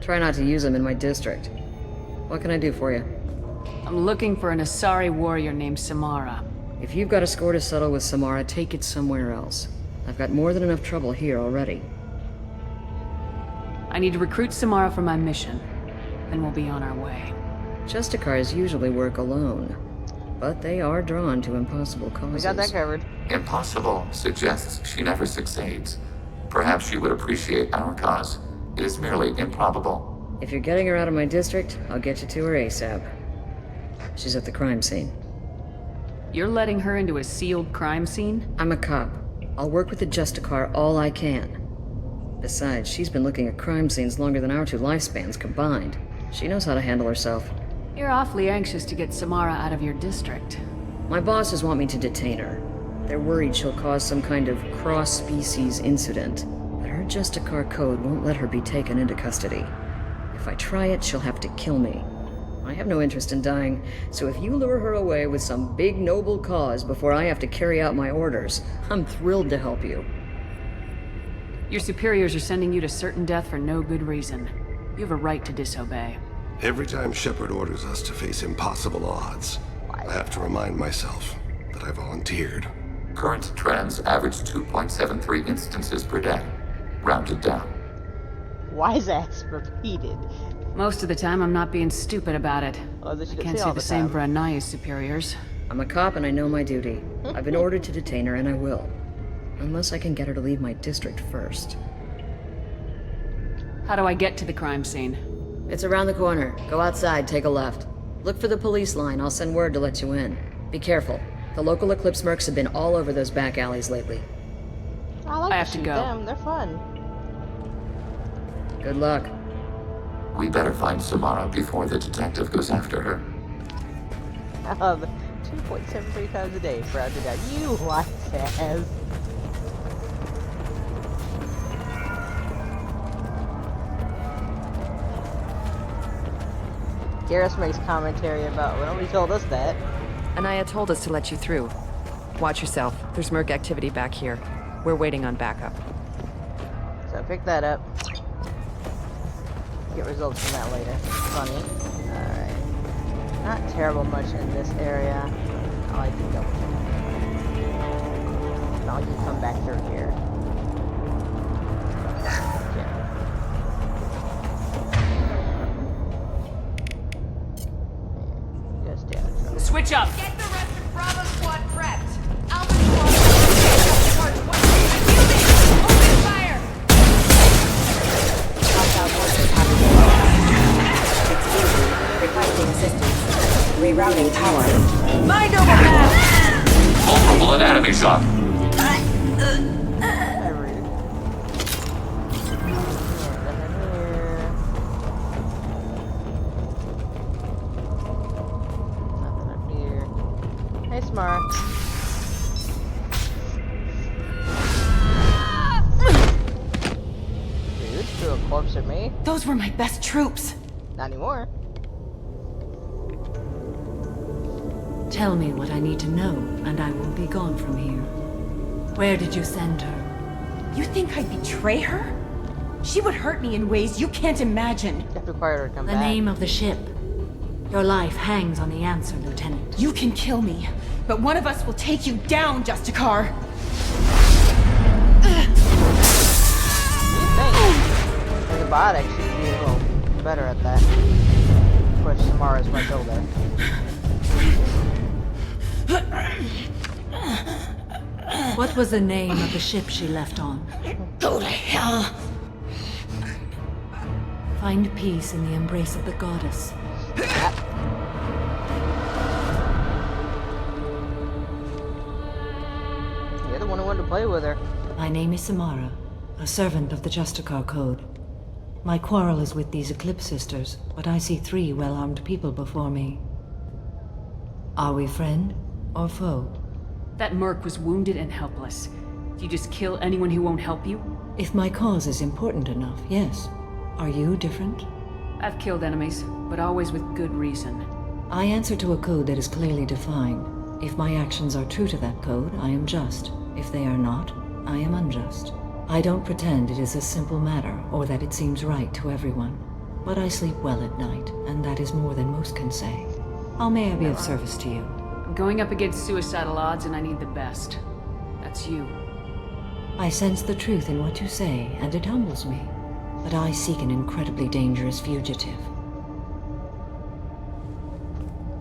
Try not to use them in my district. What can I do for you? I'm looking for an Asari warrior named Samara. If you've got a score to settle with Samara, take it somewhere else. I've got more than enough trouble here already. I need to recruit Samara for my mission. Then we'll be on our way. Justicars usually work alone, but they are drawn to impossible causes. We got that covered. Impossible suggests she never succeeds. Perhaps she would appreciate our cause. It is merely improbable. If you're getting her out of my district, I'll get you to her ASAP. She's at the crime scene. You're letting her into a sealed crime scene? I'm a cop. I'll work with the Justicar all I can. Besides, she's been looking at crime scenes longer than our two lifespans combined. She knows how to handle herself. You're awfully anxious to get Samara out of your district. My bosses want me to detain her. They're worried she'll cause some kind of cross-species incident, but her Justicar code won't let her be taken into custody. If I try it, she'll have to kill me. I have no interest in dying, so if you lure her away with some big noble cause before I have to carry out my orders, I'm thrilled to help you. Your superiors are sending you to certain death for no good reason. You have a right to disobey. Every time Shepard orders us to face impossible odds, I have to remind myself that I volunteered. Current trends average 2.73 instances per day, rounded down. Wise ass repeated. Most of the time, I'm not being stupid about it. Oh, I can't say the same for Anaya's superiors. I'm a cop and I know my duty. I've been ordered to detain her and I will. Unless I can get her to leave my district first. How do I get to the crime scene? It's around the corner. Go outside, take a left. Look for the police line. I'll send word to let you in. Be careful. The local Eclipse mercs have been all over those back alleys lately. I have to go. Them. They're fun. Good luck. We better find Samara before the detective goes after her. 2.73 times a day, rounded out. You wise ass. Garrus makes commentary about, well, nobody told us that. Anaya told us to let you through. Watch yourself. There's merc activity back here. We're waiting on backup. So pick that up. Get results from that later. Funny. Alright. Not terrible much in this area. I like to double check. Now you can come back through here. Switch up! Get the rest of Bravo Squad prepped! Alpha Squad, open fire! Requesting assistance. Rerouting power. Mind over matter! Multiple anatomy shock. Hey, Samara. Dude, threw a corpse at me. Those were my best troops. Not anymore. Tell me what I need to know, and I will be gone from here. Where did you send her? You think I'd betray her? She would hurt me in ways you can't imagine. You have to require her to come The back. name of the ship. Your life hangs on the answer, Lieutenant. You can kill me, but one of us will take you down, Justicar. Antibiotics should be a little better at that. Of course, Samara's right over there. What was the name of the ship she left on? Go to hell. Find peace in the embrace of the goddess. You're the one who wanted to play with her. My name is Samara, a servant of the Justicar Code. My quarrel is with these Eclipse sisters, but I see 3 well-armed people before me. Are we friend or foe? That merc was wounded and helpless. Do you just kill anyone who won't help you? If my cause is important enough, yes. Are you different? I've killed enemies, but always with good reason. I answer to a code that is clearly defined. If my actions are true to that code, I am just. If they are not, I am unjust. I don't pretend it is a simple matter, or that it seems right to everyone. But I sleep well at night, and that is more than most can say. How may I be of service to you? I'm going up against suicidal odds, and I need the best. That's you. I sense the truth in what you say, and it humbles me. But I seek an incredibly dangerous fugitive.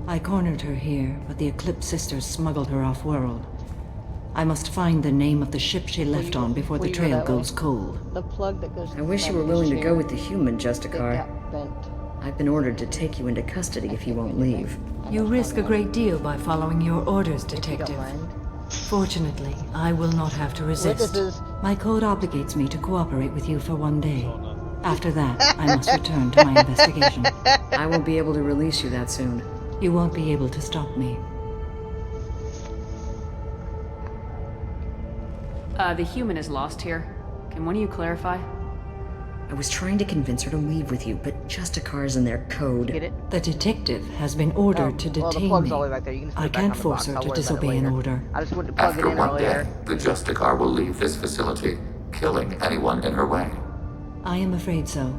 I cornered her here, but the Eclipse sisters smuggled her off-world. I must find the name of the ship she left on before the trail goes cold. The plug that goes. I wish you were willing to go with the human, Justicar. I've been ordered to take you into custody if you won't leave. You risk a great deal by following your orders, Detective. Fortunately, I will not have to resist. My code obligates me to cooperate with you for 1 day. After that, I must return to my investigation. I won't be able to release you that soon. You won't be able to stop me. The human is lost here. Can one of you clarify? I was trying to convince her to leave with you, but Justicar's in their code. Get it? The detective has been ordered to Well, the detain plug's me. all the way back there. You can just put I it back can't on the force box. her I'll to worry about it disobey an later. order. I just want to plug it After in 1 day, earlier. the Justicar will leave this facility, killing anyone in her way. I am afraid so.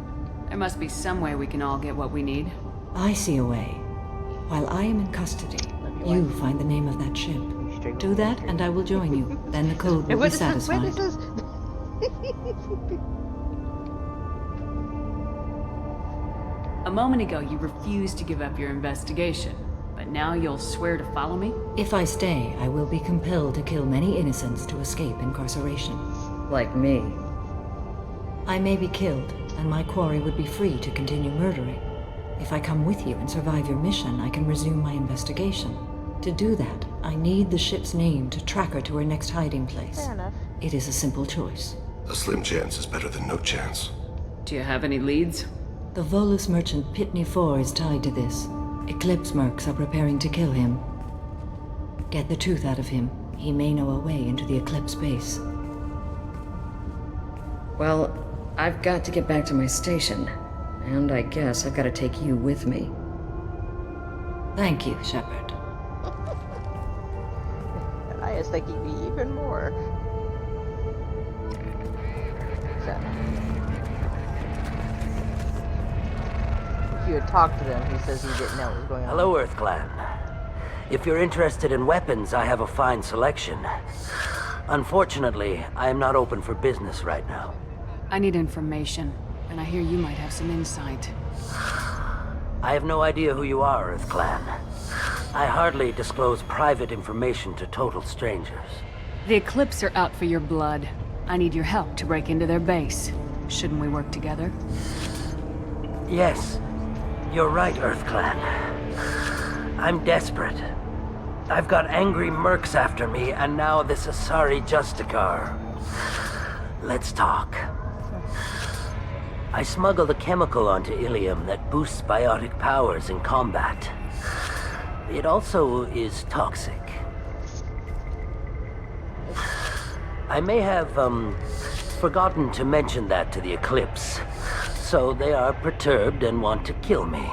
There must be some way we can all get what we need. I see a way. While I am in custody, you find the name of that ship. Do that, and I will join you. Then the code will be satisfied. A moment ago, you refused to give up your investigation, but now you'll swear to follow me? If I stay, I will be compelled to kill many innocents to escape incarceration. Like me. I may be killed, and my quarry would be free to continue murdering. If I come with you and survive your mission, I can resume my investigation. To do that, I need the ship's name to track her to her next hiding place. Fair enough. It is a simple choice. A slim chance is better than no chance. Do you have any leads? The Volus merchant Pitney 4 is tied to this. Eclipse mercs are preparing to kill him. Get the truth out of him. He may know a way into the Eclipse base. Well, I've got to get back to my station. And I guess I've got to take you with me. Thank you, Shepard. And I was thinking me even more. So. If you had talked to them, he says he didn't know what was going on. Hello, Earth Clan. If you're interested in weapons, I have a fine selection. Unfortunately, I am not open for business right now. I need information, and I hear you might have some insight. I have no idea who you are, Earth Clan. I hardly disclose private information to total strangers. The Eclipse are out for your blood. I need your help to break into their base. Shouldn't we work together? Yes, you're right, Earth Clan. I'm desperate. I've got angry mercs after me, and now this Asari Justicar. Let's talk. I smuggled a chemical onto Ilium that boosts biotic powers in combat. It also is toxic. I may have, forgotten to mention that to the Eclipse. So they are perturbed and want to kill me.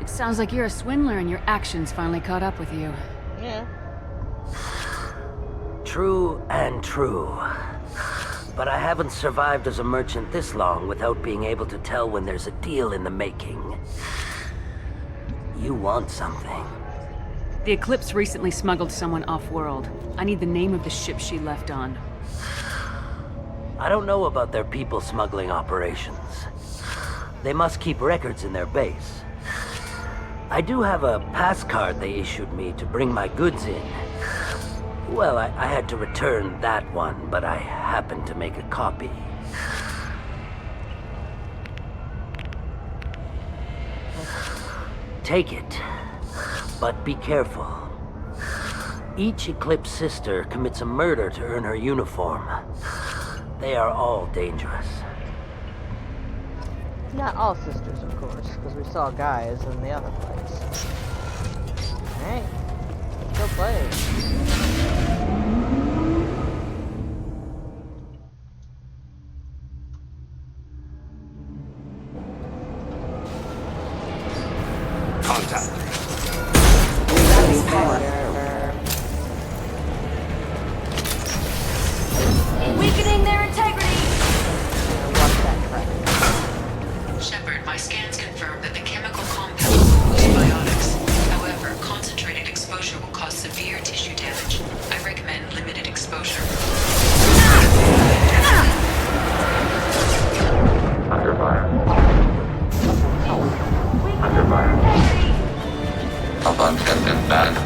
It sounds like you're a swindler and your actions finally caught up with you. Yeah. True and true. But I haven't survived as a merchant this long without being able to tell when there's a deal in the making. You want something. The Eclipse recently smuggled someone off-world. I need the name of the ship she left on. I don't know about their people smuggling operations. They must keep records in their base. I do have a pass card they issued me to bring my goods in. Well, I had to return that one, but I happened to make a copy. Take it, but be careful. Each Eclipse sister commits a murder to earn her uniform. They are all dangerous. Not all sisters, of course, because we saw guys in the other place. Alright, let's go play. Contact. Weakening their integrity! Shepard, my scans confirm that the chemical compound was biotics. However, concentrated exposure will cause severe tissue damage. I recommend limited exposure. Under fire. Under fire. Up on Captain back.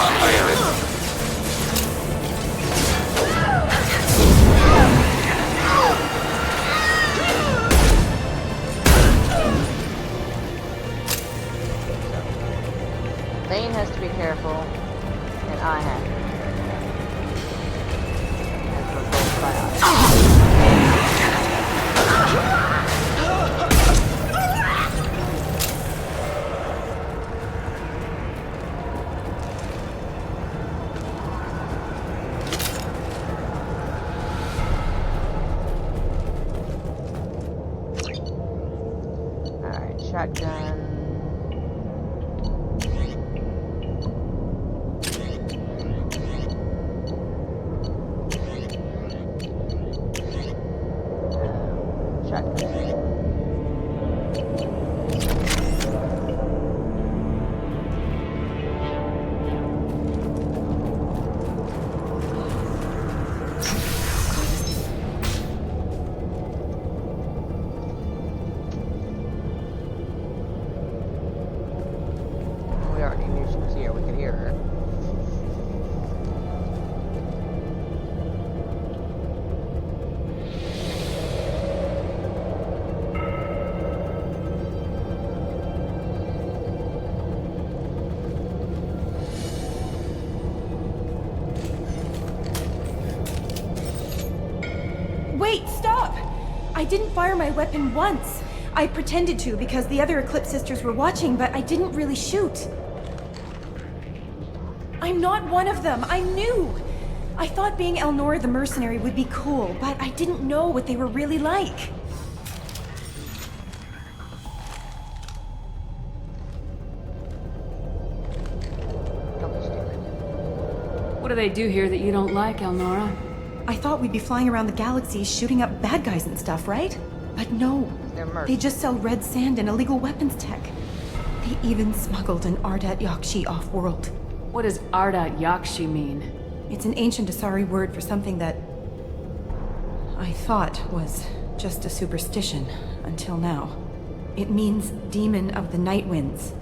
Unhired. Thane has to be careful, and I have to. As we're both biotics. Alright, shotgun. We already knew she was here, we could hear her. Wait, stop! I didn't fire my weapon once. I pretended to because the other Eclipse sisters were watching, but I didn't really shoot. I'm not one of them. I knew. I thought being Elnora the mercenary would be cool, but I didn't know what they were really like. What do they do here that you don't like, Elnora? I thought we'd be flying around the galaxy shooting up bad guys and stuff, right? But no. They just sell red sand and illegal weapons tech. They even smuggled an Ardat Yakshi off-world. What does Ardat Yakshi mean? It's an ancient Asari word for something that I thought was just a superstition until now. It means demon of the night winds.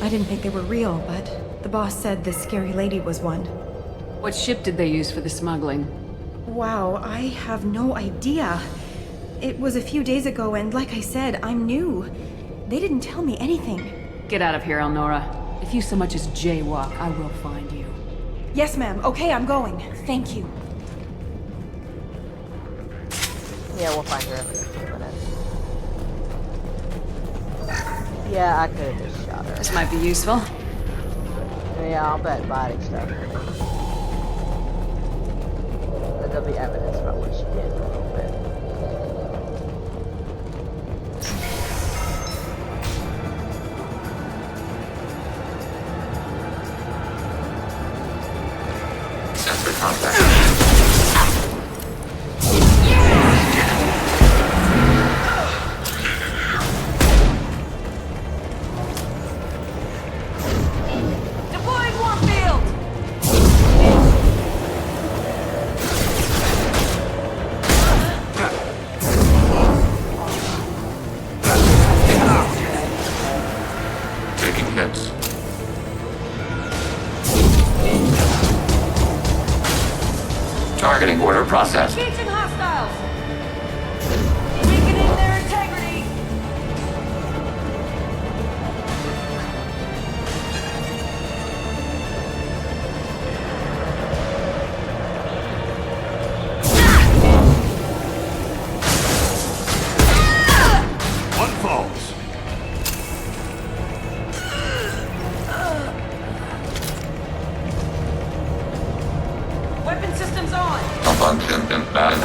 I didn't think they were real, but the boss said this scary lady was one. What ship did they use for the smuggling? Wow, I have no idea. It was a few days ago, and like I said, I'm new. They didn't tell me anything. Get out of here, Elnora. If you so much as jaywalk, I will find you. Yes, ma'am. Okay, I'm going. Thank you. Yeah, we'll find her in a few minutes. Yeah, I could have just shot her. This might be useful. Yeah, I'll bet body stuff. The there'll be evidence about what she did in a little bit. Sensor contact. Deploying Warfield! Taking hits. Targeting order processed. Engaging hostiles! Weakening their integrity! One falls. Weapon systems on! Malfunction in bad.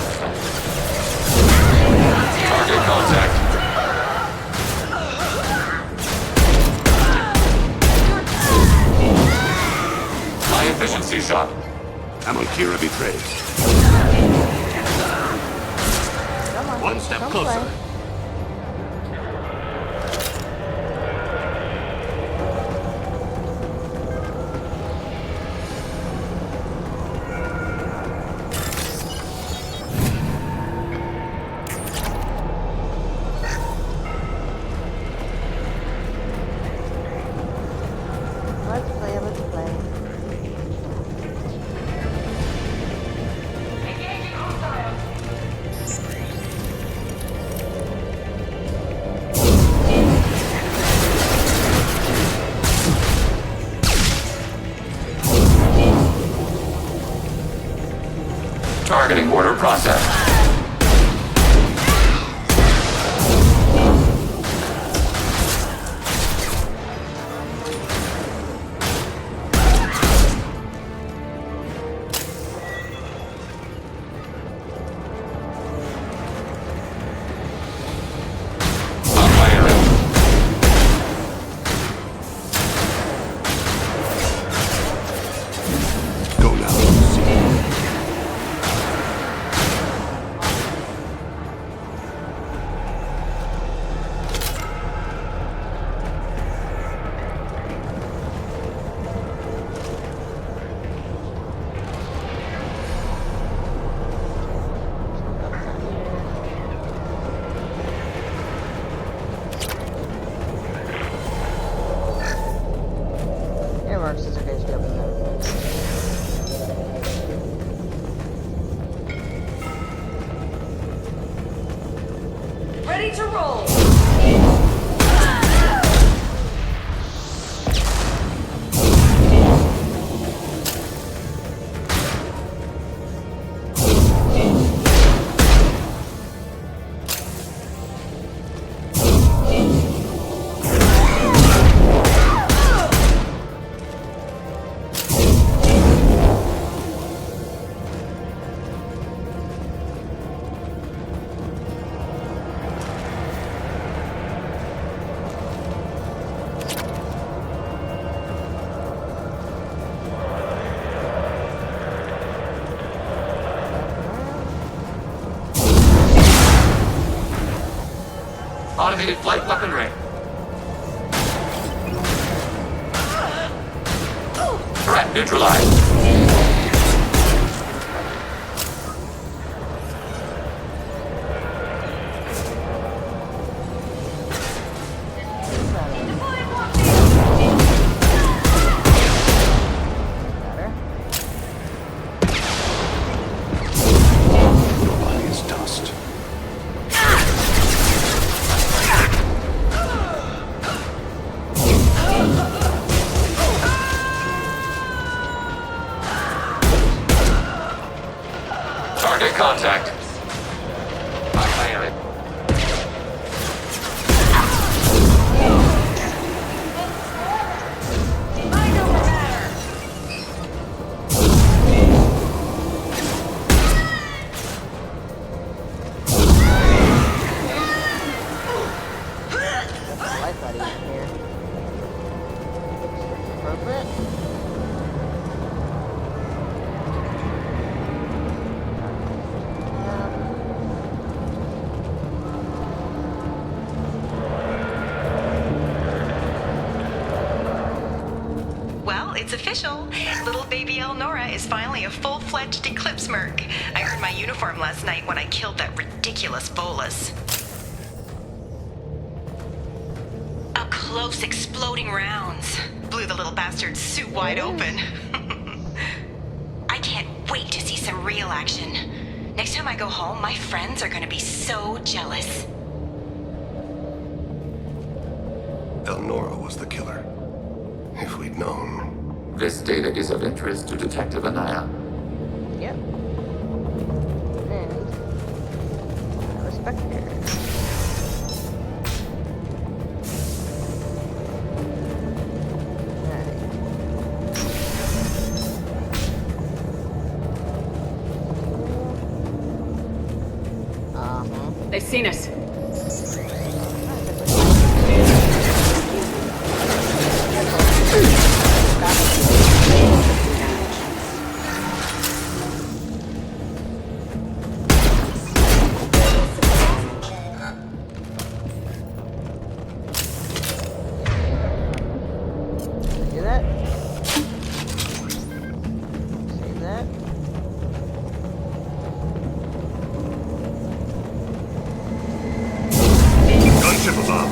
Target contact. High efficiency shot. Amonkira betrayed. One step closer. Let's play, let's play. Targeting order processed. Go now. Here, Mark, scissor case, go up in there. Ready to roll! Automated flight weaponry. Threat neutralized. Your body is dust. I thought he was in here. Appropriate? Well, it's official. Little baby Elnora is finally a full-fledged Eclipse Merc. I earned my uniform last night when I killed that ridiculous Volus. Up close, exploding rounds. Blew the little bastard's suit wide open. I can't wait to see some real action. Next time I go home, my friends are gonna be so jealous. Elnora was the killer. If we'd known. This data is of interest to Detective Anaya. Yep. And I respect her. They've seen us. Do that. Save that. Gunship above.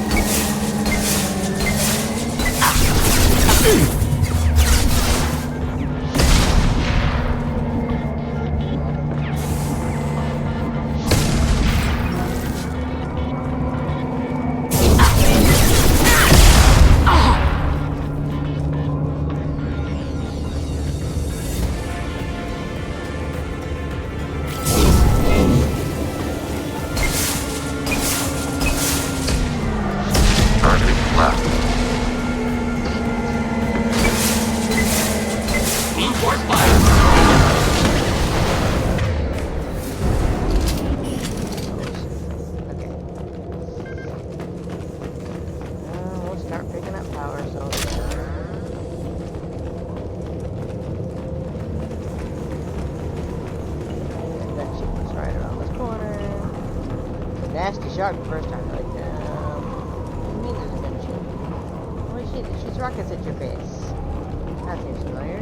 We'll start picking up power cells. That shit was right around this corner. Nasty shark the first time. Like, what do you mean there's a gunship? Holy shit, it shoots rockets at your face. That seems familiar.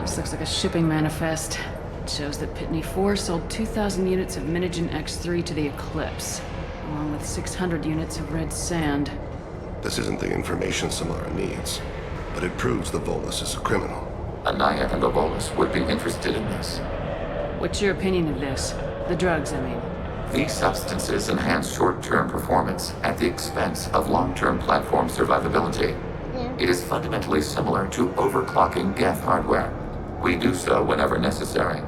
This looks like a shipping manifest. It shows that Pitney 4 sold 2,000 units of Minigen X3 to the Eclipse, along with 600 units of red sand. This isn't the information Samara needs, but it proves the Volus is a criminal. Anaya and the Volus would be interested in this. What's your opinion of this? The drugs, I mean. These substances enhance short-term performance at the expense of long-term platform survivability. It is fundamentally similar to overclocking Geth hardware. We do so whenever necessary.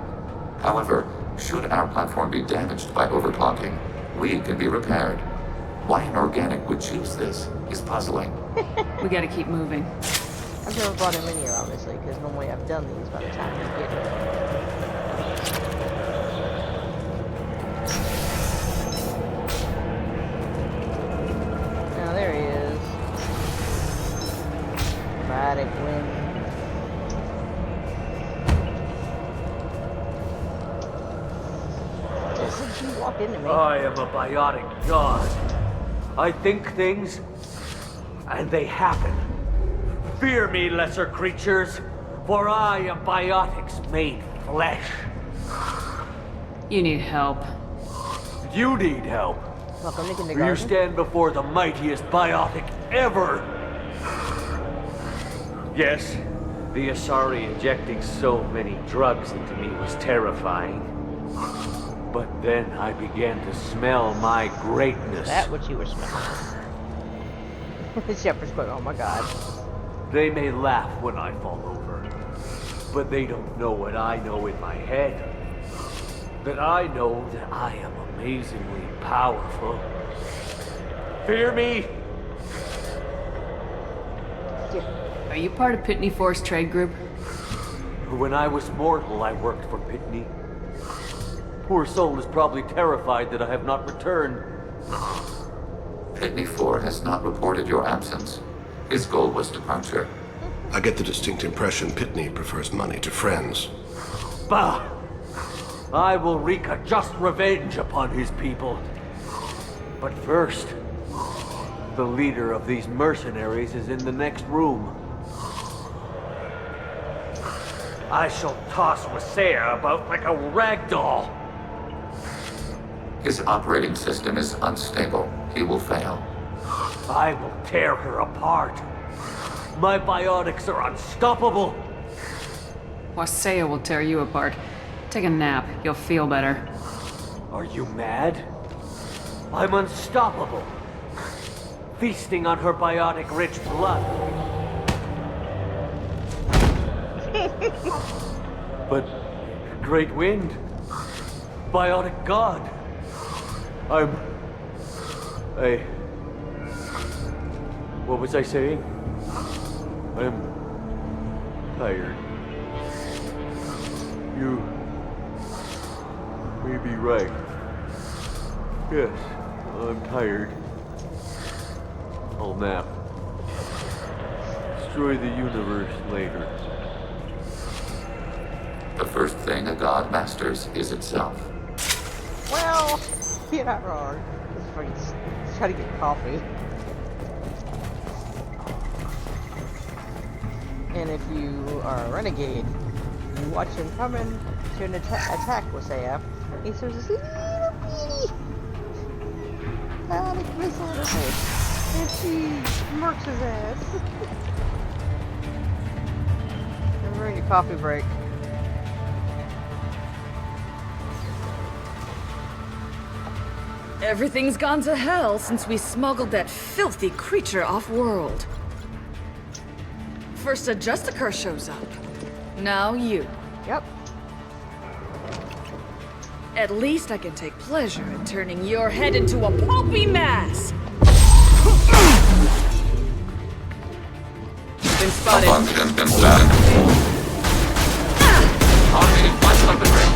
However, should our platform be damaged by overclocking, we can be repaired. Why an organic would choose this is puzzling. We gotta keep moving. I've never brought him in here, obviously, because normally I've done these by the time you get here. Now there he is. Dramatic wind. Just you walked into me. I am a biotic god. I think things, and they happen. Fear me, lesser creatures, for I am biotics made flesh. You need help. You need help. Welcome to You kindergarten. stand before the mightiest biotic ever. Yes, the Asari injecting so many drugs into me was terrifying. But then I began to smell my greatness. That what you were smelling. Shepherd's going, oh my god. They may laugh when I fall over, but they don't know what I know in my head. That I know that I am amazingly powerful. Fear me? Are you part of Pitney Force Trade Group? When I was mortal, I worked for Pitney. Poor soul is probably terrified that I have not returned. Pitney 4 has not reported your absence. His goal was departure. I get the distinct impression Pitney prefers money to friends. Bah! I will wreak a just revenge upon his people. But first, the leader of these mercenaries is in the next room. I shall toss Wasea about like a rag doll. His operating system is unstable. He will fail. I will tear her apart. My biotics are unstoppable. Wasea will tear you apart. Take a nap. You'll feel better. Are you mad? I'm unstoppable. Feasting on her biotic-rich blood. But Great Wind, Biotic God, what was I saying? I'm tired. You may be right. Yes, I'm tired. I'll nap. Destroy the universe later. The first thing a god masters is itself. Well, you're not wrong. Just try to get coffee. And if you are a renegade, you watch him coming to an attack, Wasea. He throws this little bitty biotic missile in her face, and she murks his ass. And we're in your coffee break. Everything's gone to hell since we smuggled that filthy creature off-world. First a Justicar shows up. Now you. Yep. At least I can take pleasure in turning your head into a pulpy mass! Been spotted. Malfunction confirmed. Targeting by weaponry.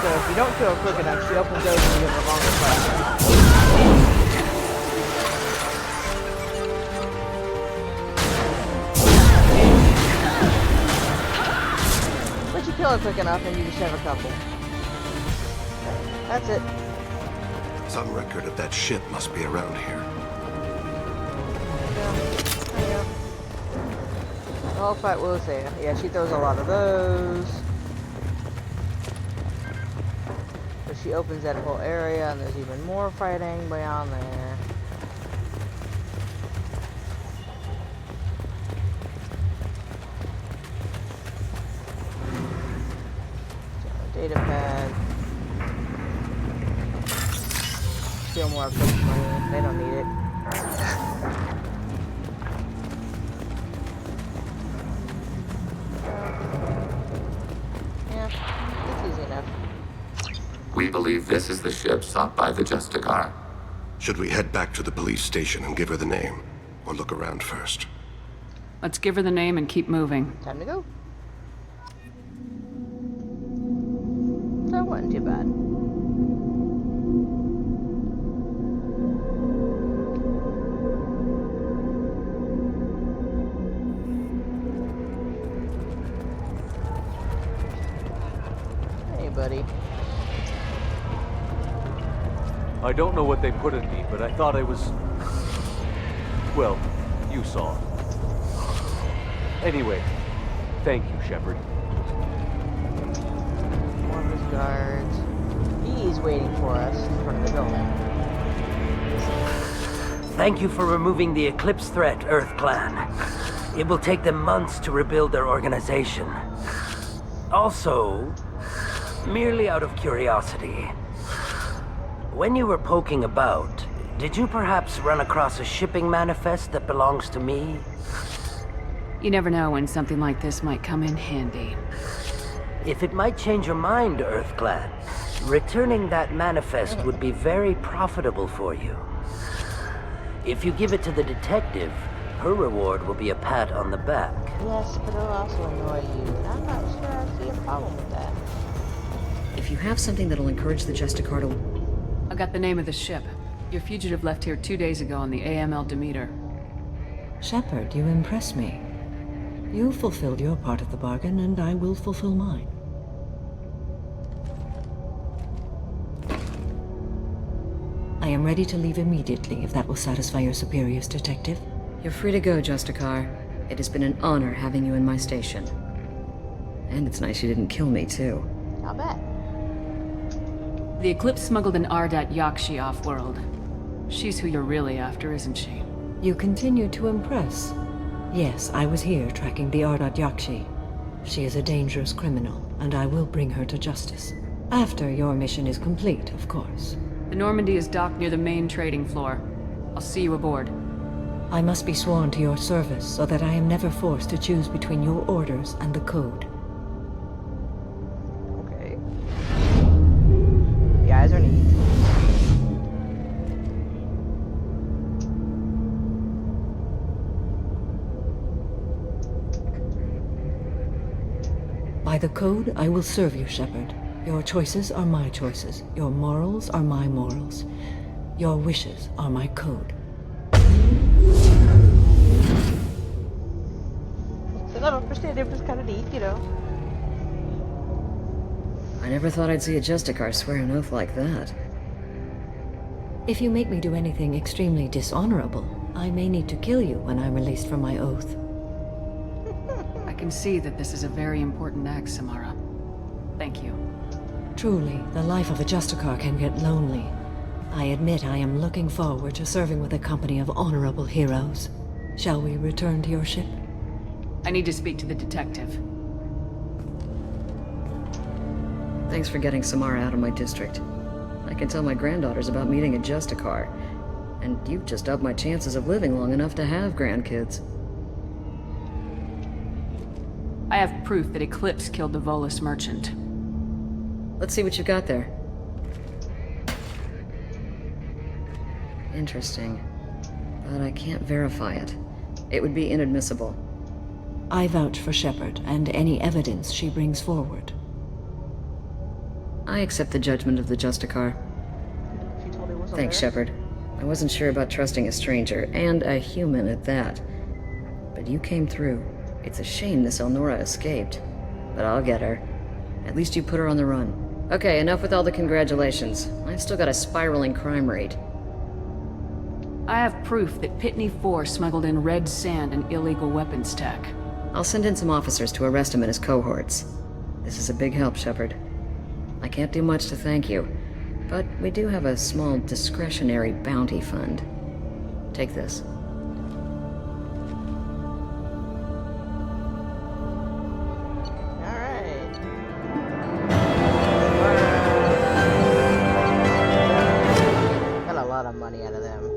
If you don't kill her quick enough, she opens those and you get a longer fight. But you kill her quick enough and you just have a couple. That's it. Some record of that ship must be around here. Yeah. I'll fight Wasea. Yeah, she throws a lot of those. She opens that whole area, and there's even more fighting beyond there. Data pad. Steal more of this money. They don't need it. Yeah, it's easy enough. We believe this is the ship sought by the Justicar. Should we head back to the police station and give her the name? Or look around first? Let's give her the name and keep moving. Time to go. That wasn't too bad. Hey, buddy. I don't know what they put in me, but I thought I was... Well, you saw. Anyway, thank you, Shepard. One of his guards. He's waiting for us in front of the building. Thank you for removing the Eclipse threat, Earth Clan. It will take them months to rebuild their organization. Also, merely out of curiosity, when you were poking about, Did you perhaps run across a shipping manifest that belongs to me? You never know when something like this might come in handy. If it might change your mind, EarthClan, returning that manifest would be very profitable for you. If you give it to the detective, her reward will be a pat on the back. Yes, but it'll also annoy you, and I'm not sure I see a problem with that. If you have something that'll encourage the Justicar to... I got the name of the ship. Your fugitive left here 2 days ago on the AML Demeter. Shepard, you impress me. You fulfilled your part of the bargain, and I will fulfill mine. I am ready to leave immediately, if that will satisfy your superiors, Detective. You're free to go, Justicar. It has been an honor having you in my station. And it's nice you didn't kill me, too. Not bad. The Eclipse smuggled an Ardat Yakshi off-world. She's who you're really after, isn't she? You continue to impress. Yes, I was here tracking the Ardat Yakshi. She is a dangerous criminal, and I will bring her to justice. After your mission is complete, of course. The Normandy is docked near the main trading floor. I'll see you aboard. I must be sworn to your service so that I am never forced to choose between your orders and the Code. Okay. You guys are neat. By the Code, I will serve you, Shepard. Your choices are my choices. Your morals are my morals. Your wishes are my code. I don't understand, it was kind of neat, you know. I never thought I'd see a Justicar swear an oath like that. If you make me do anything extremely dishonorable, I may need to kill you when I'm released from my oath. I can see that this is a very important act, Samara. Thank you. Truly, the life of a Justicar can get lonely. I admit I am looking forward to serving with a company of honorable heroes. Shall we return to your ship? I need to speak to the detective. Thanks for getting Samara out of my district. I can tell my granddaughters about meeting a Justicar. And you've just upped my chances of living long enough to have grandkids. I have proof that Eclipse killed the Volus merchant. Let's see what you got there. Interesting. But I can't verify it. It would be inadmissible. I vouch for Shepard and any evidence she brings forward. I accept the judgment of the Justicar. Thanks, Shepard. I wasn't sure about trusting a stranger, and a human at that. But you came through. It's a shame this Elnora escaped. But I'll get her. At least you put her on the run. Okay, enough with all the congratulations. I've still got a spiraling crime rate. I have proof that Pitney 4 smuggled in red sand and illegal weapons tech. I'll send in some officers to arrest him and his cohorts. This is a big help, Shepard. I can't do much to thank you, but we do have a small discretionary bounty fund. Take this. Got a lot of money out of them.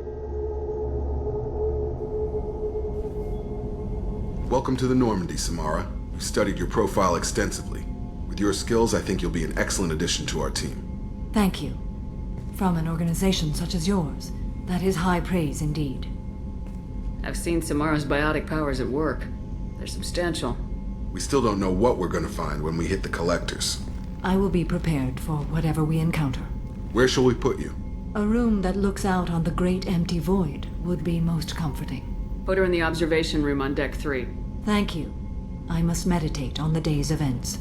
Welcome to the Normandy, Samara. We've studied your profile extensively. With your skills, I think you'll be an excellent addition to our team. Thank you. From an organization such as yours, that is high praise indeed. I've seen Samara's biotic powers at work. They're substantial. We still don't know what we're gonna find when we hit the collectors. I will be prepared for whatever we encounter. Where shall we put you? A room that looks out on the great empty void would be most comforting. Put her in the observation room on Deck 3. Thank you. I must meditate on the day's events.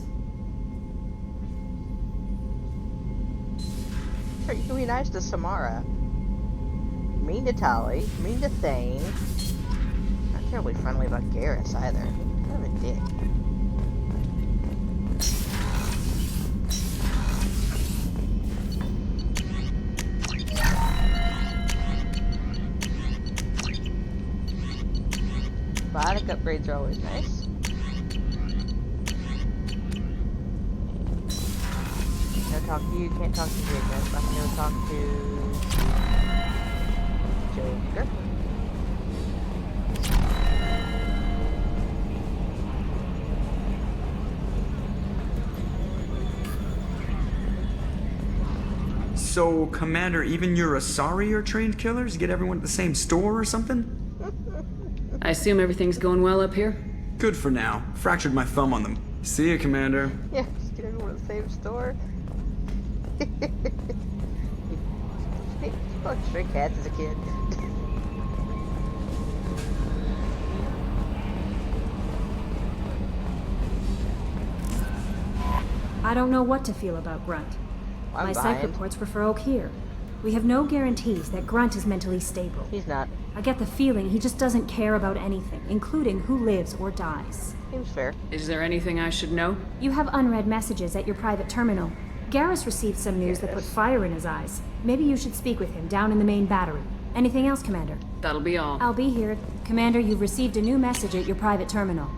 You can be nice to Samara. Mean to Tali, mean to Thane. Not terribly friendly about Garrus either. Kind of a dick. Biotic upgrades are always nice. No talk to you, can't talk to Jacob. I'm gonna talk to So, Commander, even your Asari are trained killers? Get everyone at the same store or something? I assume everything's going well up here? Good for now. Fractured my thumb on them. See ya, Commander. Yeah, just get everyone at the same store. You fucked stray cats as a kid. I don't know what to feel about Grunt. My psych reports refer Oak here. We have no guarantees that Grunt is mentally stable. He's not. I get the feeling he just doesn't care about anything, including who lives or dies. Seems fair. Is there anything I should know? You have unread messages at your private terminal. Garrus received some news that put fire in his eyes. Maybe you should speak with him down in the main battery. Anything else, Commander? That'll be all. I'll be here. Commander, you've received a new message at your private terminal.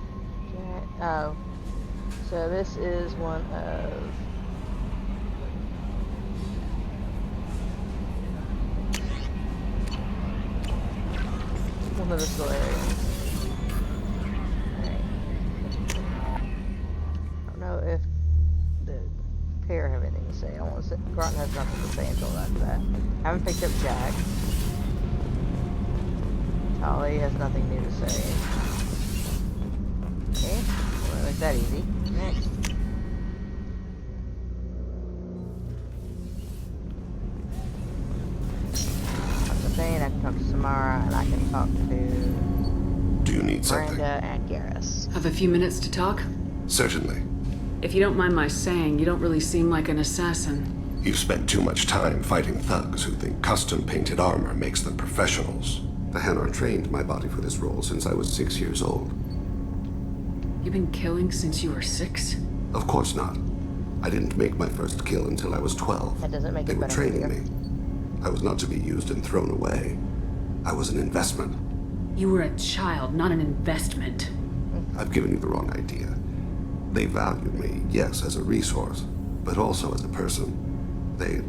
Oh. So this is one of... one of the Solarians. Alright. I don't know if the pair have anything to say. I want to say Grunt has nothing to say until after that. Haven't picked up Jack. Tali has nothing new to say. Okay, well, that makes that easy. Next. That's the thing, I can talk to Samara, and I can talk to... Do you need something? Miranda and Garrus. Have a few minutes to talk? Certainly. If you don't mind my saying, you don't really seem like an assassin. You've spent too much time fighting thugs who think custom-painted armor makes them professionals. The Hanar trained my body for this role since I was 6 years old. You've been killing since you were 6? Of course not. I didn't make my first kill until I was 12. That doesn't make They it were better training for you. me. I was not to be used and thrown away. I was an investment. You were a child, not an investment. I've given you the wrong idea. They valued me, yes, as a resource, but also as a person. They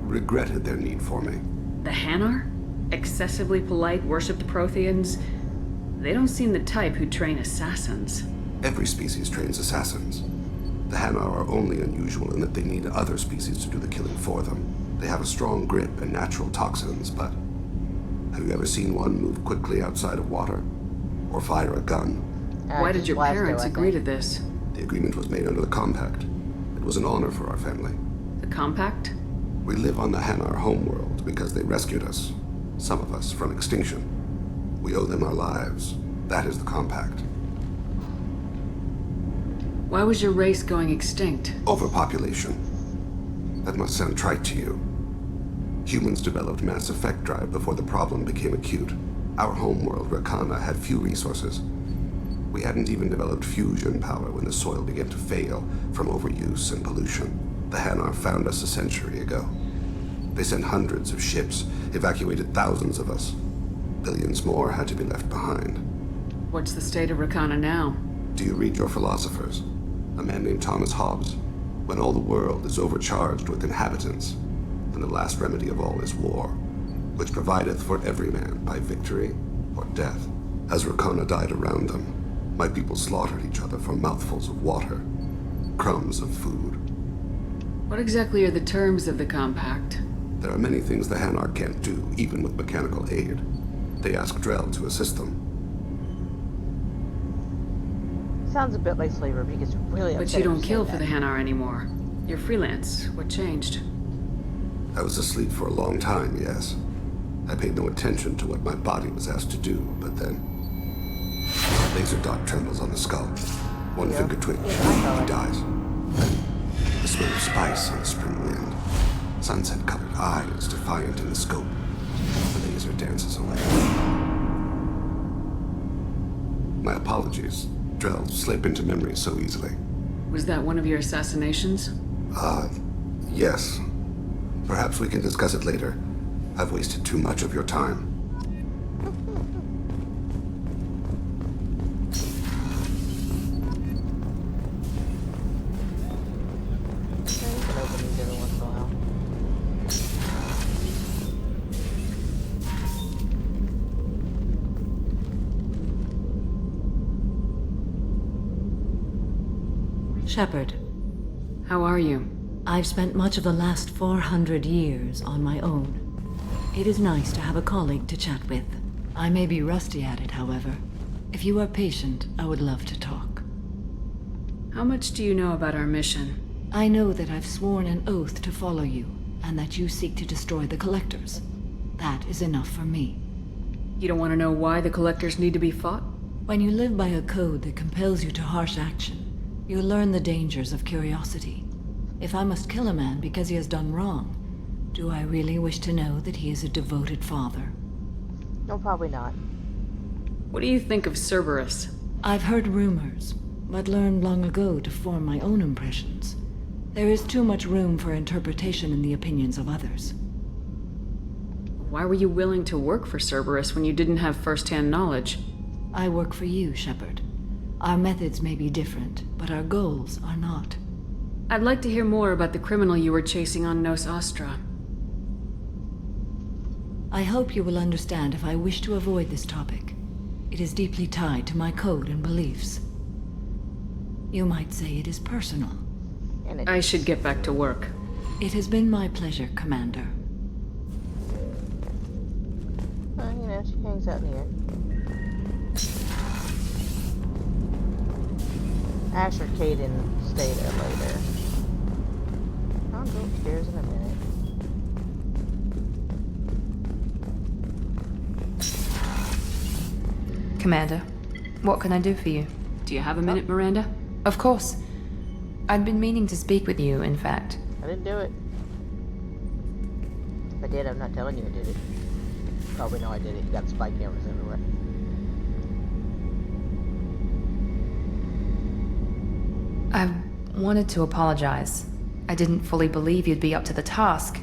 regretted their need for me. The Hanar? Excessively polite, worship the Protheans? They don't seem the type who train assassins. Every species trains assassins. The Hanar are only unusual in that they need other species to do the killing for them. They have a strong grip and natural toxins, but have you ever seen one move quickly outside of water? Or fire a gun? Why did your parents agree to this? The agreement was made under the Compact. It was an honor for our family. The Compact? We live on the Hanar homeworld because they rescued us. Some of us from extinction. We owe them our lives. That is the Compact. Why was your race going extinct? Overpopulation. That must sound trite to you. Humans developed mass effect drive before the problem became acute. Our homeworld, Rakana, had few resources. We hadn't even developed fusion power when the soil began to fail from overuse and pollution. The Hanar found us a century ago. They sent hundreds of ships, evacuated thousands of us. Billions more had to be left behind. What's the state of Rakana now? Do you read your philosophers? A man named Thomas Hobbes. When all the world is overcharged with inhabitants, then the last remedy of all is war, which provideth for every man by victory or death. As Rakana died around them, my people slaughtered each other for mouthfuls of water, crumbs of food. What exactly are the terms of the Compact? There are many things the Hanar can't do, even with mechanical aid. They ask Drell to assist them. Sounds a bit like slavery because really But you don't kill for the Hanar anymore. You're freelance. What changed? I was asleep for a long time, yes. I paid no attention to what my body was asked to do, but then... Laser dot trembles on the skull. One finger twitch. He dies. Then, the smell of spice on the spring wind. Sunset-colored eyes defiant in the scope. The laser dances away. My apologies. Drell slip into memory so easily. Was that one of your assassinations? Yes. Perhaps we can discuss it later. I've wasted too much of your time. Shepard. How are you? I've spent much of the last 400 years on my own. It is nice to have a colleague to chat with. I may be rusty at it, however. If you are patient, I would love to talk. How much do you know about our mission? I know that I've sworn an oath to follow you, and that you seek to destroy the Collectors. That is enough for me. You don't want to know why the Collectors need to be fought? When you live by a code that compels you to harsh action, you learn the dangers of curiosity. If I must kill a man because he has done wrong, do I really wish to know that he is a devoted father? No, probably not. What do you think of Cerberus? I've heard rumors, but learned long ago to form my own impressions. There is too much room for interpretation in the opinions of others. Why were you willing to work for Cerberus when you didn't have first-hand knowledge? I work for you, Shepard. Our methods may be different, but our goals are not. I'd like to hear more about the criminal you were chasing on Nos Astra. I hope you will understand if I wish to avoid this topic. It is deeply tied to my code and beliefs. You might say it is personal. I should get back to work. It has been my pleasure, Commander. Well, you know, she hangs out in here. Ash or Caden stay there later. I'll go upstairs in a minute. Commander, what can I do for you? Do you have a minute, Miranda? Of course. I'd been meaning to speak with you, in fact. I didn't do it. If I did, I'm not telling you I did it. You probably know I did it. You got spy cameras everywhere. I wanted to apologize. I didn't fully believe you'd be up to the task,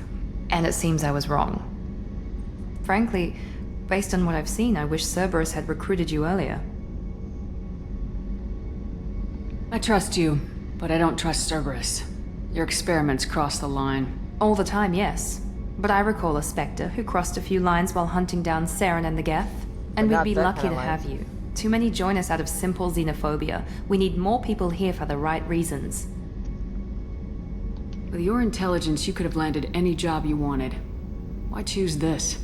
and it seems I was wrong. Frankly, based on what I've seen, I wish Cerberus had recruited you earlier. I trust you, but I don't trust Cerberus. Your experiments cross the line. All the time, yes. But I recall a Spectre who crossed a few lines while hunting down Saren and the Geth. And we'd be lucky to have you. Too many join us out of simple xenophobia. We need more people here for the right reasons. With your intelligence, you could have landed any job you wanted. Why choose this?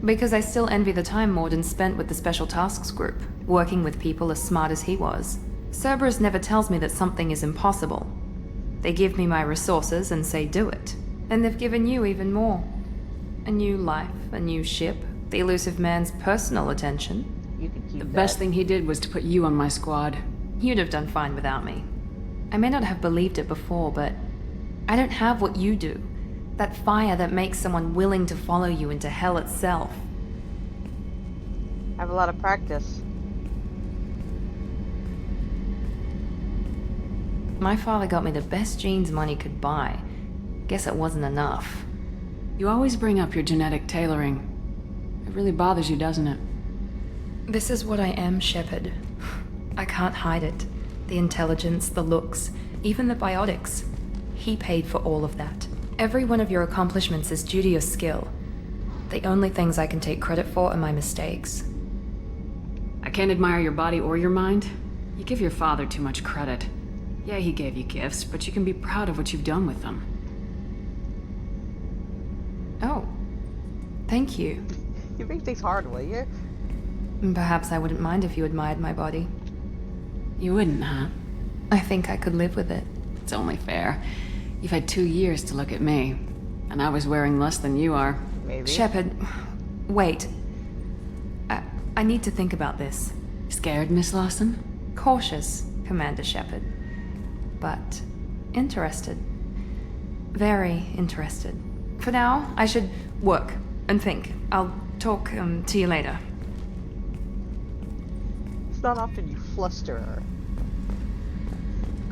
Because I still envy the time Morden spent with the Special Tasks Group, working with people as smart as he was. Cerberus never tells me that something is impossible. They give me my resources and say do it. And they've given you even more. A new life, a new ship, the elusive man's personal attention. You can keep the best thing he did was to put you on my squad. You'd have done fine without me. I may not have believed it before, but I don't have what you do. That fire that makes someone willing to follow you into hell itself. I have a lot of practice. My father got me the best genes money could buy. Guess it wasn't enough. You always bring up your genetic tailoring. It really bothers you, doesn't it? This is what I am, Shepard. I can't hide it. The intelligence, the looks, even the biotics. He paid for all of that. Every one of your accomplishments is due to your skill. The only things I can take credit for are my mistakes. I can't admire your body or your mind. You give your father too much credit. Yeah, he gave you gifts, but you can be proud of what you've done with them. Oh. Thank you. You make things hard, will you? Perhaps I wouldn't mind if you admired my body. You wouldn't, huh? I think I could live with it. It's only fair. You've had 2 years to look at me, and I was wearing less than you are. Maybe. Shepard, wait. I need to think about this. Scared, Miss Lawson? Cautious, Commander Shepard. But interested. Very interested. For now, I should work and think. I'll talk to you later. It's not often you fluster her.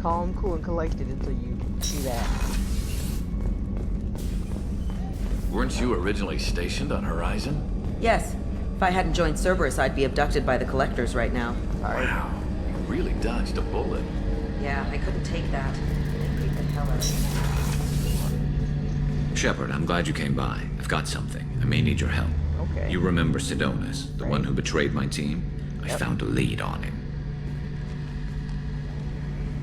Calm, cool, and collected until you see that. Weren't you originally stationed on Horizon? Yes. If I hadn't joined Cerberus, I'd be abducted by the Collectors right now. Wow. You really dodged a bullet. Yeah, I couldn't take that. They creeped the hell out of me. Shepard, I'm glad you came by. I've got something. I may need your help. Okay. You remember Sidonis, the one who betrayed my team? I found a lead on him.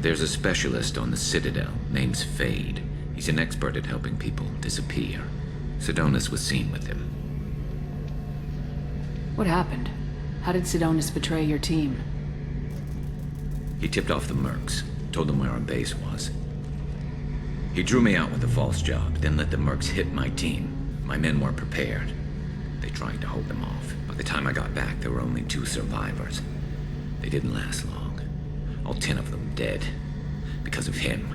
There's a specialist on the Citadel, name's Fade. He's an expert at helping people disappear. Sidonis was seen with him. What happened? How did Sidonis betray your team? He tipped off the mercs, told them where our base was. He drew me out with a false job, then let the mercs hit my team. My men weren't prepared. They tried to hold them off. By the time I got back, there were only 2 survivors. They didn't last long. All 10 of them dead. Because of him.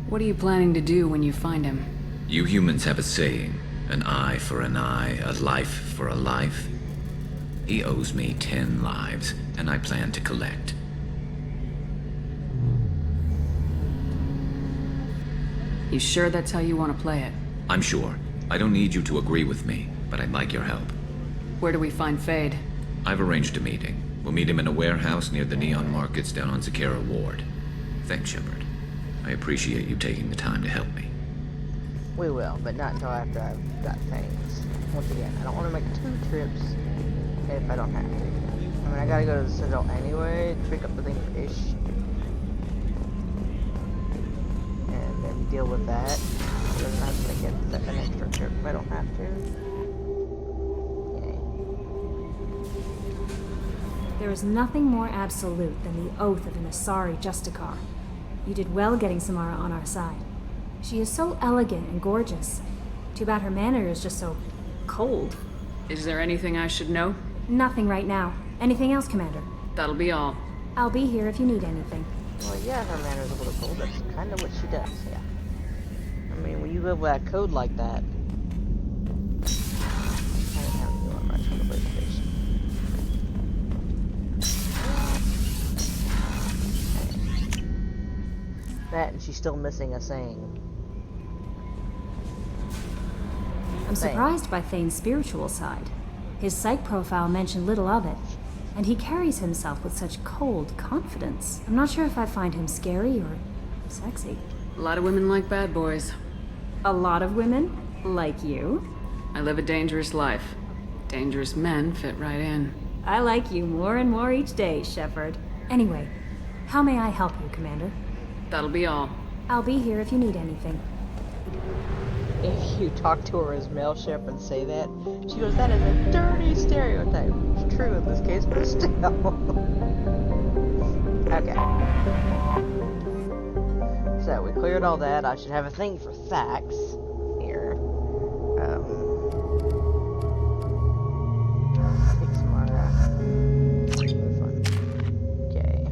What are you planning to do when you find him? You humans have a saying, an eye for an eye, a life for a life. He owes me 10 lives, and I plan to collect. You sure that's how you want to play it? I'm sure. I don't need you to agree with me, but I'd like your help. Where do we find Fade? I've arranged a meeting. We'll meet him in a warehouse near the Neon Markets down on Zakera Ward. Thanks, Shepard. I appreciate you taking the time to help me. We will, but not until after I've got things. Once again, I don't want to make 2 trips if I don't have to. I mean, I gotta go to the Citadel anyway to pick up the thing for Ish. And then deal with that. So then I'm gonna get an extra trip if I don't have to. There is nothing more absolute than the oath of an Asari Justicar. You did well getting Samara on our side. She is so elegant and gorgeous. Too bad her manner is just so cold. Is there anything I should know? Nothing right now. Anything else, Commander? That'll be all. I'll be here if you need anything. Well, yeah, her manner's a little cold. That's kind of what she does, yeah. I mean, when you live with a code like that... I didn't have to do it much for the PlayStation. That, and she's still missing a saying. I'm surprised by Thane's spiritual side. His psych profile mentioned little of it, and he carries himself with such cold confidence. I'm not sure if I find him scary or sexy. A lot of women like bad boys. A lot of women? Like you? I live a dangerous life. Dangerous men fit right in. I like you more and more each day, Shepard. Anyway, how may I help you, Commander? That'll be all. I'll be here if you need anything. If you talk to her as male Shep and say that, she goes, that is a dirty stereotype. It's true in this case, but still. Okay. So, we cleared all that. I should have a thing for Thax here. Take Samara. Fun. Okay.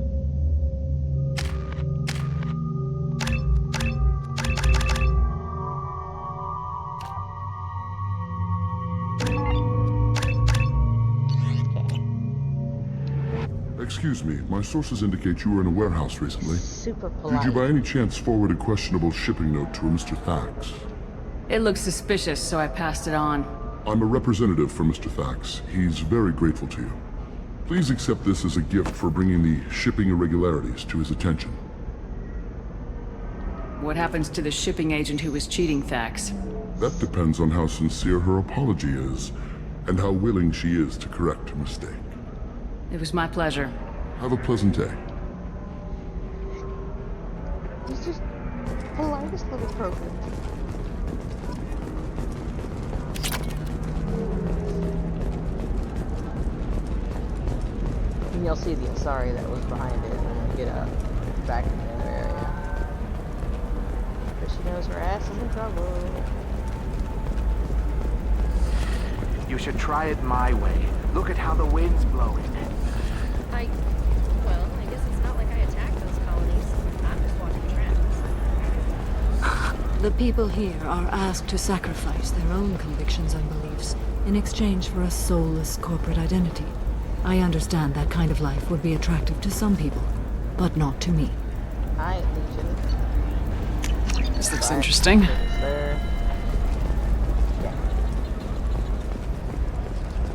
Excuse me, my sources indicate you were in a warehouse recently. Super polite. Did you by any chance forward a questionable shipping note to a Mr. Thax? It looks suspicious, so I passed it on. I'm a representative for Mr. Thax. He's very grateful to you. Please accept this as a gift for bringing the shipping irregularities to his attention. What happens to the shipping agent who was cheating Thax? That depends on how sincere her apology is, and how willing she is to correct her mistake. It was my pleasure. Have a pleasant day. He's just the politest little program. And you'll see the Asari that was behind it when we get back in the other area. But she knows her ass is in trouble. You should try it my way. Look at how the wind's blowing. Well, I guess it's not like I attacked those colonies. I'm just watching trends. The people here are asked to sacrifice their own convictions and beliefs in exchange for a soulless corporate identity. I understand that kind of life would be attractive to some people, but not to me. Hi, Legion. This looks interesting. There. Yeah.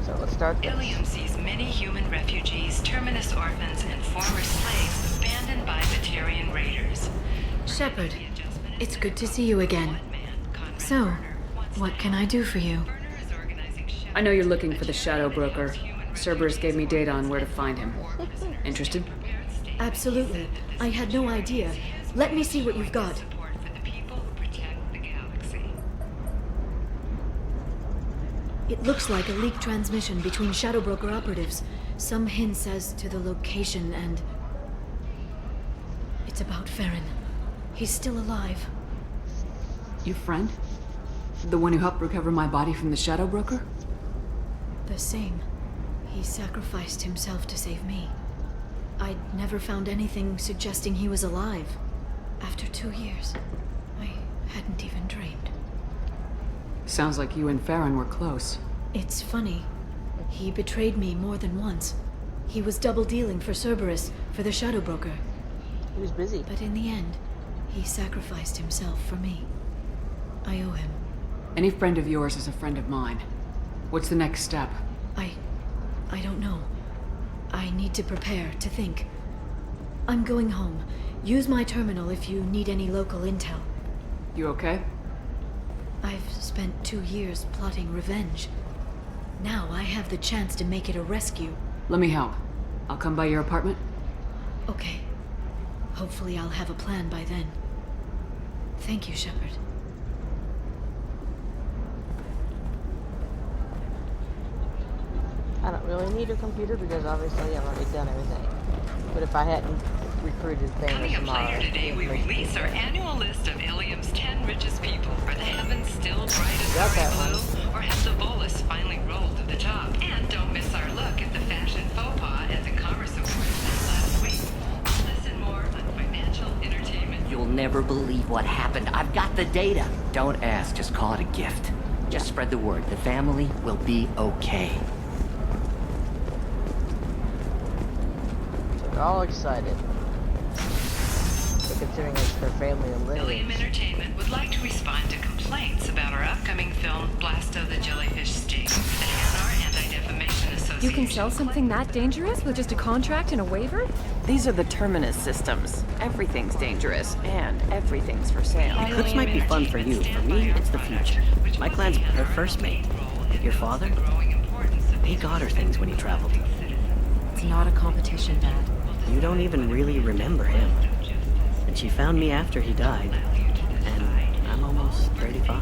So let's start this. Ilium sees many human refugees, terminus orphans, and former slaves abandoned by Batarian raiders. Shepard, it's good to see you again. So, what can I do for you? I know you're looking for the Shadow Broker. Cerberus gave me data on where to find him. Interested? Absolutely. I had no idea. Let me see what you've got. It looks like a leaked transmission between Shadow Broker operatives. Some hints as to the location and... It's about Farron. He's still alive. Your friend? The one who helped recover my body from the Shadow Broker? The same. He sacrificed himself to save me. I'd never found anything suggesting he was alive. After 2 years, I hadn't even dreamed. Sounds like you and Farron were close. It's funny. He betrayed me more than once. He was double-dealing for Cerberus, for the Shadow Broker. He was busy. But in the end, he sacrificed himself for me. I owe him. Any friend of yours is a friend of mine. What's the next step? I don't know. I need to prepare, to think. I'm going home. Use my terminal if you need any local intel. You okay? I've spent 2 years plotting revenge. Now I have the chance to make it a rescue. Let me help. I'll come by your apartment. Okay. Hopefully I'll have a plan by then. Thank you, Shepard. I don't really need a computer because obviously I've already done everything. But if I hadn't recruited Coming Thanos up later today, we release our annual list of Ilium's 10 richest people. Are the heavens still bright as blue, or have the bolus finally rolled to the top? And don't miss our look at the fashion faux pas at the Commerce Awards last week. All this and more on Financial Entertainment. You'll never believe what happened. I've got the data. Don't ask, just call it a gift. Just spread the word. The family will be okay. They're all excited. But considering it's their family and Ilium lineage. Entertainment would like to respond to complaints about our upcoming film, Blasto the Jellyfish Sting. The Hanar Anti-Defamation Association. You can sell something that dangerous with just a contract and a waiver? These are the Terminus systems. Everything's dangerous, and everything's for sale. Eclipse might be fun for you. For me, it's the future. My clan's her first mate. Your father? He got her things when he traveled. It's not a competition, Dad. You don't even really remember him. And she found me after he died. And I'm almost 35.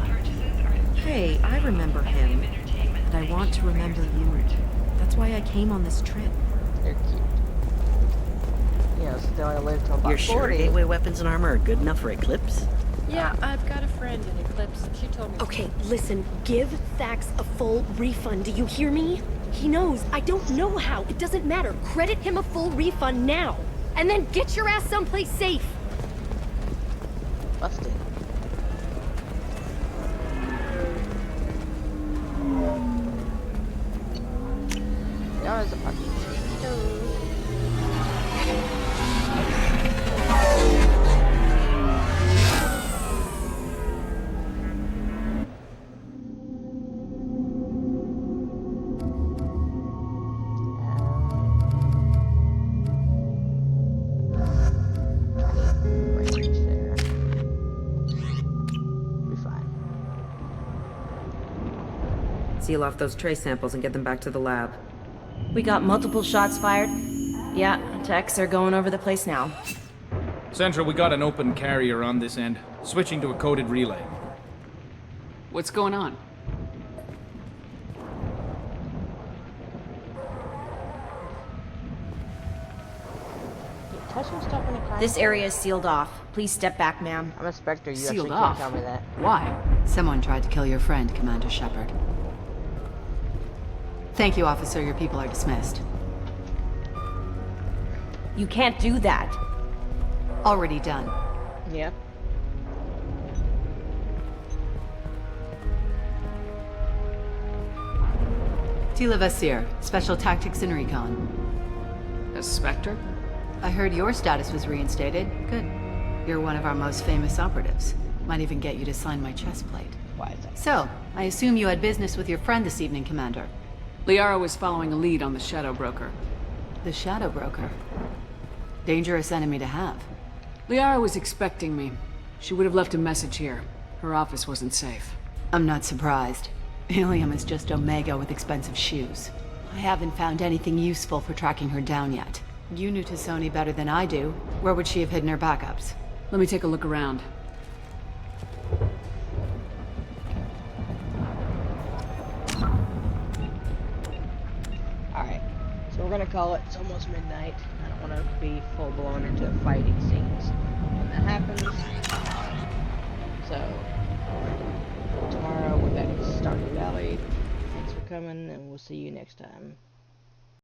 Hey, I remember him. And I want to remember you. That's why I came on this trip. They're cute. You know, so they only live till about You're sure 40. gateway weapons and armor are good enough for Eclipse? Yeah, I've got a friend in Eclipse. She told me. Okay, listen. Give Thax a full refund. Do you hear me? He knows. I don't know how. It doesn't matter. Credit him a full refund now. And then get your ass someplace safe. Busted. There is a parking. Seal off those trace samples and get them back to the lab. We got multiple shots fired. Yeah, techs are going over the place now. Central, we got an open carrier on this end. Switching to a coded relay. What's going on? This area is sealed off. Please step back, ma'am. I'm a Spectre. You Sealed actually off? can't tell me that. Why? Someone tried to kill your friend, Commander Shepard. Thank you, officer. Your people are dismissed. You can't do that. Already done. Yeah. Tila Vasir, Special Tactics and Recon. A Spectre? I heard your status was reinstated. Good. You're one of our most famous operatives. Might even get you to sign my chest plate. Why is that? So, I assume you had business with your friend this evening, Commander. Liara was following a lead on the Shadow Broker. The Shadow Broker. Dangerous enemy to have. Liara was expecting me. She would have left a message here. Her office wasn't safe. I'm not surprised. Ilium is just Omega with expensive shoes. I haven't found anything useful for tracking her down yet. You knew Tassoni better than I do. Where would she have hidden her backups? Let me take a look around. gonna call it. It's almost midnight. I don't want to be full blown into fighting scenes when that happens. So tomorrow we're back at Stardew Valley. Thanks for coming, and we'll see you next time.